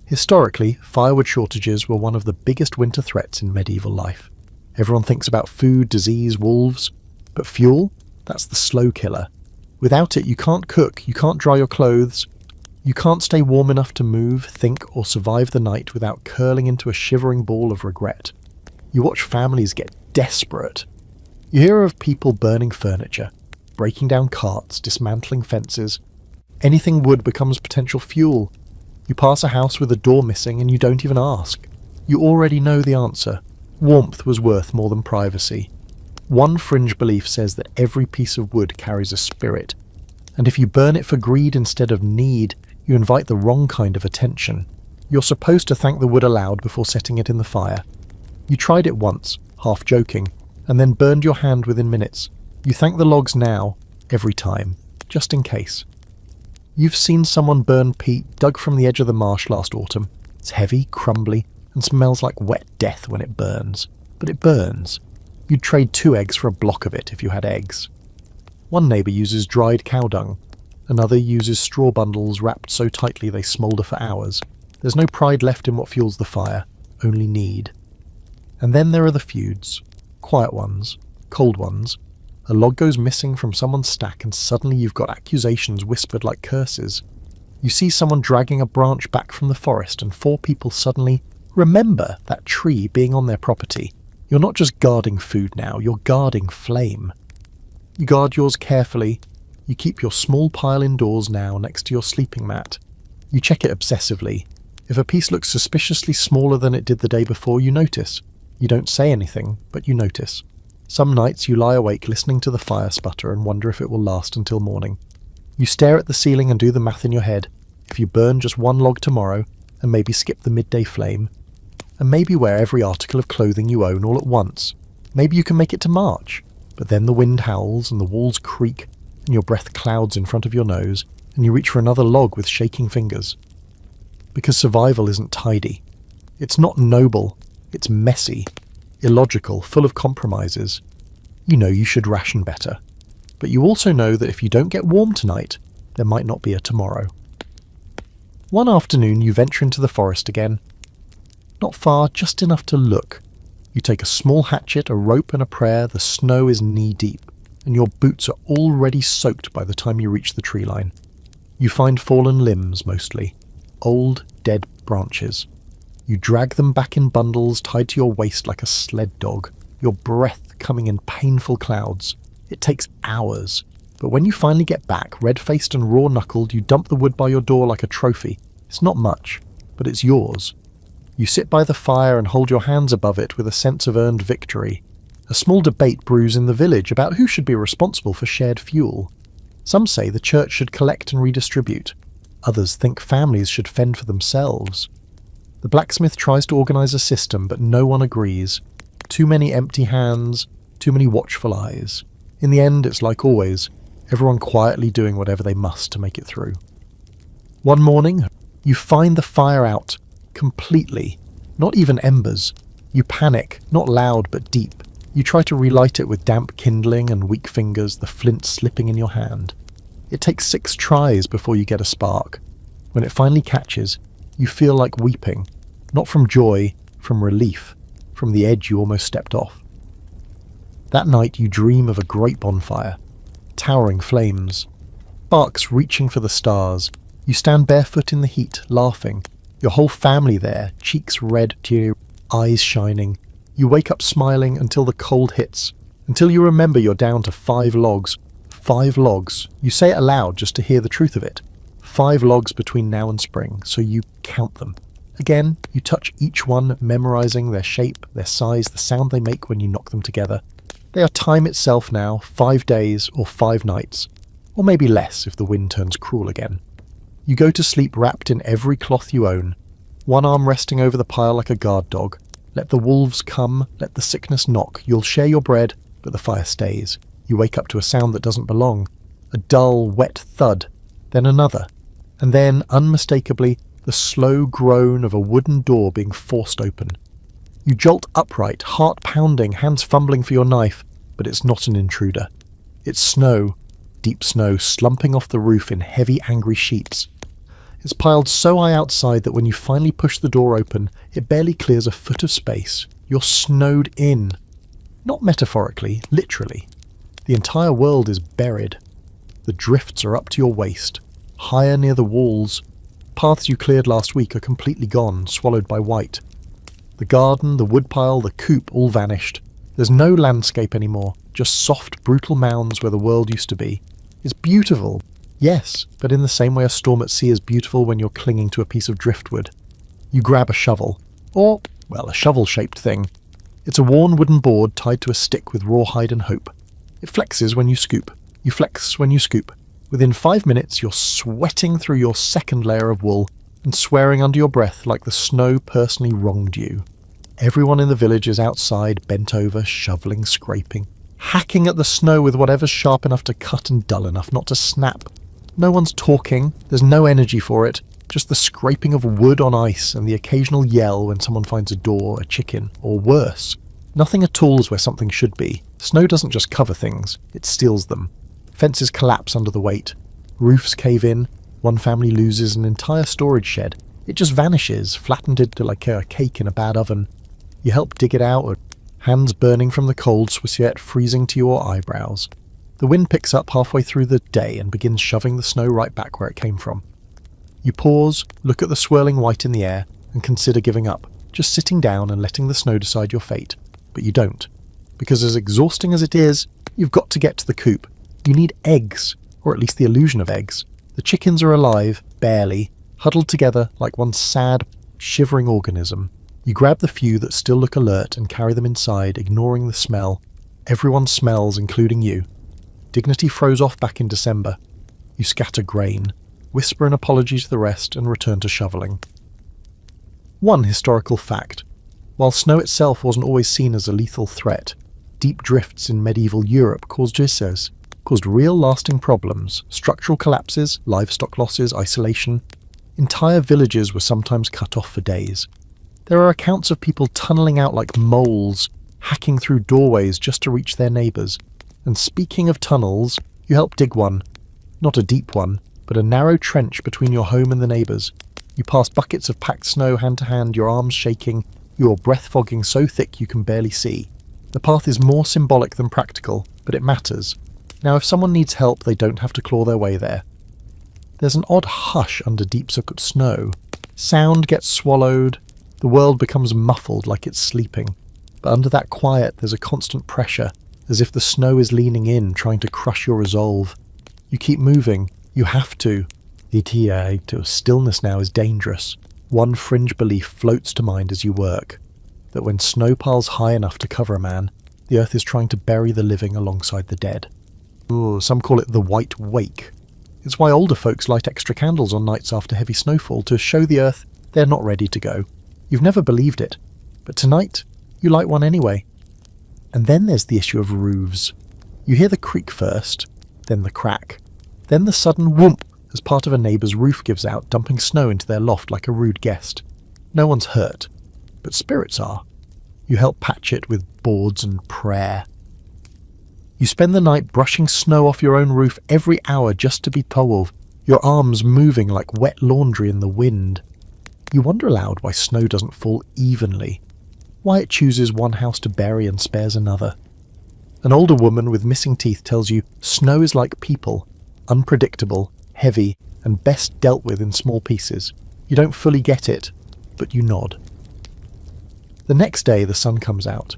Historically, firewood shortages were one of the biggest winter threats in medieval life. Everyone thinks about food, disease, wolves, but fuel? That's the slow killer. Without it, you can't cook, you can't dry your clothes, you can't stay warm enough to move, think, or survive the night without curling into a shivering ball of regret. You watch families get desperate. You hear of people burning furniture, breaking down carts, dismantling fences. Anything wood becomes potential fuel. You pass a house with a door missing and you don't even ask. You already know the answer. Warmth was worth more than privacy. One fringe belief says that every piece of wood carries a spirit, and if you burn it for greed instead of need, you invite the wrong kind of attention. You're supposed to thank the wood aloud before setting it in the fire. You tried it once, half joking, and then burned your hand within minutes. You thank the logs now, every time, just in case. You've seen someone burn peat dug from the edge of the marsh last autumn. It's heavy, crumbly, and smells like wet death when it burns. But it burns. You'd trade 2 eggs for a block of it if you had eggs. One neighbour uses dried cow dung. Another uses straw bundles wrapped so tightly they smoulder for hours. There's no pride left in what fuels the fire, only need. And then there are the feuds. Quiet ones, cold ones. A log goes missing from someone's stack and suddenly you've got accusations whispered like curses. You see someone dragging a branch back from the forest and 4 people suddenly remember that tree being on their property. You're not just guarding food now, you're guarding flame. You guard yours carefully. You keep your small pile indoors now next to your sleeping mat. You check it obsessively. If a piece looks suspiciously smaller than it did the day before, you notice. You don't say anything, but you notice. Some nights you lie awake listening to the fire sputter and wonder if it will last until morning. You stare at the ceiling and do the math in your head. If you burn just 1 log tomorrow, and maybe skip the midday flame, and maybe wear every article of clothing you own all at once, maybe you can make it to March. But then the wind howls and the walls creak and your breath clouds in front of your nose and you reach for another log with shaking fingers. Because survival isn't tidy. It's not noble. It's messy, illogical, full of compromises. You know you should ration better. But you also know that if you don't get warm tonight, there might not be a tomorrow. One afternoon you venture into the forest again. Not far, just enough to look. You take a small hatchet, a rope and a prayer. The snow is knee-deep, and your boots are already soaked by the time you reach the tree line. You find fallen limbs, mostly. Old, dead branches. You drag them back in bundles tied to your waist like a sled dog, your breath coming in painful clouds. It takes hours, but when you finally get back, red-faced and raw-knuckled, you dump the wood by your door like a trophy. It's not much, but it's yours. You sit by the fire and hold your hands above it with a sense of earned victory. A small debate brews in the village about who should be responsible for shared fuel. Some say the church should collect and redistribute. Others think families should fend for themselves. The blacksmith tries to organise a system, but no one agrees. Too many empty hands, too many watchful eyes. In the end, it's like always, everyone quietly doing whatever they must to make it through. One morning, you find the fire out. Completely. Not even embers. You panic, not loud but deep. You try to relight it with damp kindling and weak fingers, the flint slipping in your hand. It takes 6 tries before you get a spark. When it finally catches, you feel like weeping. Not from joy, from relief, from the edge you almost stepped off. That night you dream of a great bonfire. Towering flames. Sparks reaching for the stars. You stand barefoot in the heat, laughing. Your whole family there, cheeks red, teary, eyes shining. You wake up smiling until the cold hits, until you remember you're down to 5 logs. 5 logs. You say it aloud just to hear the truth of it. 5 logs between now and spring, so you count them. Again, you touch each one, memorizing their shape, their size, the sound they make when you knock them together. They are time itself now, 5 days or 5 nights, or maybe less if the wind turns cruel again. You go to sleep wrapped in every cloth you own, one arm resting over the pile like a guard dog. Let the wolves come, let the sickness knock. You'll share your bread, but the fire stays. You wake up to a sound that doesn't belong. A dull, wet thud, then another. And then, unmistakably, the slow groan of a wooden door being forced open. You jolt upright, heart pounding, hands fumbling for your knife, but it's not an intruder. It's snow, deep snow, slumping off the roof in heavy, angry sheets. It's piled so high outside that when you finally push the door open, it barely clears a foot of space. You're snowed in. Not metaphorically, literally. The entire world is buried. The drifts are up to your waist, higher near the walls. Paths you cleared last week are completely gone, swallowed by white. The garden, the woodpile, the coop all vanished. There's no landscape anymore, just soft, brutal mounds where the world used to be. It's beautiful, yes, but in the same way a storm at sea is beautiful when you're clinging to a piece of driftwood. You grab a shovel, or, well, a shovel-shaped thing. It's a worn wooden board tied to a stick with rawhide and hope. It flexes when you scoop. You flex when you scoop. Within 5 minutes, you're sweating through your second layer of wool and swearing under your breath like the snow personally wronged you. Everyone in the village is outside, bent over, shoveling, scraping, hacking at the snow with whatever's sharp enough to cut and dull enough not to snap. No one's talking, there's no energy for it, just the scraping of wood on ice and the occasional yell when someone finds a door, a chicken, or worse. Nothing at all is where something should be. Snow doesn't just cover things, it steals them. Fences collapse under the weight. Roofs cave in. One family loses an entire storage shed. It just vanishes, flattened into like a cake in a bad oven. You help dig it out, hands burning from the cold, sweat freezing to your eyebrows. The wind picks up halfway through the day and begins shoving the snow right back where it came from. You pause, look at the swirling white in the air, and consider giving up, just sitting down and letting the snow decide your fate. But you don't. Because as exhausting as it is, you've got to get to the coop. You need eggs, or at least the illusion of eggs. The chickens are alive, barely, huddled together like one sad, shivering organism. You grab the few that still look alert and carry them inside, ignoring the smell. Everyone smells, including you. Dignity froze off back in December. You scatter grain, whisper an apology to the rest, and return to shoveling. One historical fact. While snow itself wasn't always seen as a lethal threat, deep drifts in medieval Europe caused real lasting problems, structural collapses, livestock losses, isolation. Entire villages were sometimes cut off for days. There are accounts of people tunneling out like moles, hacking through doorways just to reach their neighbours. And speaking of tunnels, you help dig one. Not a deep one, but a narrow trench between your home and the neighbours. You pass buckets of packed snow hand to hand, your arms shaking, your breath fogging so thick you can barely see. The path is more symbolic than practical, but it matters. Now if someone needs help, they don't have to claw their way there. There's an odd hush under deep snow. Sound gets swallowed. The world becomes muffled like it's sleeping. But under that quiet there's a constant pressure, as if the snow is leaning in, trying to crush your resolve. You keep moving. You have to. The stillness now is dangerous. One fringe belief floats to mind as you work, that when snow piles high enough to cover a man, the earth is trying to bury the living alongside the dead. Some call it the white wake. It's why older folks light extra candles on nights after heavy snowfall to show the earth they're not ready to go. You've never believed it, but tonight you light one anyway. And then there's the issue of roofs. You hear the creak first, then the crack, then the sudden whoomp as part of a neighbour's roof gives out, dumping snow into their loft like a rude guest. No one's hurt, but spirits are. You help patch it with boards and prayer. You spend the night brushing snow off your own roof every hour just to be told, your arms moving like wet laundry in the wind. You wonder aloud why snow doesn't fall evenly, why it chooses one house to bury and spares another. An older woman with missing teeth tells you snow is like people, unpredictable, heavy, and best dealt with in small pieces. You don't fully get it, but you nod. The next day the sun comes out.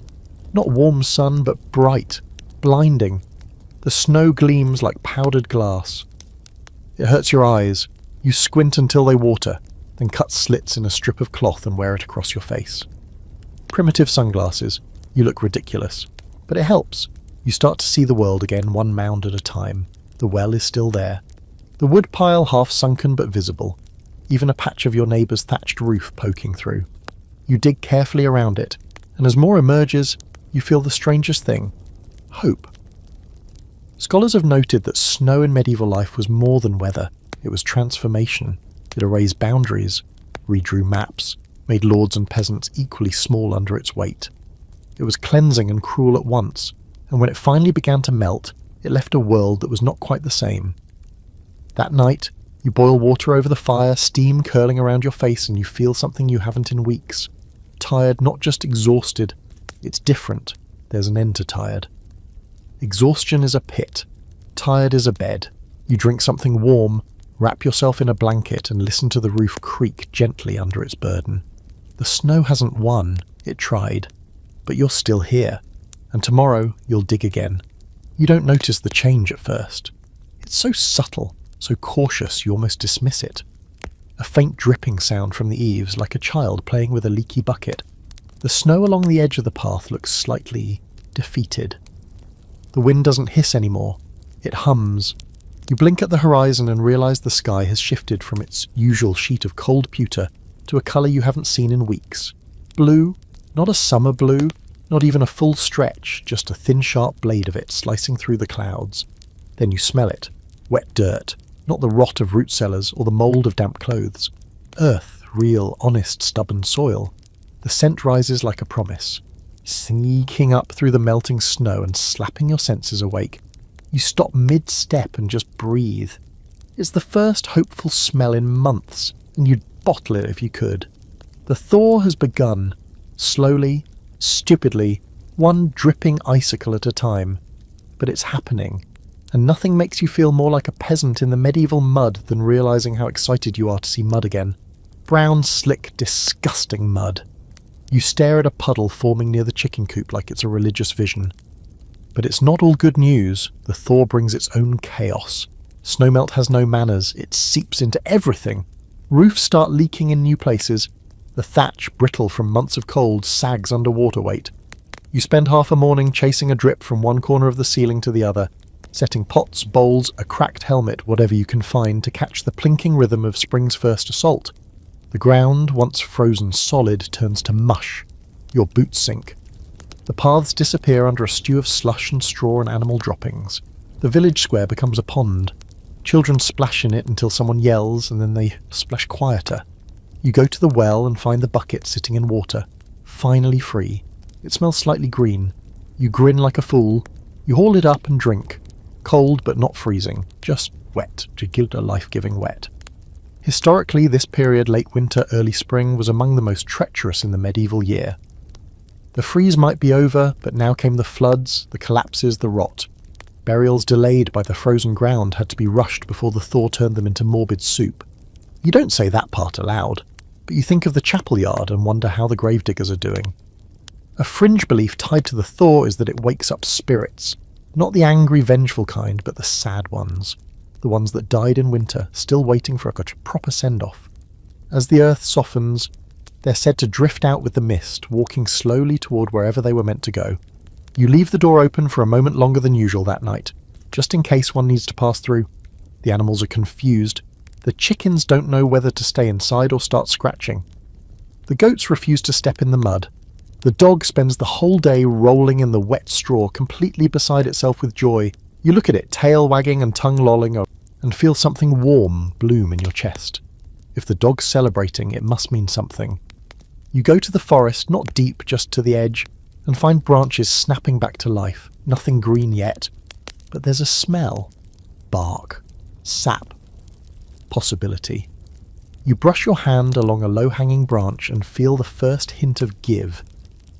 Not warm sun, but bright, blinding. The snow gleams like powdered glass. It hurts your eyes. You squint until they water, then cut slits in a strip of cloth and wear it across your face. Primitive sunglasses. You look ridiculous. But it helps. You start to see the world again, one mound at a time. The well is still there. The wood pile half sunken but visible. Even a patch of your neighbour's thatched roof poking through. You dig carefully around it, and as more emerges, you feel the strangest thing. Hope. Scholars have noted that snow in medieval life was more than weather. It was transformation. It erased boundaries, redrew maps, made lords and peasants equally small under its weight. It was cleansing and cruel at once, and when it finally began to melt, it left a world that was not quite the same. That night, you boil water over the fire, steam curling around your face, and you feel something you haven't in weeks. Tired, not just exhausted. It's different. There's an end to tired. Exhaustion is a pit. Tired is a bed. You drink something warm, wrap yourself in a blanket, and listen to the roof creak gently under its burden. The snow hasn't won. It tried. But you're still here. And tomorrow, you'll dig again. You don't notice the change at first. It's so subtle, so cautious you almost dismiss it. A faint dripping sound from the eaves, like a child playing with a leaky bucket. The snow along the edge of the path looks slightly defeated. The wind doesn't hiss anymore. It hums. You blink at the horizon and realise the sky has shifted from its usual sheet of cold pewter to a colour you haven't seen in weeks. Blue, not a summer blue, not even a full stretch, just a thin sharp blade of it slicing through the clouds. Then you smell it. Wet dirt, not the rot of root cellars or the mould of damp clothes. Earth, real, honest, stubborn soil. The scent rises like a promise, sneaking up through the melting snow and slapping your senses awake. You stop mid-step and just breathe. It's the first hopeful smell in months, and you'd bottle it if you could. The thaw has begun, slowly, stupidly, one dripping icicle at a time. But it's happening, and nothing makes you feel more like a peasant in the medieval mud than realising how excited you are to see mud again. Brown, slick, disgusting mud. You stare at a puddle forming near the chicken coop like it's a religious vision. But it's not all good news. The thaw brings its own chaos. Snowmelt has no manners. It seeps into everything. Roofs start leaking in new places. The thatch, brittle from months of cold, sags under water weight. You spend half a morning chasing a drip from one corner of the ceiling to the other, setting pots, bowls, a cracked helmet, whatever you can find, to catch the plinking rhythm of spring's first assault. The ground, once frozen solid, turns to mush. Your boots sink. The paths disappear under a stew of slush and straw and animal droppings. The village square becomes a pond. Children splash in it until someone yells, and then they splash quieter. You go to the well and find the bucket sitting in water, finally free. It smells slightly green. You grin like a fool. You haul it up and drink. Cold but not freezing, just wet, Jagilda life-giving wet. Historically, this period, late winter, early spring, was among the most treacherous in the medieval year. The freeze might be over, but now came the floods, the collapses, the rot. Burials delayed by the frozen ground had to be rushed before the thaw turned them into morbid soup. You don't say that part aloud, but you think of the chapel yard and wonder how the gravediggers are doing. A fringe belief tied to the thaw is that it wakes up spirits. Not the angry, vengeful kind, but the sad ones. The ones that died in winter, still waiting for a proper send-off. As the earth softens, they're said to drift out with the mist, walking slowly toward wherever they were meant to go. You leave the door open for a moment longer than usual that night, just in case one needs to pass through. The animals are confused. The chickens don't know whether to stay inside or start scratching. The goats refuse to step in the mud. The dog spends the whole day rolling in the wet straw, completely beside itself with joy. You look at it, tail wagging and tongue lolling, and feel something warm bloom in your chest. If the dog's celebrating, it must mean something. You go to the forest, not deep, just to the edge, and find branches snapping back to life. Nothing green yet, but there's a smell. Bark. Sap. Possibility. You brush your hand along a low-hanging branch and feel the first hint of give.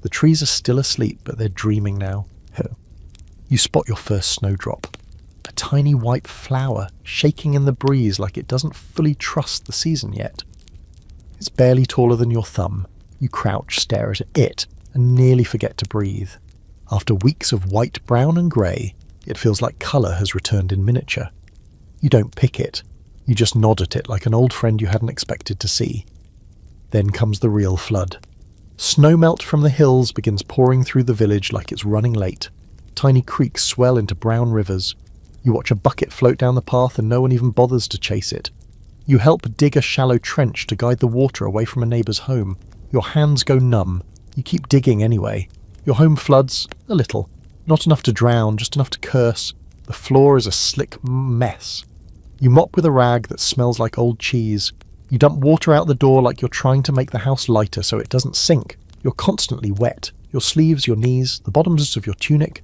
The trees are still asleep, but they're dreaming now. You spot your first snowdrop. A tiny white flower, shaking in the breeze like it doesn't fully trust the season yet. It's barely taller than your thumb. You crouch, stare at it, and nearly forget to breathe. After weeks of white, brown and grey, it feels like colour has returned in miniature. You don't pick it. You just nod at it like an old friend you hadn't expected to see. Then comes the real flood. Snowmelt from the hills begins pouring through the village like it's running late. Tiny creeks swell into brown rivers. You watch a bucket float down the path and no one even bothers to chase it. You help dig a shallow trench to guide the water away from a neighbour's home. Your hands go numb. You keep digging anyway. Your home floods a little. Not enough to drown, just enough to curse. The floor is a slick mess. You mop with a rag that smells like old cheese. You dump water out the door like you're trying to make the house lighter so it doesn't sink. You're constantly wet. Your sleeves, your knees, the bottoms of your tunic.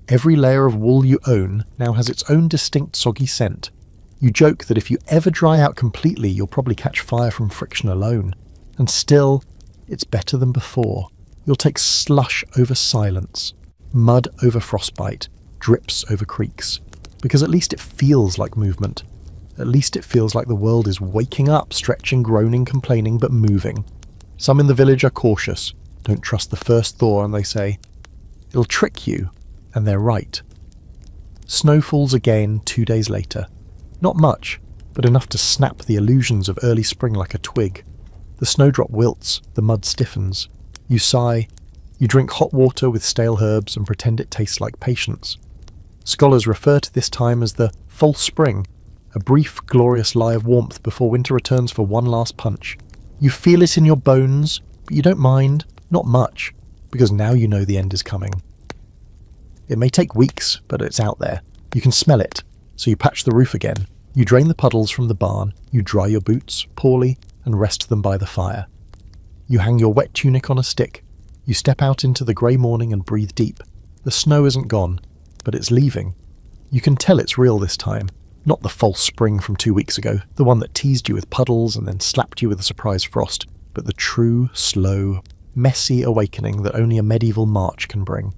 Every layer of wool you own now has its own distinct soggy scent. You joke that if you ever dry out completely, you'll probably catch fire from friction alone. And still, it's better than before. You'll take slush over silence, mud over frostbite, drips over creeks. Because at least it feels like movement. At least it feels like the world is waking up, stretching, groaning, complaining, but moving. Some in the village are cautious, don't trust the first thaw, and they say, "It'll trick you," and they're right. Snow falls again 2 days later. Not much, but enough to snap the illusions of early spring like a twig. The snowdrop wilts, the mud stiffens. You sigh. You drink hot water with stale herbs and pretend it tastes like patience. Scholars refer to this time as the false spring, a brief, glorious lie of warmth before winter returns for one last punch. You feel it in your bones, but you don't mind, not much, because now you know the end is coming. It may take weeks, but it's out there. You can smell it, so you patch the roof again. You drain the puddles from the barn, you dry your boots, poorly, and rest them by the fire. You hang your wet tunic on a stick. You step out into the grey morning and breathe deep. The snow isn't gone, but it's leaving. You can tell it's real this time, not the false spring from 2 weeks ago, the one that teased you with puddles and then slapped you with a surprise frost, but the true, slow, messy awakening that only a medieval March can bring.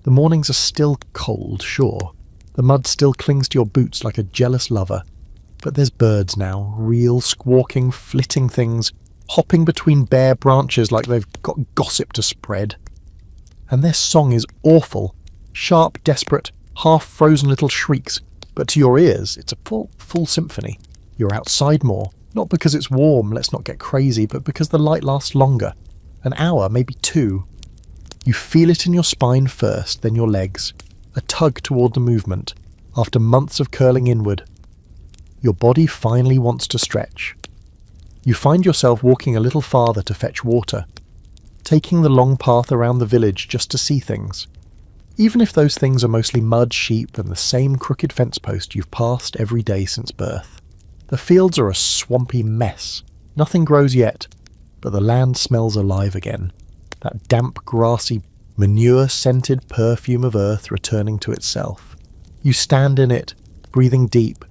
The mornings are still cold, sure. The mud still clings to your boots like a jealous lover. But there's birds now, real, squawking, flitting things, hopping between bare branches like they've got gossip to spread. And their song is awful. Sharp, desperate, half-frozen little shrieks. But to your ears, it's a full symphony. You're outside more, not because it's warm, let's not get crazy, but because the light lasts longer. An hour, maybe 2. You feel it in your spine first, then your legs. A tug toward the movement, after months of curling inward. Your body finally wants to stretch. You find yourself walking a little farther to fetch water, taking the long path around the village just to see things. Even if those things are mostly mud, sheep, and the same crooked fence post you've passed every day since birth. The fields are a swampy mess. Nothing grows yet, but the land smells alive again. That damp, grassy, manure-scented perfume of earth returning to itself. You stand in it, breathing deep,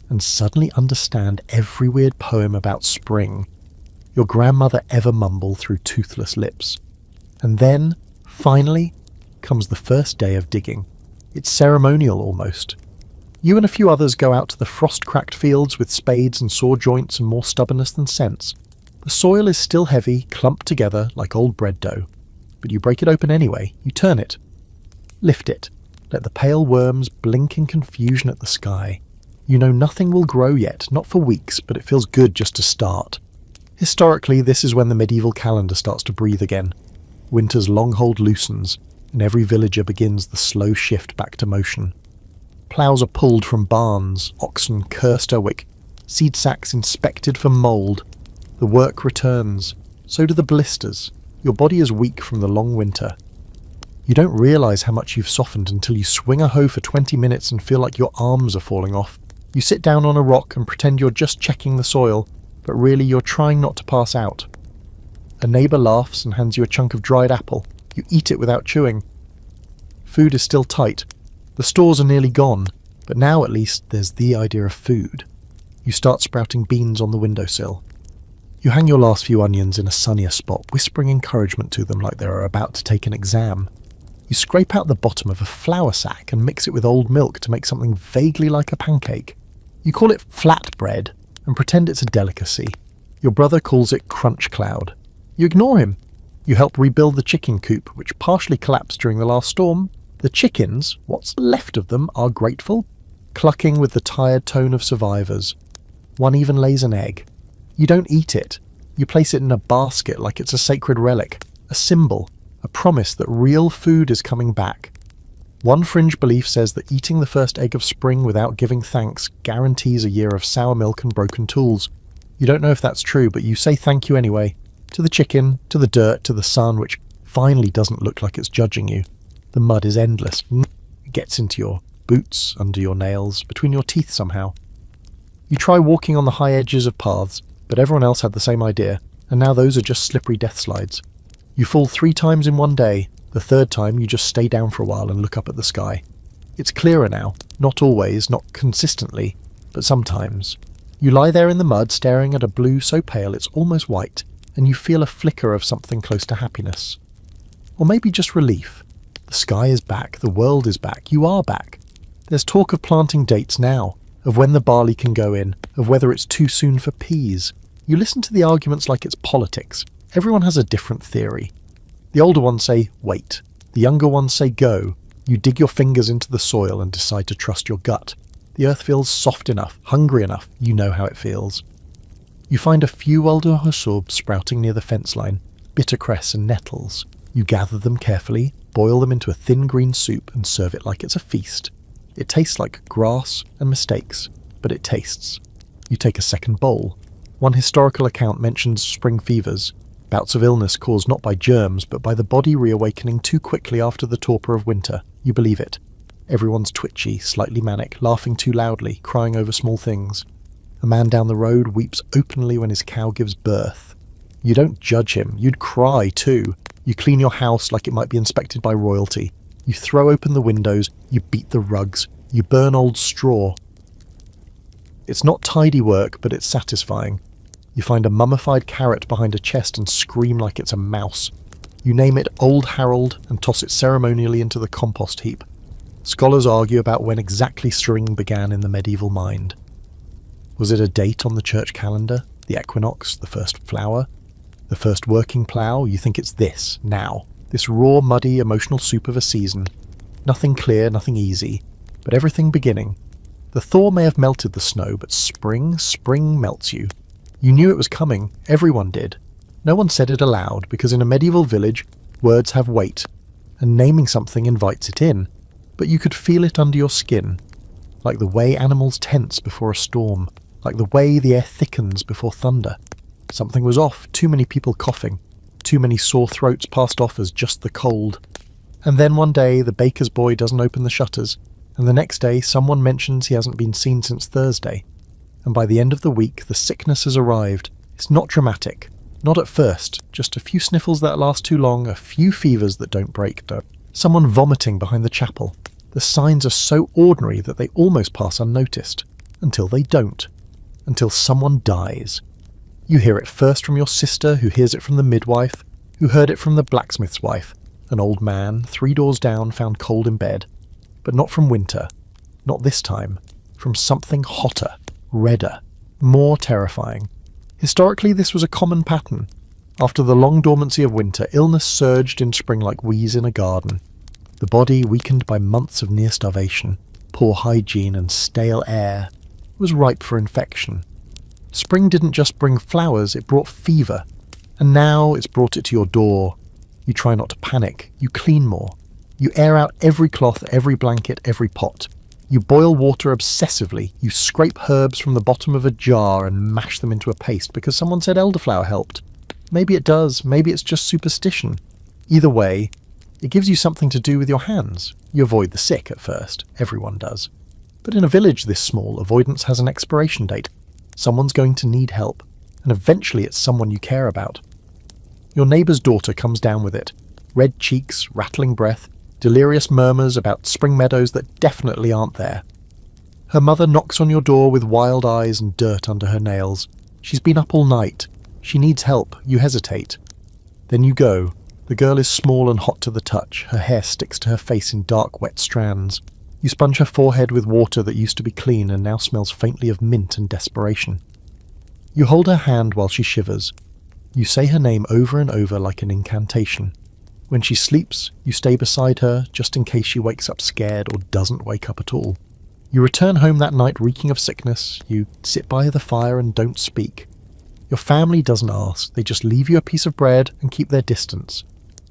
and suddenly understand every weird poem about spring your grandmother ever mumbled through toothless lips. And then, finally, comes the first day of digging. It's ceremonial almost. You and a few others go out to the frost-cracked fields with spades and saw joints and more stubbornness than sense. The soil is still heavy, clumped together like old bread dough. But you break it open anyway, you turn it. Lift it. Let the pale worms blink in confusion at the sky. You know nothing will grow yet, not for weeks, but it feels good just to start. Historically, this is when the medieval calendar starts to breathe again. Winter's long hold loosens, and every villager begins the slow shift back to motion. Ploughs are pulled from barns, oxen cursed Erwick, seed sacks inspected for mould. The work returns. So do the blisters. Your body is weak from the long winter. You don't realise how much you've softened until you swing a hoe for 20 minutes and feel like your arms are falling off. You sit down on a rock and pretend you're just checking the soil, but really you're trying not to pass out. A neighbour laughs and hands you a chunk of dried apple. You eat it without chewing. Food is still tight. The stores are nearly gone, but now at least there's the idea of food. You start sprouting beans on the windowsill. You hang your last few onions in a sunnier spot, whispering encouragement to them like they are about to take an exam. You scrape out the bottom of a flour sack and mix it with old milk to make something vaguely like a pancake. You call it flatbread and pretend it's a delicacy. Your brother calls it crunch cloud. You ignore him. You help rebuild the chicken coop, which partially collapsed during the last storm. The chickens, what's left of them, are grateful, clucking with the tired tone of survivors. One even lays an egg. You don't eat it. You place it in a basket like it's a sacred relic, a symbol, a promise that real food is coming back. One fringe belief says that eating the first egg of spring without giving thanks guarantees a year of sour milk and broken tools. You don't know if that's true, but you say thank you anyway. To the chicken, to the dirt, to the sun, which finally doesn't look like it's judging you. The mud is endless. It gets into your boots, under your nails, between your teeth somehow. You try walking on the high edges of paths, but everyone else had the same idea, and now those are just slippery death slides. You fall 3 times in one day. The 3rd time you just stay down for a while and look up at the sky. It's clearer now, not always, not consistently, but sometimes. You lie there in the mud staring at a blue so pale it's almost white, and you feel a flicker of something close to happiness. Or maybe just relief. The sky is back, the world is back, you are back. There's talk of planting dates now, of when the barley can go in, of whether it's too soon for peas. You listen to the arguments like it's politics. Everyone has a different theory. The older ones say, wait. The younger ones say, go. You dig your fingers into the soil and decide to trust your gut. The earth feels soft enough, hungry enough, you know how it feels. You find a few alder sprouting near the fence line, bittercress and nettles. You gather them carefully, boil them into a thin green soup and serve it like it's a feast. It tastes like grass and mistakes, but it tastes. You take a second bowl. One historical account mentions spring fevers, bouts of illness caused not by germs but by the body reawakening too quickly after the torpor of winter. You believe it. Everyone's twitchy, slightly manic, laughing too loudly, crying over small things. A man down the road weeps openly when his cow gives birth. You don't judge him, you'd cry too. You clean your house like it might be inspected by royalty. You throw open the windows, you beat the rugs, you burn old straw. It's not tidy work, but it's satisfying. You find a mummified carrot behind a chest and scream like it's a mouse. You name it Old Harold and toss it ceremonially into the compost heap. Scholars argue about when exactly string began in the medieval mind. Was it a date on the church calendar? The equinox? The first flower? The first working plough? You think it's this, now. This raw, muddy, emotional soup of a season. Nothing clear, nothing easy, but everything beginning. The thaw may have melted the snow, but spring melts you. You knew it was coming, everyone did. No one said it aloud, because in a medieval village, words have weight, and naming something invites it in, but you could feel it under your skin, like the way animals tense before a storm, like the way the air thickens before thunder. Something was off, too many people coughing, too many sore throats passed off as just the cold. And then one day the baker's boy doesn't open the shutters, and the next day someone mentions he hasn't been seen since Thursday. And by the end of the week the sickness has arrived. It's not dramatic, not at first, just a few sniffles that last too long, a few fevers that don't break down. Someone vomiting behind the chapel. The signs are so ordinary that they almost pass unnoticed, until they don't, until someone dies. You hear it first from your sister, who hears it from the midwife, who heard it from the blacksmith's wife, an old man, 3 doors down, found cold in bed. But not from winter, not this time, from something hotter, redder, more terrifying. Historically, this was a common pattern. After the long dormancy of winter, illness surged in spring like weeds in a garden. The body, weakened by months of near starvation, poor hygiene and stale air, was ripe for infection. Spring didn't just bring flowers, it brought fever. And now it's brought it to your door. You try not to panic, you clean more. You air out every cloth, every blanket, every pot. You boil water obsessively. You scrape herbs from the bottom of a jar and mash them into a paste because someone said elderflower helped. Maybe it does, maybe it's just superstition. Either way, it gives you something to do with your hands. You avoid the sick at first, everyone does. But in a village this small, avoidance has an expiration date. Someone's going to need help, and eventually it's someone you care about. Your neighbour's daughter comes down with it. Red cheeks, rattling breath, delirious murmurs about spring meadows that definitely aren't there. Her mother knocks on your door with wild eyes and dirt under her nails. She's been up all night. She needs help. You hesitate. Then you go. The girl is small and hot to the touch. Her hair sticks to her face in dark, wet strands. You sponge her forehead with water that used to be clean and now smells faintly of mint and desperation. You hold her hand while she shivers. You say her name over and over like an incantation. When she sleeps, you stay beside her just in case she wakes up scared or doesn't wake up at all. You return home that night reeking of sickness. You sit by the fire and don't speak. Your family doesn't ask. They just leave you a piece of bread and keep their distance.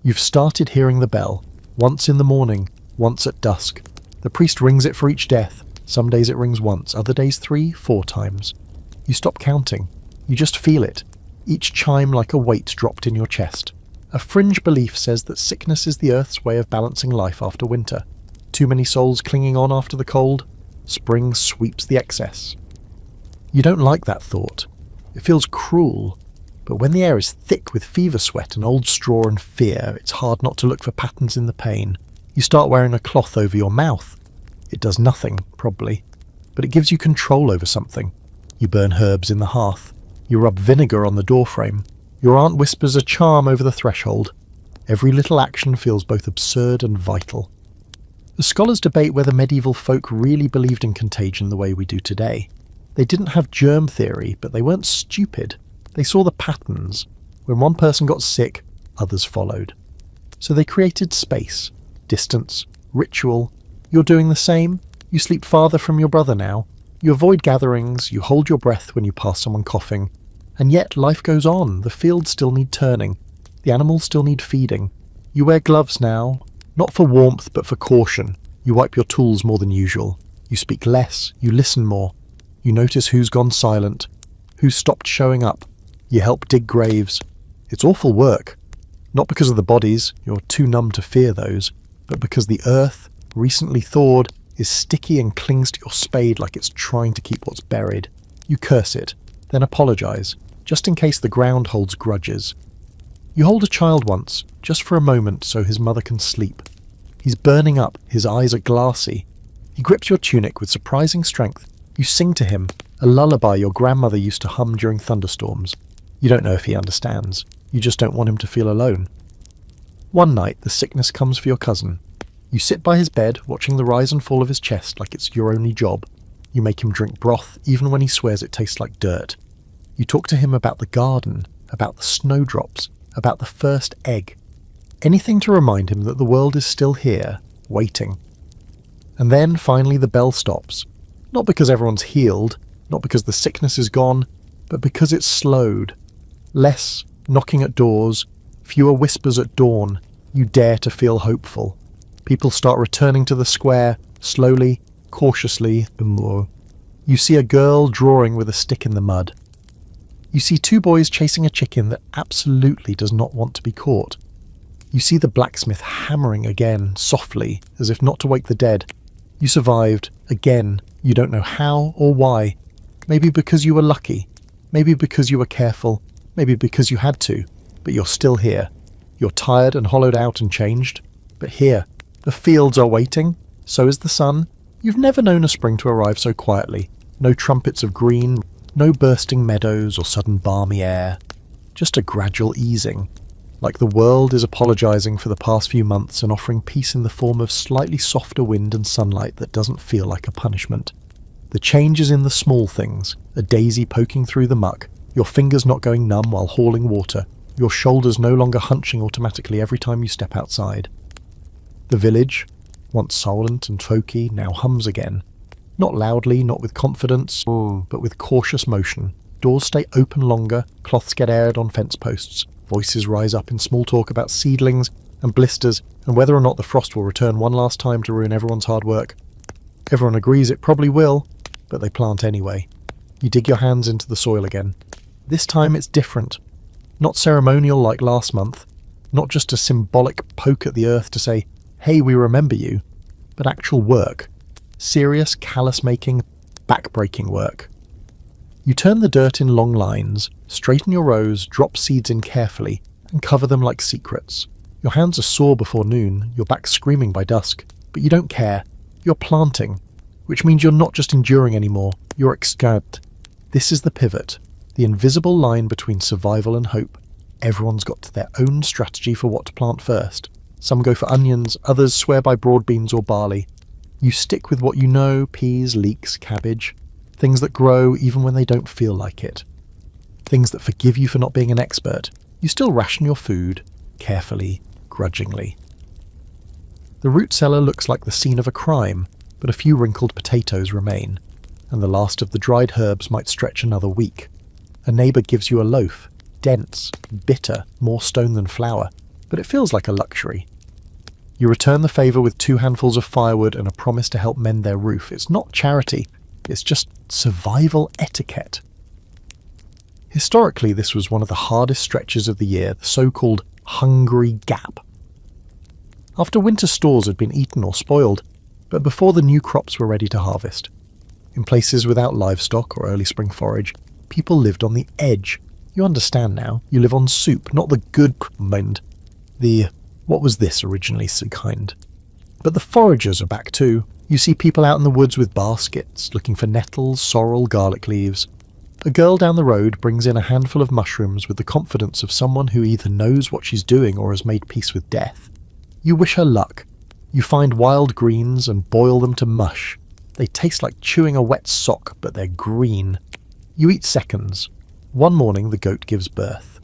You've started hearing the bell, once in the morning, once at dusk. The priest rings it for each death. Some days it rings once, other days 3, 4 times. You stop counting. You just feel it, each chime like a weight dropped in your chest. A fringe belief says that sickness is the earth's way of balancing life after winter. Too many souls clinging on after the cold. Spring sweeps the excess. You don't like that thought. It feels cruel. But when the air is thick with fever sweat and old straw and fear, it's hard not to look for patterns in the pain. You start wearing a cloth over your mouth. It does nothing, probably, but it gives you control over something. You burn herbs in the hearth. You rub vinegar on the doorframe. Your aunt whispers a charm over the threshold. Every little action feels both absurd and vital. The scholars debate whether medieval folk really believed in contagion the way we do today. They didn't have germ theory, but they weren't stupid. They saw the patterns. When one person got sick, others followed. So they created space, distance, ritual. You're doing the same. You sleep farther from your brother now. You avoid gatherings, you hold your breath when you pass someone coughing. And yet life goes on. The fields still need turning. The animals still need feeding. You wear gloves now, not for warmth but for caution. You wipe your tools more than usual. You speak less, you listen more. You notice who's gone silent, who's stopped showing up. You help dig graves. It's awful work. Not because of the bodies, you're too numb to fear those, but because the earth, recently thawed, is sticky and clings to your spade like it's trying to keep what's buried. You curse it, then apologise, just in case the ground holds grudges. You hold a child once, just for a moment so his mother can sleep. He's burning up, his eyes are glassy. He grips your tunic with surprising strength. You sing to him, a lullaby your grandmother used to hum during thunderstorms. You don't know if he understands. You just don't want him to feel alone. One night, the sickness comes for your cousin. You sit by his bed, watching the rise and fall of his chest like it's your only job. You make him drink broth, even when he swears it tastes like dirt. You talk to him about the garden, about the snowdrops, about the first egg. Anything to remind him that the world is still here, waiting. And then, finally, the bell stops. Not because everyone's healed, not because the sickness is gone, but because it's slowed. Less knocking at doors, fewer whispers at dawn. You dare to feel hopeful. People start returning to the square, slowly, cautiously. You see a girl drawing with a stick in the mud. You see two boys chasing a chicken that absolutely does not want to be caught. You see the blacksmith hammering again, softly, as if not to wake the dead. You survived, again. You don't know how or why. Maybe because you were lucky. Maybe because you were careful. Maybe because you had to. But you're still here. You're tired and hollowed out and changed. But here, the fields are waiting. So is the sun. You've never known a spring to arrive so quietly. No trumpets of green, no bursting meadows or sudden balmy air. Just a gradual easing. Like the world is apologising for the past few months and offering peace in the form of slightly softer wind and sunlight that doesn't feel like a punishment. The change is in the small things, a daisy poking through the muck, your fingers not going numb while hauling water, your shoulders no longer hunching automatically every time you step outside. The village, once silent and folky, now hums again. Not loudly, not with confidence, but with cautious motion. Doors stay open longer, cloths get aired on fence posts. Voices rise up in small talk about seedlings and blisters and whether or not the frost will return one last time to ruin everyone's hard work. Everyone agrees it probably will, but they plant anyway. You dig your hands into the soil again. This time it's different. Not ceremonial like last month, not just a symbolic poke at the earth to say, hey, we remember you, but actual work. Serious, callous-making, back-breaking work. You turn the dirt in long lines, straighten your rows, drop seeds in carefully, and cover them like secrets. Your hands are sore before noon, your back screaming by dusk, but you don't care. You're planting, which means you're not just enduring anymore, you're excamped. This is the pivot, the invisible line between survival and hope. Everyone's got their own strategy for what to plant first. Some go for onions, others swear by broad beans or barley. You stick with what you know, peas, leeks, cabbage. Things that grow even when they don't feel like it. Things that forgive you for not being an expert. You still ration your food, carefully, grudgingly. The root cellar looks like the scene of a crime, but a few wrinkled potatoes remain, and the last of the dried herbs might stretch another week. A neighbour gives you a loaf, dense, bitter, more stone than flour, but it feels like a luxury. You return the favour with 2 handfuls of firewood and a promise to help mend their roof. It's not charity. It's just survival etiquette. Historically, this was one of the hardest stretches of the year, the so-called hungry gap. After winter stores had been eaten or spoiled, but before the new crops were ready to harvest. In places without livestock or early spring forage, people lived on the edge. You understand now, you live on soup, not the good kind. What was this originally kind? But the foragers are back too. You see people out in the woods with baskets, looking for nettles, sorrel, garlic leaves. A girl down the road brings in a handful of mushrooms with the confidence of someone who either knows what she's doing or has made peace with death. You wish her luck. You find wild greens and boil them to mush. They taste like chewing a wet sock, but they're green. You eat seconds. One morning the goat gives birth.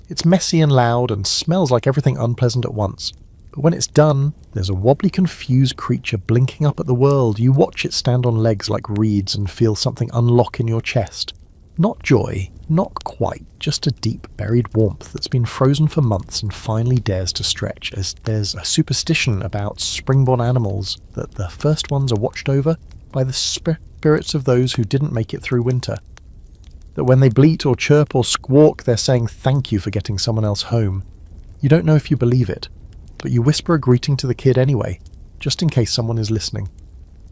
It's messy and loud and smells like everything unpleasant at once. But when it's done, there's a wobbly, confused creature blinking up at the world. You watch it stand on legs like reeds and feel something unlock in your chest. Not joy, not quite, just a deep buried warmth that's been frozen for months and finally dares to stretch, as there's a superstition about springborn animals that the first ones are watched over by the spirits of those who didn't make it through winter. That when they bleat or chirp or squawk, they're saying thank you for getting someone else home. You don't know if you believe it, but you whisper a greeting to the kid anyway, just in case someone is listening.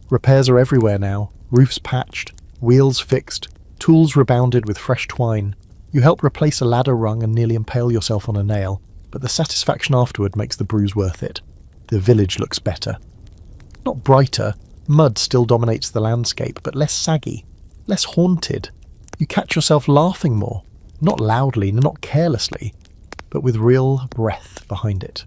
Repairs are everywhere now, roofs patched, wheels fixed, tools rebounded with fresh twine. You help replace a ladder rung and nearly impale yourself on a nail, but the satisfaction afterward makes the bruise worth it. The village looks better. Not brighter, mud still dominates the landscape, but less saggy, less haunted. You catch yourself laughing more, not loudly, not carelessly, but with real breath behind it.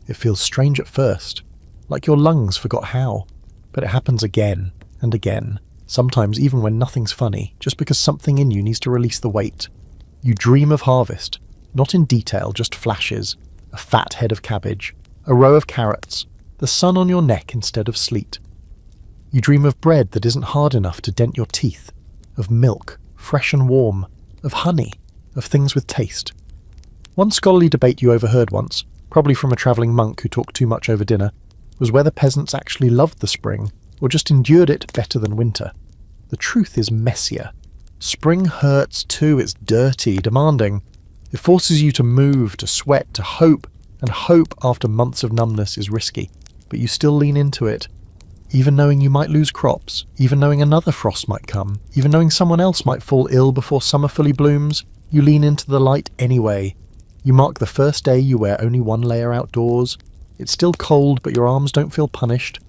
It feels strange at first, like your lungs forgot how, but it happens again and again. Sometimes even when nothing's funny, just because something in you needs to release the weight. You dream of harvest, not in detail, just flashes, a fat head of cabbage, a row of carrots, the sun on your neck instead of sleet. You dream of bread that isn't hard enough to dent your teeth, of milk, fresh and warm, of honey, of things with taste. One scholarly debate you overheard once, probably from a travelling monk who talked too much over dinner, was whether peasants actually loved the spring, or just endured it better than winter. The truth is messier. Spring hurts too, it's dirty, demanding. It forces you to move, to sweat, to hope, and hope after months of numbness is risky, but you still lean into it. Even knowing you might lose crops, even knowing another frost might come, even knowing someone else might fall ill before summer fully blooms, you lean into the light anyway. You mark the first day you wear only one layer outdoors. It's still cold, but your arms don't feel punished.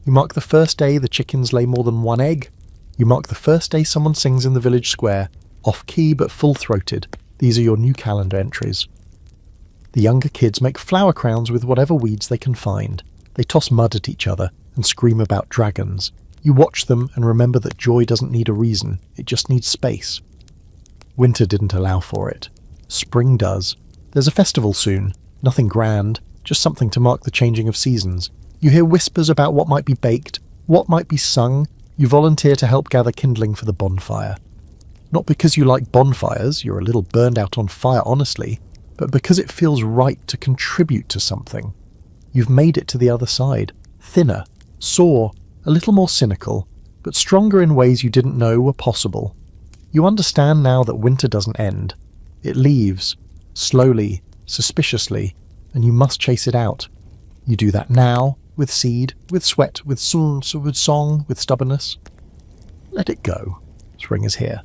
You mark the first day the chickens lay more than one egg. You mark the first day someone sings in the village square, off-key but full-throated. These are your new calendar entries. The younger kids make flower crowns with whatever weeds they can find. They toss mud at each other and scream about dragons. You watch them and remember that joy doesn't need a reason, it just needs space. Winter didn't allow for it. Spring does. There's a festival soon. Nothing grand, just something to mark the changing of seasons. You hear whispers about what might be baked, what might be sung. You volunteer to help gather kindling for the bonfire. Not because you like bonfires, you're a little burned out on fire honestly, but because it feels right to contribute to something. You've made it to the other side. Thinner, sore, a little more cynical, but stronger in ways you didn't know were possible. You understand now that winter doesn't end. It leaves, slowly, suspiciously, and you must chase it out. You do that now, with seed, with sweat, with song, with stubbornness. Let it go. Spring is here.